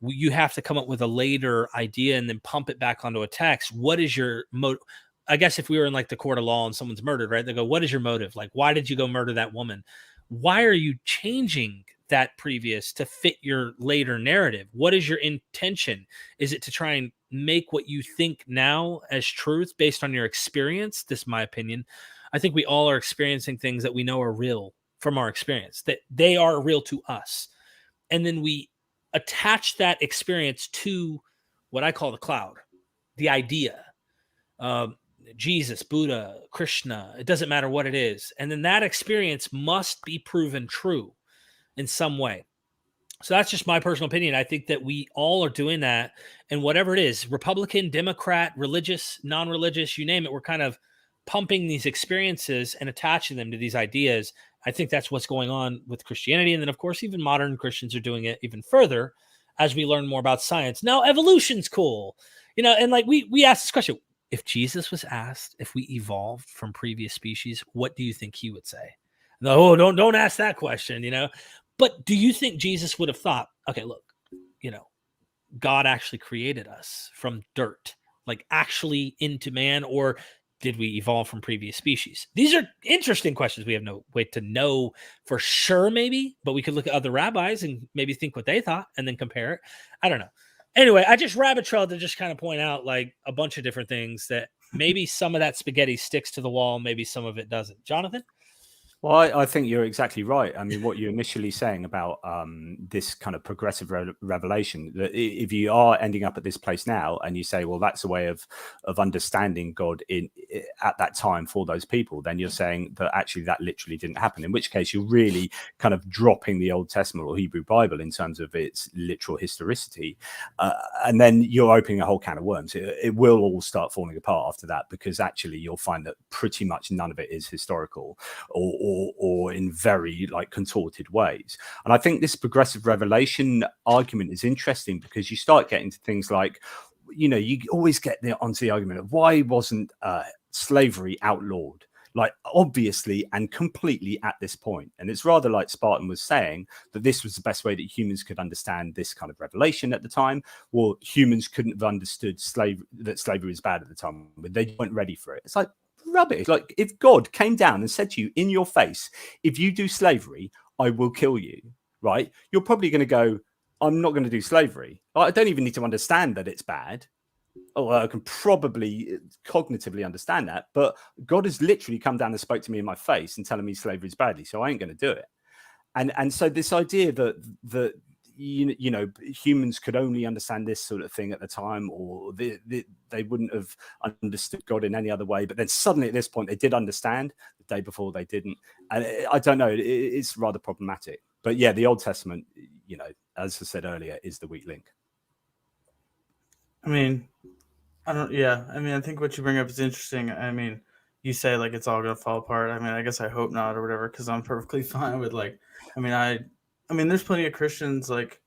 You have to come up with a later idea and then pump it back onto a text. What is your motive? I guess if we were in like the court of law and someone's murdered, right? They go, what is your motive? Like, why did you go murder that woman? Why are you changing that previous to fit your later narrative? What is your intention? Is it to try and make what you think now as truth based on your experience? This is my opinion. I think we all are experiencing things that we know are real from our experience, that they are real to us. And then we attach that experience to what I call the cloud, the idea. Jesus, Buddha, Krishna, it doesn't matter what it is. And then that experience must be proven true in some way. So that's just my personal opinion. I think that we all are doing that. And whatever it is, Republican, Democrat, religious, non-religious, you name it, we're kind of pumping these experiences and attaching them to these ideas. I think that's what's going on with Christianity. And then, of course, even modern Christians are doing it even further as we learn more about science. Now, evolution's cool. You know, and like we asked this question, if Jesus was asked if we evolved from previous species, what do you think he would say? No, don't ask that question, you know. But do you think Jesus would have thought, okay, look, you know, God actually created us from dirt, like actually into man, or did we evolve from previous species? These are interesting questions. We have no way to know for sure, maybe, but we could look at other rabbis and maybe think what they thought and then compare it. I don't know. Anyway, I just rabbit trailed to just kind of point out like a bunch of different things that maybe some of that spaghetti sticks to the wall, maybe some of it doesn't. Jonathan? Well, I think you're exactly right. I mean, what you're initially saying about this kind of progressive revelation, that if you are ending up at this place now and you say, well, that's a way of understanding God at that time for those people, then you're saying that actually that literally didn't happen, in which case you're really kind of dropping the Old Testament or Hebrew Bible in terms of its literal historicity. And then you're opening a whole can of worms. It will all start falling apart after that, because actually you'll find that pretty much none of it is historical or in very like contorted ways. And I think this progressive revelation argument is interesting because you start getting to things like, you know, you always get onto the argument of why wasn't slavery outlawed? Like obviously and completely at this point. And it's rather like Spartan was saying, that this was the best way that humans could understand this kind of revelation at the time. Well, humans couldn't have understood that slavery was bad at the time, but they weren't ready for it. It's like rubbish. Like if God came down and said to you in your face, if you do slavery, I will kill you, right? You're probably going to go, I'm not going to do slavery. I don't even need to understand that it's bad. Oh, I can probably cognitively understand that, but God has literally come down and spoke to me in my face and telling me slavery is badly, so I ain't going to do it. And so this idea that you know humans could only understand this sort of thing at the time, or they wouldn't have understood God in any other way, but then suddenly at this point they did understand. The day before they didn't, and I don't know. It's rather problematic. But yeah, the Old Testament, you know, as I said earlier, is the weak link. I mean, I think what you bring up is interesting. I mean, you say like it's all gonna fall apart. I mean, I guess I hope not or whatever, because I'm perfectly fine with like, I mean, there's plenty of Christians like,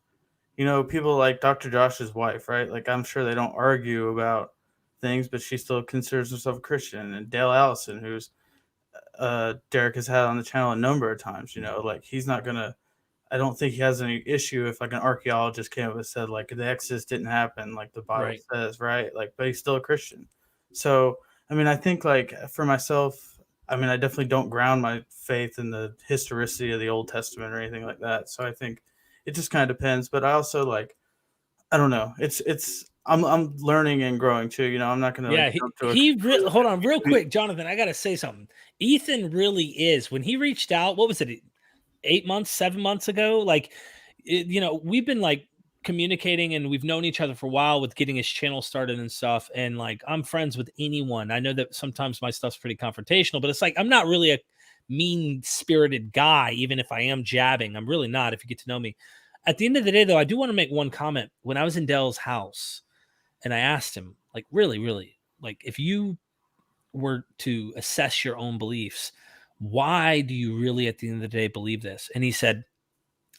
people like Dr. Josh's wife, right? Like, I'm sure they don't argue about things, but she still considers herself a Christian. And Dale Allison, who's Derek has had on the channel a number of times, like he's not gonna. I don't think he has any issue if like an archaeologist came up and said like the Exodus didn't happen, like the Bible Right. says, right? Like, but he's still a Christian. So, I mean, I think like for myself, I mean, I definitely don't ground my faith in the historicity of the Old Testament or anything like that. So I think it just kind of depends. But I also like, I don't know. I'm learning and growing too. I'm not gonna Yeah, like jump to a hold on real quick, Jonathan. I gotta say something. Ethan really is, when he reached out, what was it, 8 months, 7 months ago? Like, we've been like communicating and we've known each other for a while with getting his channel started and stuff. And like, I'm friends with anyone. I know that sometimes my stuff's pretty confrontational, but it's like, I'm not really a mean spirited guy, even if I am jabbing. I'm really not, if you get to know me. At the end of the day, though, I do want to make one comment. When I was in Dell's house, and I asked him, like, really, like, if you were to assess your own beliefs, why do you really, at the end of the day, believe this? And he said,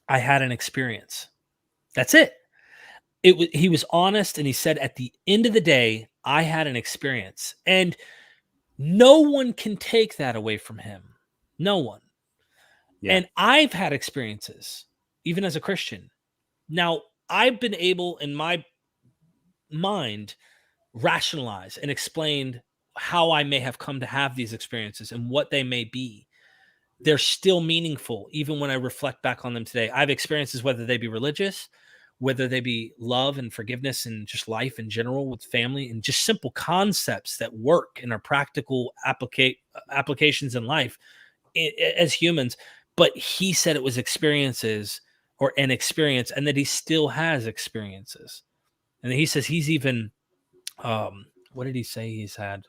I had an experience. That's it. He was honest, and he said, at the end of the day, I had an experience. And no one can take that away from him. No one. Yeah. And I've had experiences, even as a Christian. Now, I've been able, in my mind, rationalize and explain how I may have come to have these experiences and what they may be. They're still meaningful, even when I reflect back on them today. I have experiences, whether they be religious, whether they be love and forgiveness and just life in general with family, and just simple concepts that work and are practical applications in life as humans. But he said it was experiences, or an experience, and that he still has experiences. And he says he's even, what did he say he's had?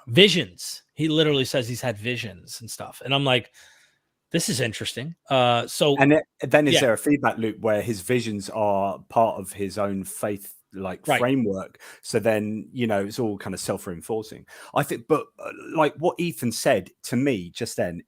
Visions. He literally says he's had visions and stuff. And I'm like, this is interesting. Then is there a feedback loop where his visions are part of his own faith framework? So then, it's all kind of self-reinforcing, I think. But like what Ethan said to me just then,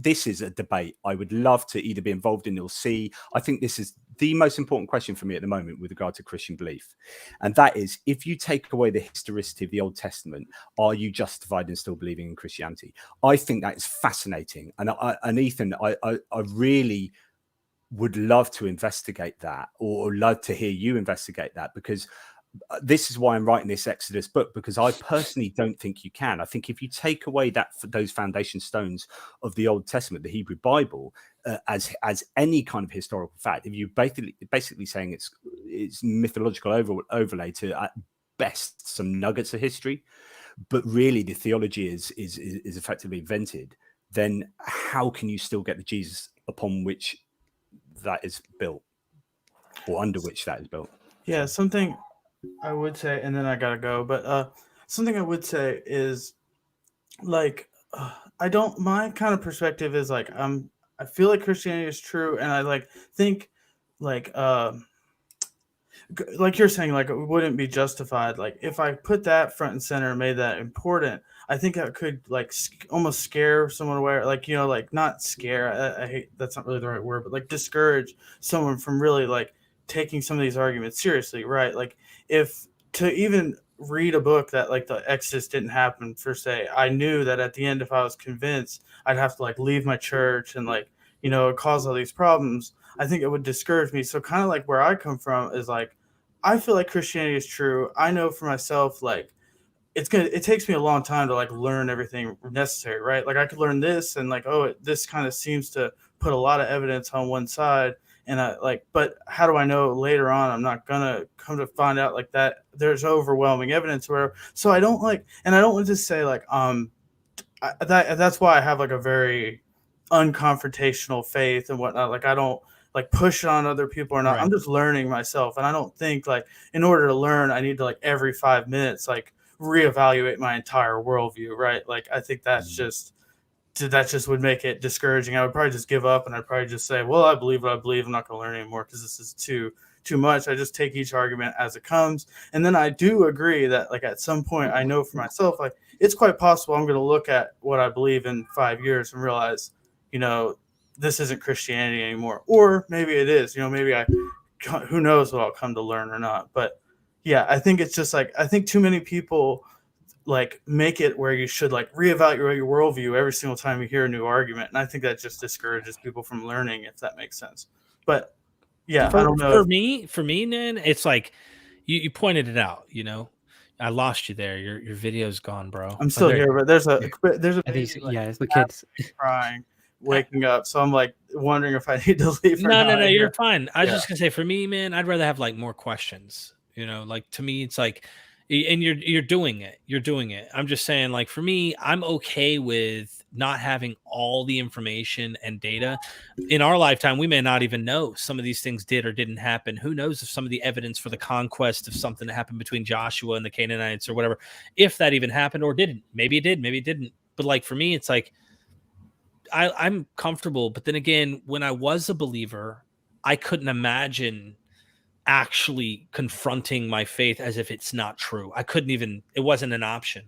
this is a debate I would love to either be involved in or see. I think this is the most important question for me at the moment with regard to Christian belief. And that is, if you take away the historicity of the Old Testament, are you justified in still believing in Christianity? I think that is fascinating. And Ethan, I really would love to investigate that, or love to hear you investigate that, because this is why I'm writing this Exodus book, because I personally don't think you can. I think if you take away those foundation stones of the Old Testament, the Hebrew Bible, as any kind of historical fact, if you basically saying it's mythological overlay to at best some nuggets of history, but really the theology is effectively invented, then how can you still get the Jesus upon which that is built, or under which that is built? Yeah, something I would say, and then I gotta go, but something I would say is like, my kind of perspective is like, I feel like Christianity is true, and I like think like like you're saying, like it wouldn't be justified. Like if I put that front and center and made that important, I think that could like almost scare someone away, like like not scare. I hate, that's not really the right word, but like discourage someone from really like taking some of these arguments seriously, right? Like if to even read a book that like the Exodus didn't happen per se, I knew that at the end, if I was convinced, I'd have to like leave my church and like cause all these problems. I think it would discourage me. So kind of like where I come from is like, I feel like Christianity is true. I know for myself, like it takes me a long time to like learn everything necessary, right? Like I could learn this and like, this kind of seems to put a lot of evidence on one side. And I like, but how do I know later on I'm not gonna come to find out like that there's overwhelming evidence where, so I don't like, and I don't want to say like, that's why I have like a very unconfrontational faith and whatnot. Like I don't like push it on other people or not. Right. I'm just learning myself. And I don't think like in order to learn, I need to like every 5 minutes, like reevaluate my entire worldview. Right. Like, I think that just would make it discouraging. I would probably just give up and I'd probably just say, well, I believe what I believe. I'm not going to learn anymore because this is too too much. I just take each argument as it comes. And then I do agree that like at some point I know for myself, like it's quite possible I'm going to look at what I believe in 5 years and realize, this isn't Christianity anymore. Or maybe it is, maybe who knows what I'll come to learn or not. But yeah, I think it's just like, I think too many people like make it where you should like reevaluate your worldview every single time you hear a new argument. And I think that just discourages people from learning, if that makes sense. But yeah, I don't know. For me, Nan, it's like you pointed it out, I lost you there. Your video's gone, bro. I'm still here, but there's a baby, It's the kids crying, waking up. So I'm like wondering if I need to leave. No, you're fine. I was just gonna say, for me, man, I'd rather have like more questions. Like to me, it's like, and you're doing it. You're doing it. I'm just saying, like for me, I'm okay with not having all the information and data. In our lifetime, we may not even know some of these things did or didn't happen. Who knows if some of the evidence for the conquest of something that happened between Joshua and the Canaanites or whatever, if that even happened or didn't. Maybe it did, maybe it didn't. But like for me, it's like I'm comfortable. But then again, when I was a believer, I couldn't imagine actually confronting my faith as if it's not true. I couldn't even, it wasn't an option.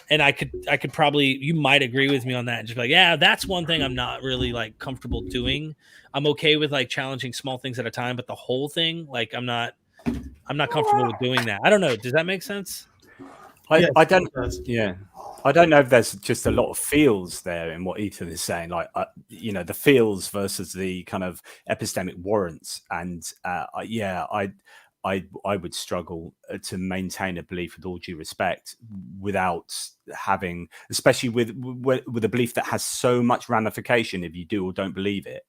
And I could probably, you might agree with me on that and just be like, yeah, that's one thing I'm not really like comfortable doing. I'm okay with like challenging small things at a time, but the whole thing, like I'm not comfortable with doing that. I don't know. Does that make sense? I don't know if there's just a lot of feels there in what Ethan is saying, like the feels versus the kind of epistemic warrants, and I would struggle to maintain a belief, with all due respect, without having, especially with a belief that has so much ramification if you do or don't believe it,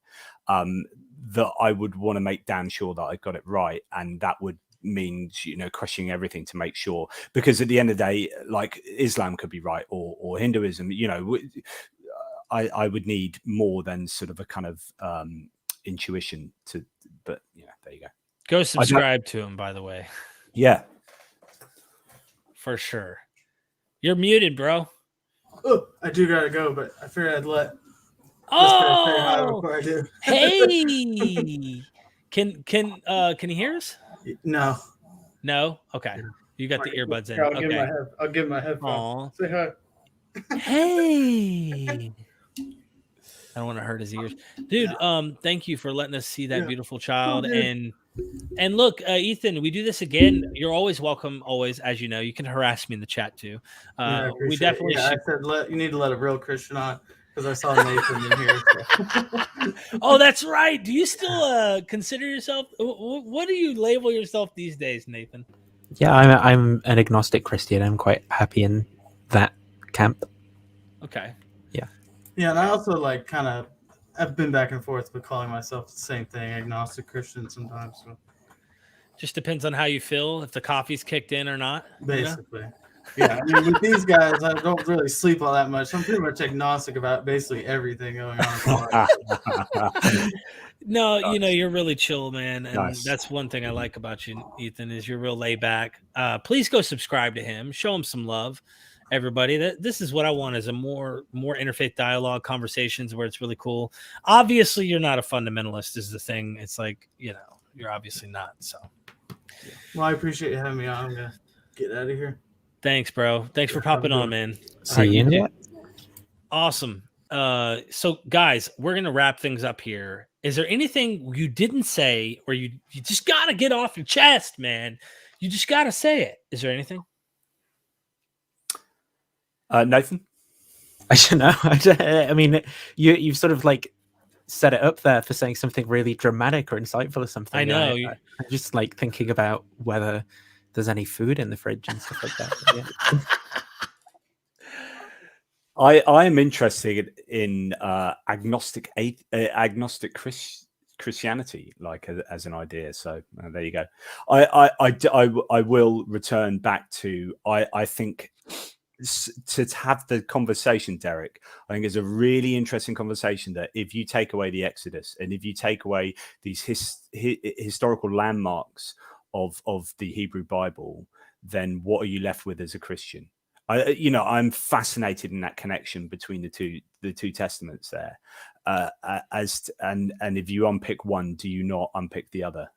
that I would want to make damn sure that I got it right, and that would means questioning everything to make sure, because at the end of the day, like Islam could be right or Hinduism, I would need more than sort of a kind of intuition to, but there you go subscribe to him, by the way. Yeah, for sure. You're muted, bro. Oh, I do gotta go, but I figured I'd let before I do. Hey, can you hear us? No? Okay. You got the earbuds in. Okay. I'll give my headphones. Say hi. Hey. I don't want to hurt his ears. Dude, thank you for letting us see that beautiful child. And look, Ethan, we do this again. You're always welcome, always, as you know. You can harass me in the chat too. We definitely I said you need to let a real Christian on, because I saw Nathan in here. So. Oh, that's right. Do you still consider yourself? What do you label yourself these days, Nathan? Yeah, I'm an agnostic Christian. I'm quite happy in that camp. Okay. Yeah. Yeah, and I also I've been back and forth with calling myself the same thing, agnostic Christian sometimes. So. Just depends on how you feel, if the coffee's kicked in or not. Basically. Yeah, I mean, with these guys, I don't really sleep all that much. I'm pretty much agnostic about basically everything going on. No, you're really chill, man. And that's one thing I like about you, Ethan, is you're real laid back. Please go subscribe to him. Show him some love, everybody. This is what I want, is a more interfaith dialogue, conversations where it's really cool. Obviously, you're not a fundamentalist is the thing. It's like, you're obviously not. So, well, I appreciate you having me on. I'm going to get out of here. Thanks, bro. Thanks for popping on, man. See you in a bit. Awesome. So guys, we're going to wrap things up here. Is there anything you didn't say, or you just got to get off your chest, man? You just got to say it. Is there anything? Nathan? I don't know. I mean, you've sort of like set it up there for saying something really dramatic or insightful or something. I know. I'm just like thinking about whether there's any food in the fridge and stuff like that. Yeah. I am interested in agnostic Christianity, like as an idea. So there you go. I will return back to I think to have the conversation, Derek. I think it's a really interesting conversation that if you take away the Exodus and if you take away these historical landmarks of the Hebrew Bible, then what are you left with as a Christian? I'm fascinated in that connection between the two testaments there. And if you unpick one, do you not unpick the other?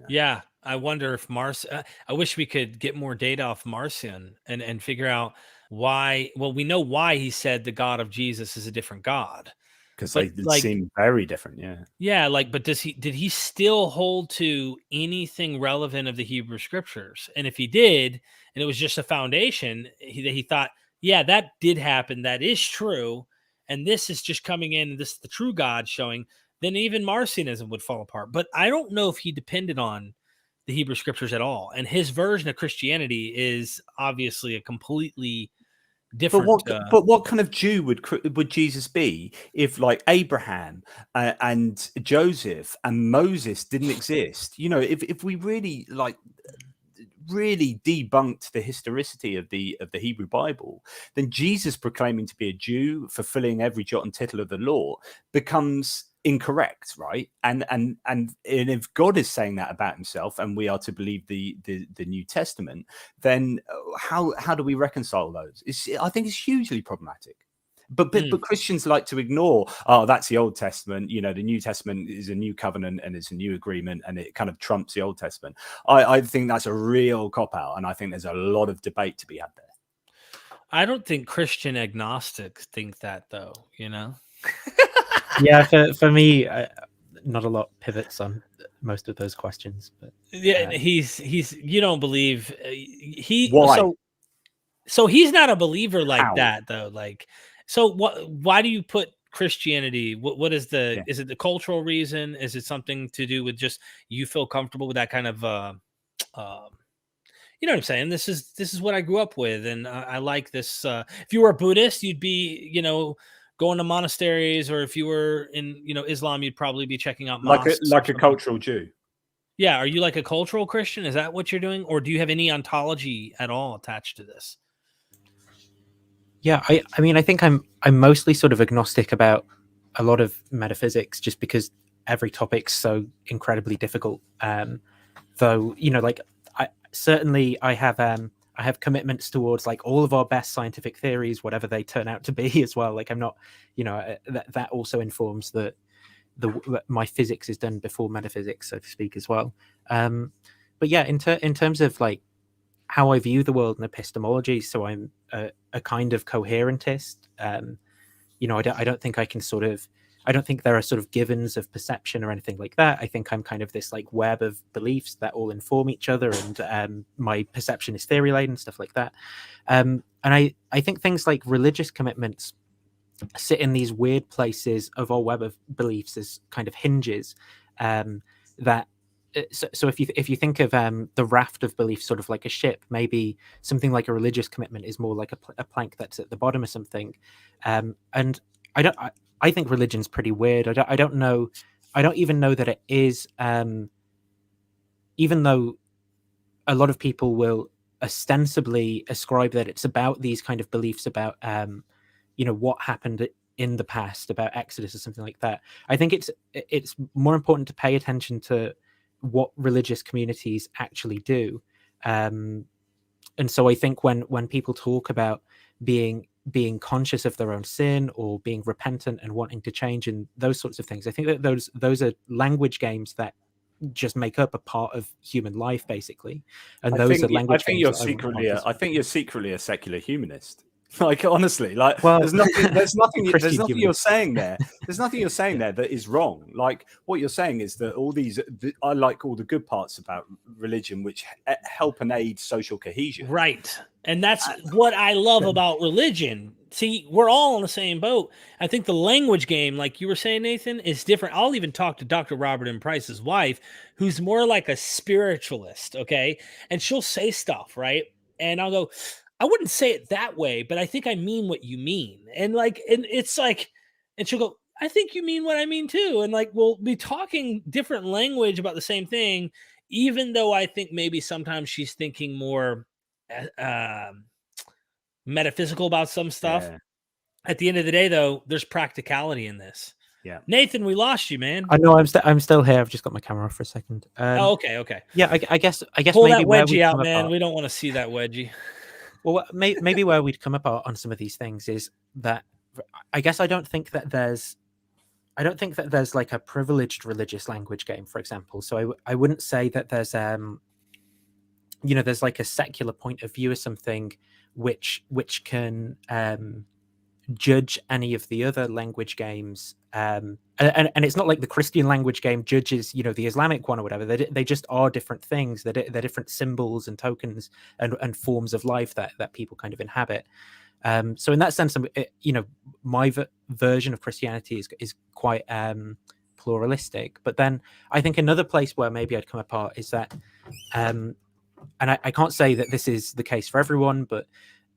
Yeah, I wonder if I wish we could get more data off Marcion and figure out why. Well, we know why he said the God of Jesus is a different God, because but they like, seem very different. yeah, like, but did he still hold to anything relevant of the Hebrew scriptures? And if he did, and it was just a foundation, he thought, yeah, that did happen, that is true, and this is just coming in, this is the true God showing, then even Marcionism would fall apart. But I don't know if he depended on the Hebrew scriptures at all. And his version of Christianity is obviously a completely different. But what kind of Jew would Jesus be if, like, Abraham and Joseph and Moses didn't exist? You know, if we really debunked the historicity of the Hebrew Bible, then Jesus proclaiming to be a Jew, fulfilling every jot and tittle of the law, becomes incorrect, right? And if God is saying that about himself, and we are to believe the New Testament, then how do we reconcile those? I think it's hugely problematic. But Christians like to ignore, oh, that's the Old Testament. You know, the New Testament is a new covenant and it's a new agreement, and it kind of trumps the Old Testament. I think that's a real cop-out, and I think there's a lot of debate to be had there. I don't think Christian agnostics think that, though, you know? Yeah, for me, not a lot pivots on most of those questions. But yeah, he's you don't believe Why? So he's not a believer like How? that, though. Like, so why do you put Christianity? What is the is it the cultural reason? Is it something to do with just you feel comfortable with that kind of you know what I'm saying? This is what I grew up with, and I like this. If you were a Buddhist, you'd be, you know, going to monasteries, or if you were in, you know, Islam, you'd probably be checking out mosques. Like a cultural Jew. Yeah, are you like a cultural Christian? Is that what you're doing, or do you have any ontology at all attached to this? Yeah, I mean, I think I'm mostly sort of agnostic about a lot of metaphysics, just because every topic's so incredibly difficult. Though, you know, like I have commitments towards like all of our best scientific theories, whatever they turn out to be, as well. Like I'm not, you know, that also informs my physics is done before metaphysics, so to speak, as well. But yeah, in terms of like how I view the world in epistemology, so I'm a kind of coherentist. You know, I don't think I can sort of, I don't think there are sort of givens of perception or anything like that. I think I'm kind of this like web of beliefs that all inform each other, and my perception is theory laden and stuff like that. And I think things like religious commitments sit in these weird places of our web of beliefs as kind of hinges that. So if you think of the raft of beliefs sort of like a ship, maybe something like a religious commitment is more like a plank that's at the bottom of something. And I think religion's pretty weird. I don't know. I don't even know that it is. Even though a lot of people will ostensibly ascribe that it's about these kind of beliefs about, you know, what happened in the past, about Exodus or something like that. I think it's more important to pay attention to what religious communities actually do. And so I think when people talk about being conscious of their own sin or being repentant and wanting to change and those sorts of things, I think that those are language games that just make up a part of human life, basically. And I think you're secretly a secular humanist. Like, honestly, like, well, there's nothing you're saying there. There's nothing you're saying there that is wrong. Like, what you're saying is that I like all the good parts about religion, which help and aid social cohesion. Right. And that's what I love about religion. See, we're all in the same boat. I think the language game, like you were saying, Nathan, is different. I'll even talk to Dr. Robert M. Price's wife, who's more like a spiritualist, okay? And she'll say stuff, right? And I'll go, I wouldn't say it that way, but I think I mean what you mean. And it's like, and she'll go, I think you mean what I mean too. And like, we'll be talking different language about the same thing, even though I think maybe sometimes she's thinking more metaphysical about some stuff. Yeah. At the end of the day, though, there's practicality in this. Yeah, Nathan, we lost you, man. I know. I'm still here. I've just got my camera off for a second. Okay. Yeah, I guess. Pull maybe that wedgie out, man. We don't want to see that wedgie. Well, maybe where we'd come up on some of these things is that I guess I don't think that there's I don't think that there's like a privileged religious language game, for example. So I wouldn't say that there's there's like a secular point of view or something which can judge any of the other language games. And it's not like the Christian language game judges, the Islamic one or whatever. They just are different things. They're different symbols and tokens and forms of life that people kind of inhabit. So in that sense, my version of Christianity is quite pluralistic. But then I think another place where maybe I'd come apart is that, and I can't say that this is the case for everyone, but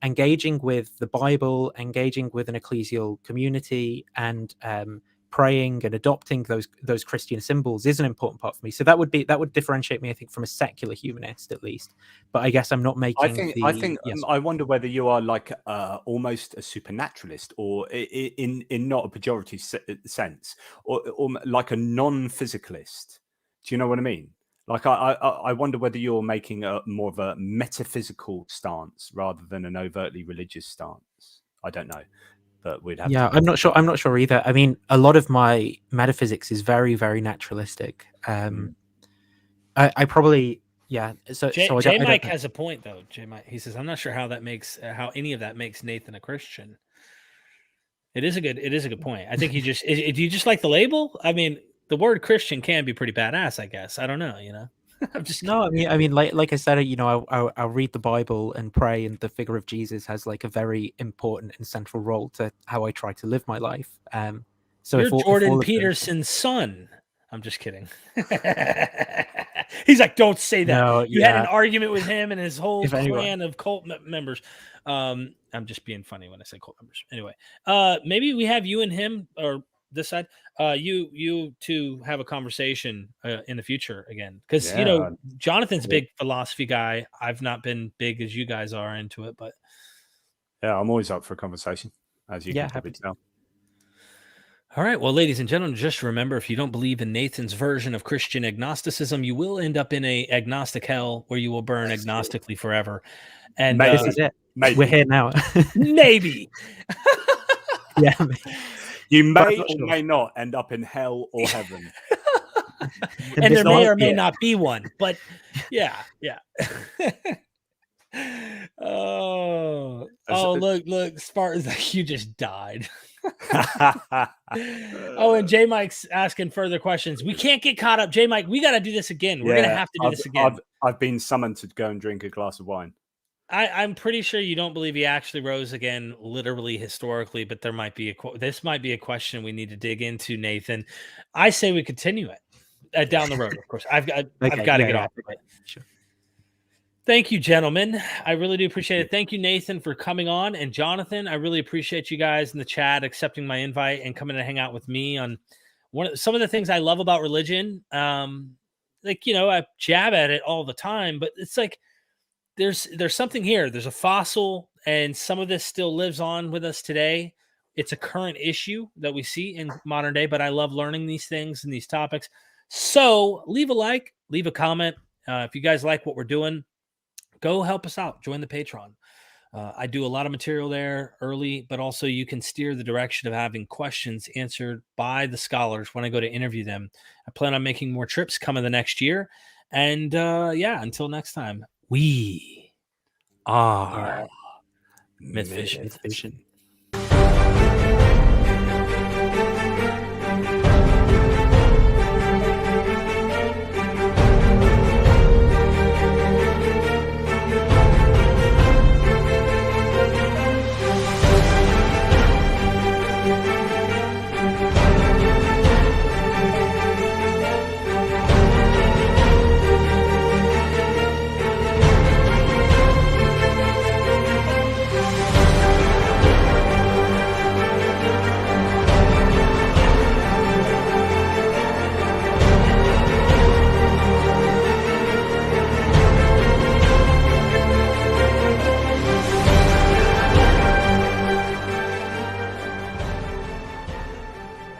engaging with the Bible, engaging with an ecclesial community, and praying and adopting those Christian symbols is an important part for me. So that would differentiate me, I think, from a secular humanist at least. But I guess I'm not making. I wonder whether you are like almost a supernaturalist, or in not a pejorative sense, or like a non-physicalist. Do you know what I mean? Like I wonder whether you're making a more of a metaphysical stance rather than an overtly religious stance. I don't know, but we'd have. I'm not sure. I'm not sure either. I mean, a lot of my metaphysics is very, very naturalistic. I probably So J Mike has a point though. J Mike, he says, I'm not sure how any of that makes Nathan a Christian. It is a good point. I think do you just like the label? I mean, the word Christian can be pretty badass, I guess. I don't know, I'm just no. I mean, like I said, I'll read the Bible and pray, and the figure of Jesus has like a very important and central role to how I try to live my life. So you're Jordan Peterson's son. I'm just kidding. He's like, don't say that. No, you had an argument with him and his whole clan of cult members. I'm just being funny when I say cult members. Anyway, maybe we have you and him, or this side, you two have a conversation in the future again, because Jonathan's a big philosophy guy. I've not been big as you guys are into it, but I'm always up for a conversation, as you can probably tell. All right, well, ladies and gentlemen, just remember, if you don't believe in Nathan's version of Christian agnosticism, you will end up in a agnostic hell where you will burn agnostically forever. And this is it. Maybe. We're here now. Maybe. Yeah. You may or may not end up in hell or heaven. And there may or may not be one, but yeah. Look, Spartan's like, you just died. And J Mike's asking further questions. We can't get caught up. J Mike, we got to do this again. We're going to have to do this again. I've been summoned to go and drink a glass of wine. I'm pretty sure you don't believe he actually rose again, literally, historically, but there might be this might be a question we need to dig into, Nathan. I say we continue it down the road. Of course, I've got to get off of it. Sure. Thank you, gentlemen. I really do appreciate it. Thank you, Nathan, for coming on, and Jonathan. I really appreciate you guys in the chat accepting my invite and coming to hang out with me on some of the things I love about religion. I jab at it all the time, but it's like there's something here. There's a fossil, and some of this still lives on with us today. It's a current issue that we see in modern day, but I love learning these things and these topics. So leave a like, leave a comment. If you guys like what we're doing, go help us out. Join the Patreon. I do a lot of material there early, but also you can steer the direction of having questions answered by the scholars when I go to interview them. I plan on making more trips coming the next year. And until next time, we are MythVision.